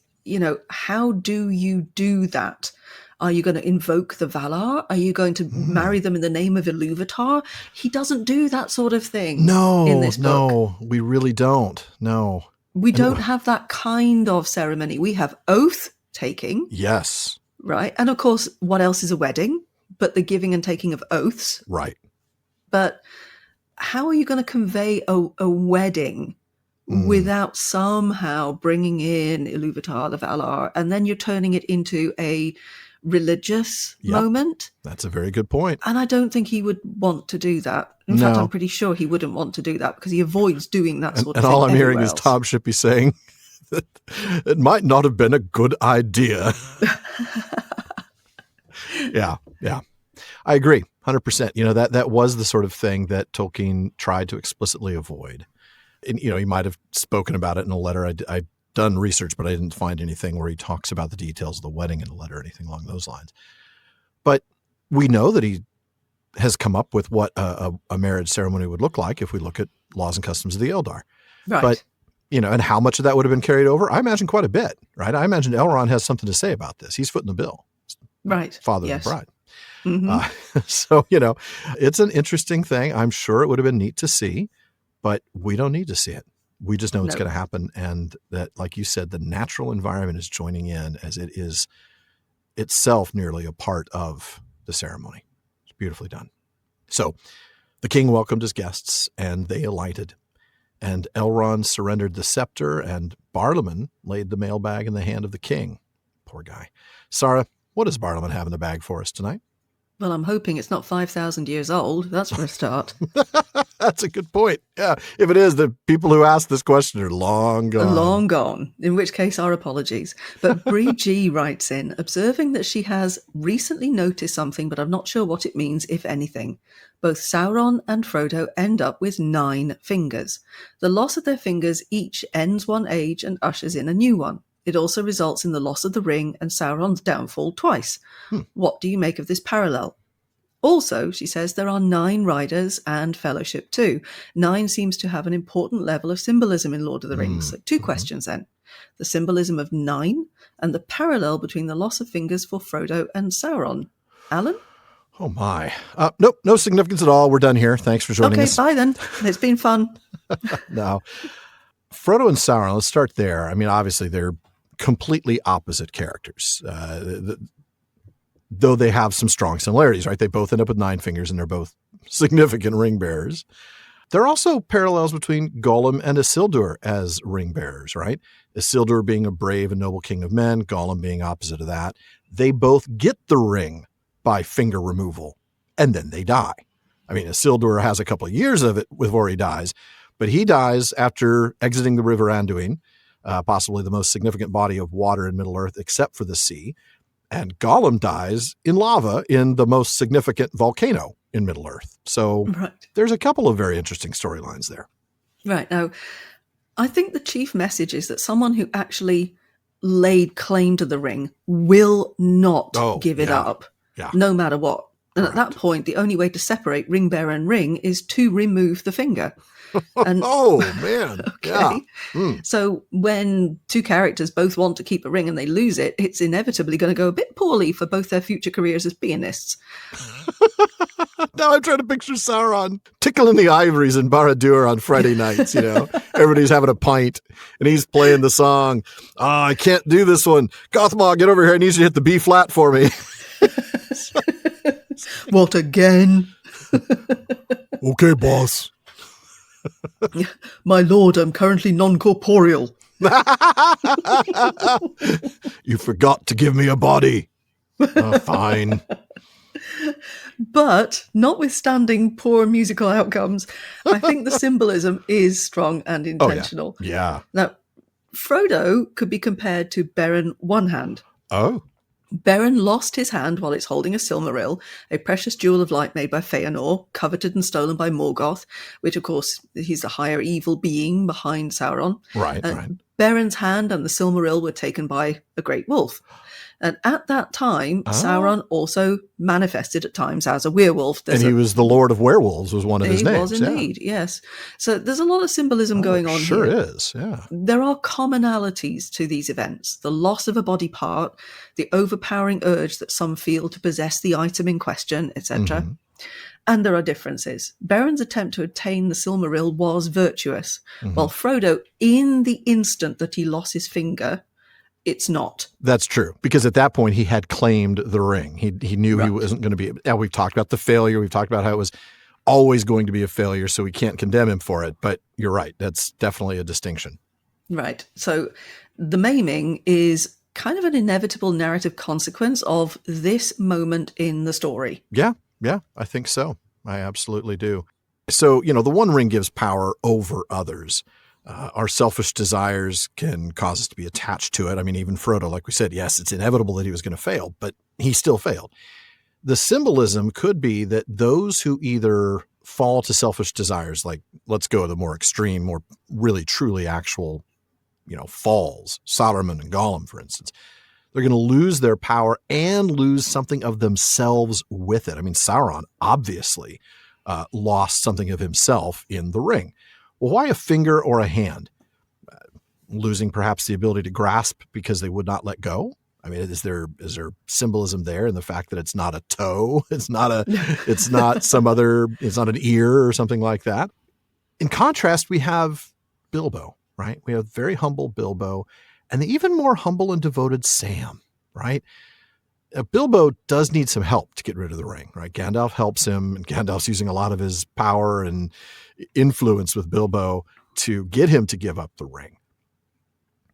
how do you do that? Are you going to invoke the Valar? Are you going to marry them in the name of Ilúvatar? He doesn't do that sort of thing in this book. No, we really don't. No. We don't have that kind of ceremony. We have oath taking. Yes. Right. And of course, what else is a wedding but the giving and taking of oaths? Right. But how are you going to convey a wedding without somehow bringing in Ilúvatar, the Valar, and then you're turning it into a religious moment? That's a very good point. And I don't think he would want to do that. In fact, I'm pretty sure he wouldn't want to do that because he avoids doing that sort of thing. And all I'm hearing else. is Tom Shippey saying that it might not have been a good idea. Yeah. I agree, 100%. That was the sort of thing that Tolkien tried to explicitly avoid. And, he might have spoken about it in a letter. I'd done research, but I didn't find anything where he talks about the details of the wedding in a letter or anything along those lines. But we know that he has come up with what a marriage ceremony would look like if we look at Laws and Customs of the Eldar. Right. But, and how much of that would have been carried over? I imagine quite a bit, right? I imagine Elrond has something to say about this. He's footing the bill. Right. Father of the bride. Mm-hmm. So, it's an interesting thing. I'm sure it would have been neat to see, but we don't need to see it. We just know it's going to happen. And that, like you said, the natural environment is joining in as it is itself nearly a part of the ceremony. It's beautifully done. So the king welcomed his guests and they alighted, and Elrond surrendered the scepter, and Barliman laid the mailbag in the hand of the king. Poor guy. Sara, what does Barliman have in the bag for us tonight? Well, I'm hoping it's not 5,000 years old. That's for a start. That's a good point. Yeah. If it is, the people who asked this question are long gone. Long gone, in which case our apologies. But Bree G writes in, observing that she has recently noticed something, but I'm not sure what it means, if anything. Both Sauron and Frodo end up with 9 fingers. The loss of their fingers each ends one age and ushers in a new one. It also results in the loss of the ring and Sauron's downfall twice. What do you make of this parallel? Also, she says there are 9 riders and fellowship too. 9 seems to have an important level of symbolism in Lord of the Rings. So 2 questions then. The symbolism of 9 and the parallel between the loss of fingers for Frodo and Sauron. Alan? Oh my. Nope, no significance at all. We're done here. Thanks for joining us. Okay, bye then. It's been fun. No. Frodo and Sauron, let's start there. I mean, obviously they're completely opposite characters. Though they have some strong similarities, right? They both end up with 9 fingers and they're both significant ring bearers. There are also parallels between Gollum and Isildur as ring bearers, right? Isildur being a brave and noble king of men, Gollum being opposite of that. They both get the ring by finger removal and then they die. I mean, Isildur has a couple of years of it before he dies, but he dies after exiting the River Anduin, possibly the most significant body of water in Middle-earth except for the sea. And Gollum dies in lava in the most significant volcano in Middle-earth. So There's a couple of very interesting storylines there. Right. Now, I think the chief message is that someone who actually laid claim to the ring will not give it up, no matter what. And at that point, the only way to separate ring bearer and ring is to remove the finger. And, man. Okay. Yeah. So when 2 characters both want to keep a ring and they lose it, it's inevitably going to go a bit poorly for both their future careers as pianists. Now I'm trying to picture Sauron tickling the ivories in Barad-dûr on Friday nights, Everybody's having a pint and he's playing the song. I can't do this one. Gothmog, get over here. I need you to hit the B flat for me. What again? Okay, boss. My lord, I'm currently non-corporeal. You forgot to give me a body. Fine. But notwithstanding poor musical outcomes, I think the symbolism is strong and intentional. Oh, yeah. Now, Frodo could be compared to Beren One Hand. Oh. Beren lost his hand while it's holding a Silmaril, a precious jewel of light made by Feanor, coveted and stolen by Morgoth, which, of course, he's the higher evil being behind Sauron. Right. Beren's hand and the Silmaril were taken by a great wolf. And at that time, Sauron also manifested at times as a werewolf. And he was the Lord of Werewolves, was one of his names. He was indeed, yes. So there's a lot of symbolism going on sure here. Sure is, yeah. There are commonalities to these events. The loss of a body part, the overpowering urge that some feel to possess the item in question, etc. Mm-hmm. And there are differences. Beren's attempt to obtain the Silmaril was virtuous, while Frodo, in the instant that he lost his finger, it's not. That's true, because at that point he had claimed the ring. He knew he wasn't going to be. Now we've talked about the failure. We've talked about how it was always going to be a failure, so we can't condemn him for it. But you're right. That's definitely a distinction. Right. So the maiming is kind of an inevitable narrative consequence of this moment in the story. Yeah, I think so. I absolutely do. So, the One Ring gives power over others. Our selfish desires can cause us to be attached to it. I mean, even Frodo, like we said, yes, it's inevitable that he was going to fail, but he still failed. The symbolism could be that those who either fall to selfish desires, like let's go the more extreme, more really truly actual, falls, Saruman and Gollum, for instance, they're going to lose their power and lose something of themselves with it. I mean, Sauron obviously lost something of himself in the ring. Well, why a finger or a hand? Losing perhaps the ability to grasp because they would not let go? I mean, is there symbolism there in the fact that it's not a toe? It's not an ear or something like that. In contrast, we have Bilbo, right? We have very humble Bilbo and the even more humble and devoted Sam, right? Bilbo does need some help to get rid of the ring, right? Gandalf helps him, and Gandalf's using a lot of his power and influence with Bilbo to get him to give up the ring.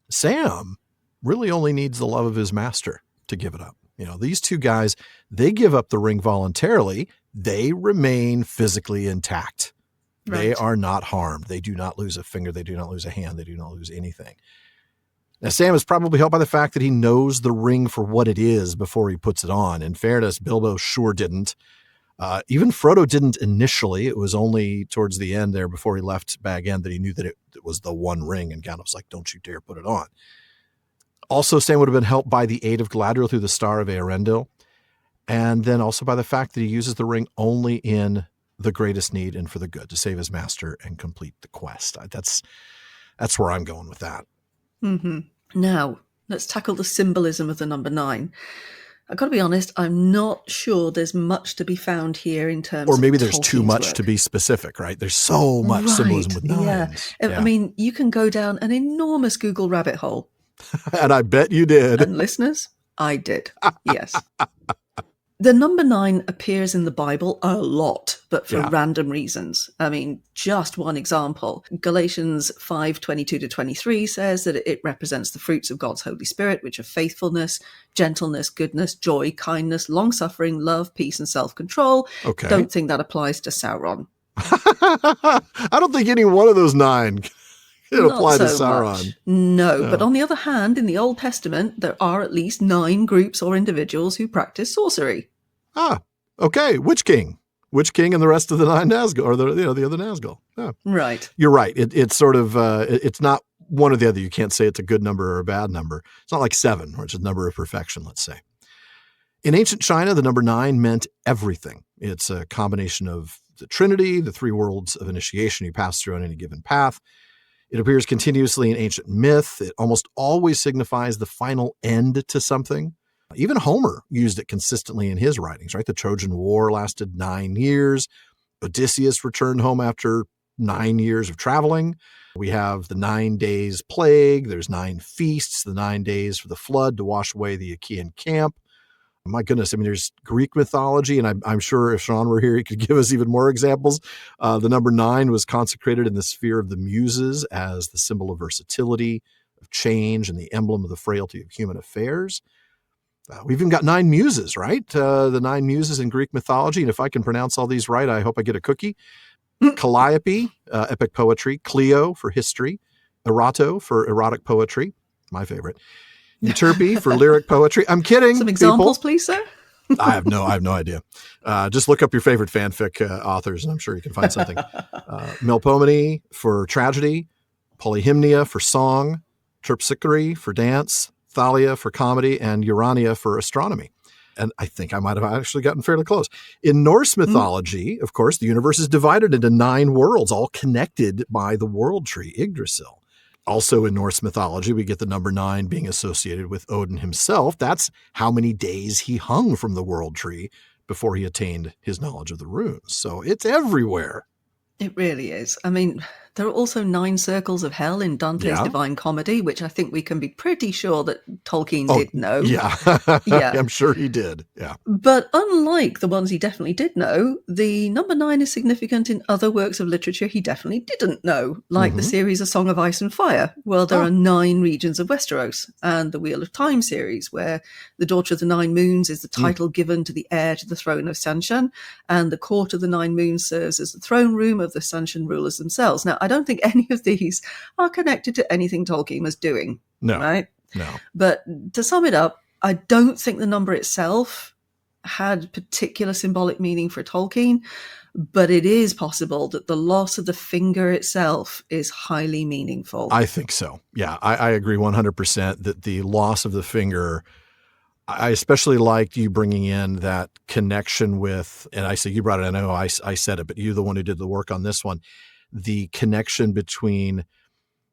Sam really only needs the love of his master to give it up. These two guys, they give up the ring voluntarily. They remain physically intact. Right. They are not harmed. They do not lose a finger. They do not lose a hand. They do not lose anything. Now, Sam is probably helped by the fact that he knows the ring for what it is before he puts it on. In fairness, Bilbo sure didn't. Even Frodo didn't initially. It was only towards the end there before he left Bag End that he knew that it was the One Ring. And Gandalf's like, don't you dare put it on. Also, Sam would have been helped by the aid of Galadriel through the Star of Eärendil. And then also by the fact that he uses the ring only in the greatest need and for the good, to save his master and complete the quest. That's where I'm going with that. Mm-hmm. Now, let's tackle the symbolism of the number 9. I've got to be honest, I'm not sure there's much to be found here in terms of Or maybe there's too Tolkien's much work. to be specific, right? There's so much symbolism with nines. Yeah. I mean, you can go down an enormous Google rabbit hole. And I bet you did. And listeners, I did. Yes. The number 9 appears in the Bible a lot, but for random reasons. I mean, just one example. Galatians 5:22-23 says that it represents the fruits of God's Holy Spirit, which are faithfulness, gentleness, goodness, joy, kindness, long-suffering, love, peace, and self-control. Okay. Don't think that applies to Sauron. I don't think any one of those 9 can apply to Sauron. No, but on the other hand, in the Old Testament, there are at least 9 groups or individuals who practice sorcery. Ah, okay. Which king? Which king and the rest of the 9 Nazgûl, or the other Nazgûl? Yeah. Right. You're right. It's sort of it's not one or the other. You can't say it's a good number or a bad number. It's not like 7, which is a number of perfection, let's say. In ancient China, the number 9 meant everything. It's a combination of the Trinity, the 3 worlds of initiation you pass through on any given path. It appears continuously in ancient myth. It almost always signifies the final end to something. Even Homer used it consistently in his writings, right? The Trojan War lasted 9 years. Odysseus returned home after 9 years of traveling. We have the 9 days plague. There's 9 feasts, the 9 days for the flood to wash away the Achaean camp. My goodness, I mean, there's Greek mythology, and I'm sure if Shawn were here, he could give us even more examples. The number 9 was consecrated in the sphere of the Muses as the symbol of versatility, of change, and the emblem of the frailty of human affairs. We've even got 9 muses, right? The 9 muses in Greek mythology, and if I can pronounce all these right, I hope I get a cookie. Calliope, epic poetry. Clio for history. Erato for erotic poetry, my favorite. Euterpe for lyric poetry. I'm kidding. Some examples, please, sir. I have no idea. Just look up your favorite fanfic authors, and I'm sure you can find something. Melpomene for tragedy, Polyhymnia for song, Terpsichore for dance, Thalia for comedy, and Urania for astronomy. And I think I might have actually gotten fairly close. In Norse mythology, of course, the universe is divided into 9 worlds, all connected by the world tree, Yggdrasil. Also in Norse mythology, we get the number 9 being associated with Odin himself. That's how many days he hung from the world tree before he attained his knowledge of the runes. So it's everywhere. It really is. I mean, there are also 9 circles of hell in Dante's Divine Comedy, which I think we can be pretty sure that Tolkien did know. Yeah. Yeah. I'm sure he did. Yeah. But unlike the ones he definitely did know, the number 9 is significant in other works of literature he definitely didn't know, like the series A Song of Ice and Fire. Well, there are 9 regions of Westeros, and the Wheel of Time series, where the Daughter of the 9 Moons is the title given to the heir to the throne of Sanshan, and the Court of the 9 Moons serves as the throne room of the Sanshan rulers themselves. Now, I don't think any of these are connected to anything Tolkien was doing. No. Right? No. But to sum it up, I don't think the number itself had particular symbolic meaning for Tolkien, but it is possible that the loss of the finger itself is highly meaningful. I think so. Yeah, I agree 100% that the loss of the finger, I especially liked you bringing in that connection with, and I say you brought it, I know I said it, but you're the one who did the work on this one, the connection between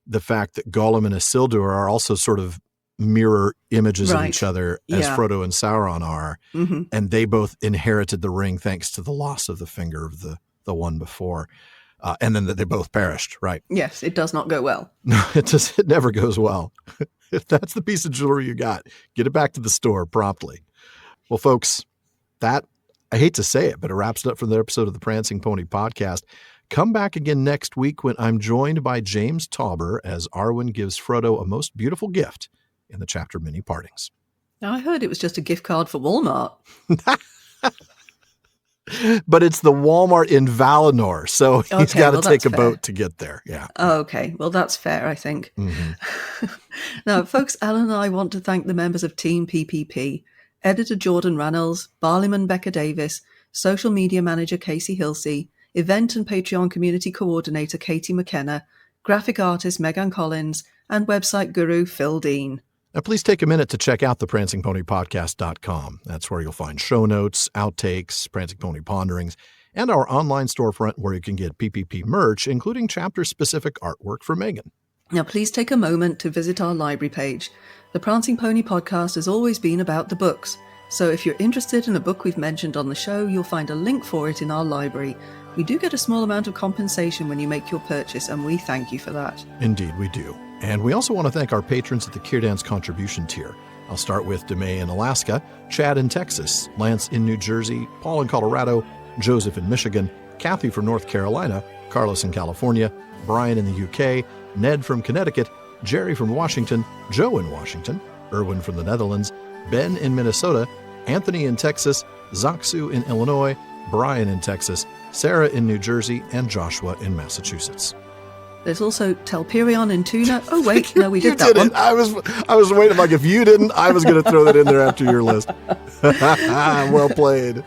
the fact that Gollum and Isildur are also sort of mirror images of each other as Frodo and Sauron are. Mm-hmm. And they both inherited the ring thanks to the loss of the finger of the one before. And then that they both perished, right? Yes, it does not go well. No, it never goes well. If that's the piece of jewelry you got, get it back to the store promptly. Well, folks, that, I hate to say it, but it wraps it up for the episode of the Prancing Pony podcast. Come back again next week when I'm joined by James Tauber as Arwen gives Frodo a most beautiful gift in the chapter Many Partings. Now, I heard it was just a gift card for Walmart. But it's the Walmart in Valinor, so he's got to take a boat to get there. Yeah. Okay, well, that's fair, I think. Mm-hmm. Now, folks, Alan and I want to thank the members of Team PPP, editor Jordan Rannells, Barliman Becca Davis, social media manager Casey Hilsey, event and Patreon community coordinator Katie McKenna, graphic artist Megan Collins, and website guru Phil Dean. Now, please take a minute to check out the prancingponypodcast.com. That's where you'll find show notes, outtakes, Prancing Pony Ponderings, and our online storefront where you can get PPP merch, including chapter-specific artwork for Megan. Now, please take a moment to visit our library page. The Prancing Pony podcast has always been about the books. So if you're interested in a book we've mentioned on the show, you'll find a link for it in our library. We do get a small amount of compensation when you make your purchase, and we thank you for that. Indeed, we do. And we also want to thank our patrons at the Kierdance contribution tier. I'll start with DeMay in Alaska, Chad in Texas, Lance in New Jersey, Paul in Colorado, Joseph in Michigan, Kathy from North Carolina, Carlos in California, Brian in the UK, Ned from Connecticut, Jerry from Washington, Joe in Washington, Erwin from the Netherlands, Ben in Minnesota, Anthony in Texas, Zaksu in Illinois, Brian in Texas, Sara in New Jersey, and Joshua in Massachusetts. There's also Telperion in Tuna. Oh, wait, no, we did that one. I was waiting, like, if you didn't, I was going to throw that in there after your list. Well played.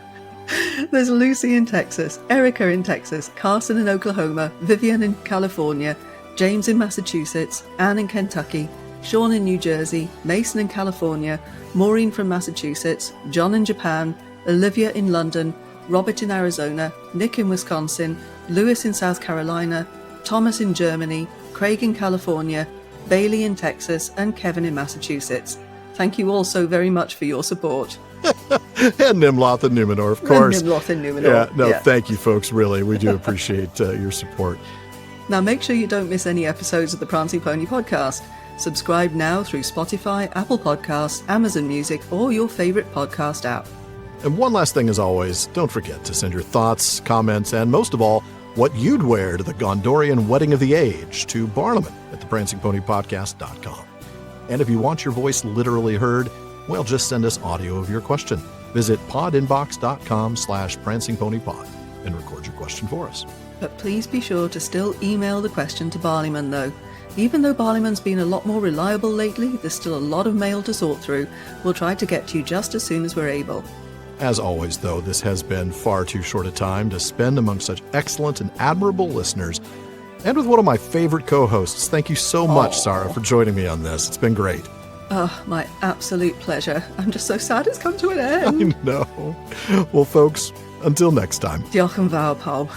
There's Lucy in Texas, Erica in Texas, Carson in Oklahoma, Vivian in California, James in Massachusetts, Anne in Kentucky, Shawn in New Jersey, Mason in California, Maureen from Massachusetts, John in Japan, Olivia in London, Robert in Arizona, Nick in Wisconsin, Lewis in South Carolina, Thomas in Germany, Craig in California, Bailey in Texas, and Kevin in Massachusetts. Thank you all so very much for your support. And Nimloth and Numenor, of course. And Nimloth and Numenor. Thank you, folks, really. We do appreciate your support. Now make sure you don't miss any episodes of the Prancing Pony podcast. Subscribe now through Spotify, Apple Podcasts, Amazon Music, or your favorite podcast app. And one last thing, as always, don't forget to send your thoughts, comments, and most of all, what you'd wear to the Gondorian Wedding of the Age to Barliman at theprancingponypodcast.com. And if you want your voice literally heard, well, just send us audio of your question. Visit podinbox.com/prancingponypod and record your question for us. But please be sure to still email the question to Barliman, though. Even though Barliman's been a lot more reliable lately, there's still a lot of mail to sort through. We'll try to get to you just as soon as we're able. As always, though, this has been far too short a time to spend among such excellent and admirable listeners, and with one of my favorite co-hosts. Thank you so much, Sara, for joining me on this. It's been great. Oh, my absolute pleasure. I'm just so sad it's come to an end. I know. Well, folks, until next time. Diolch yn fawr, pawb.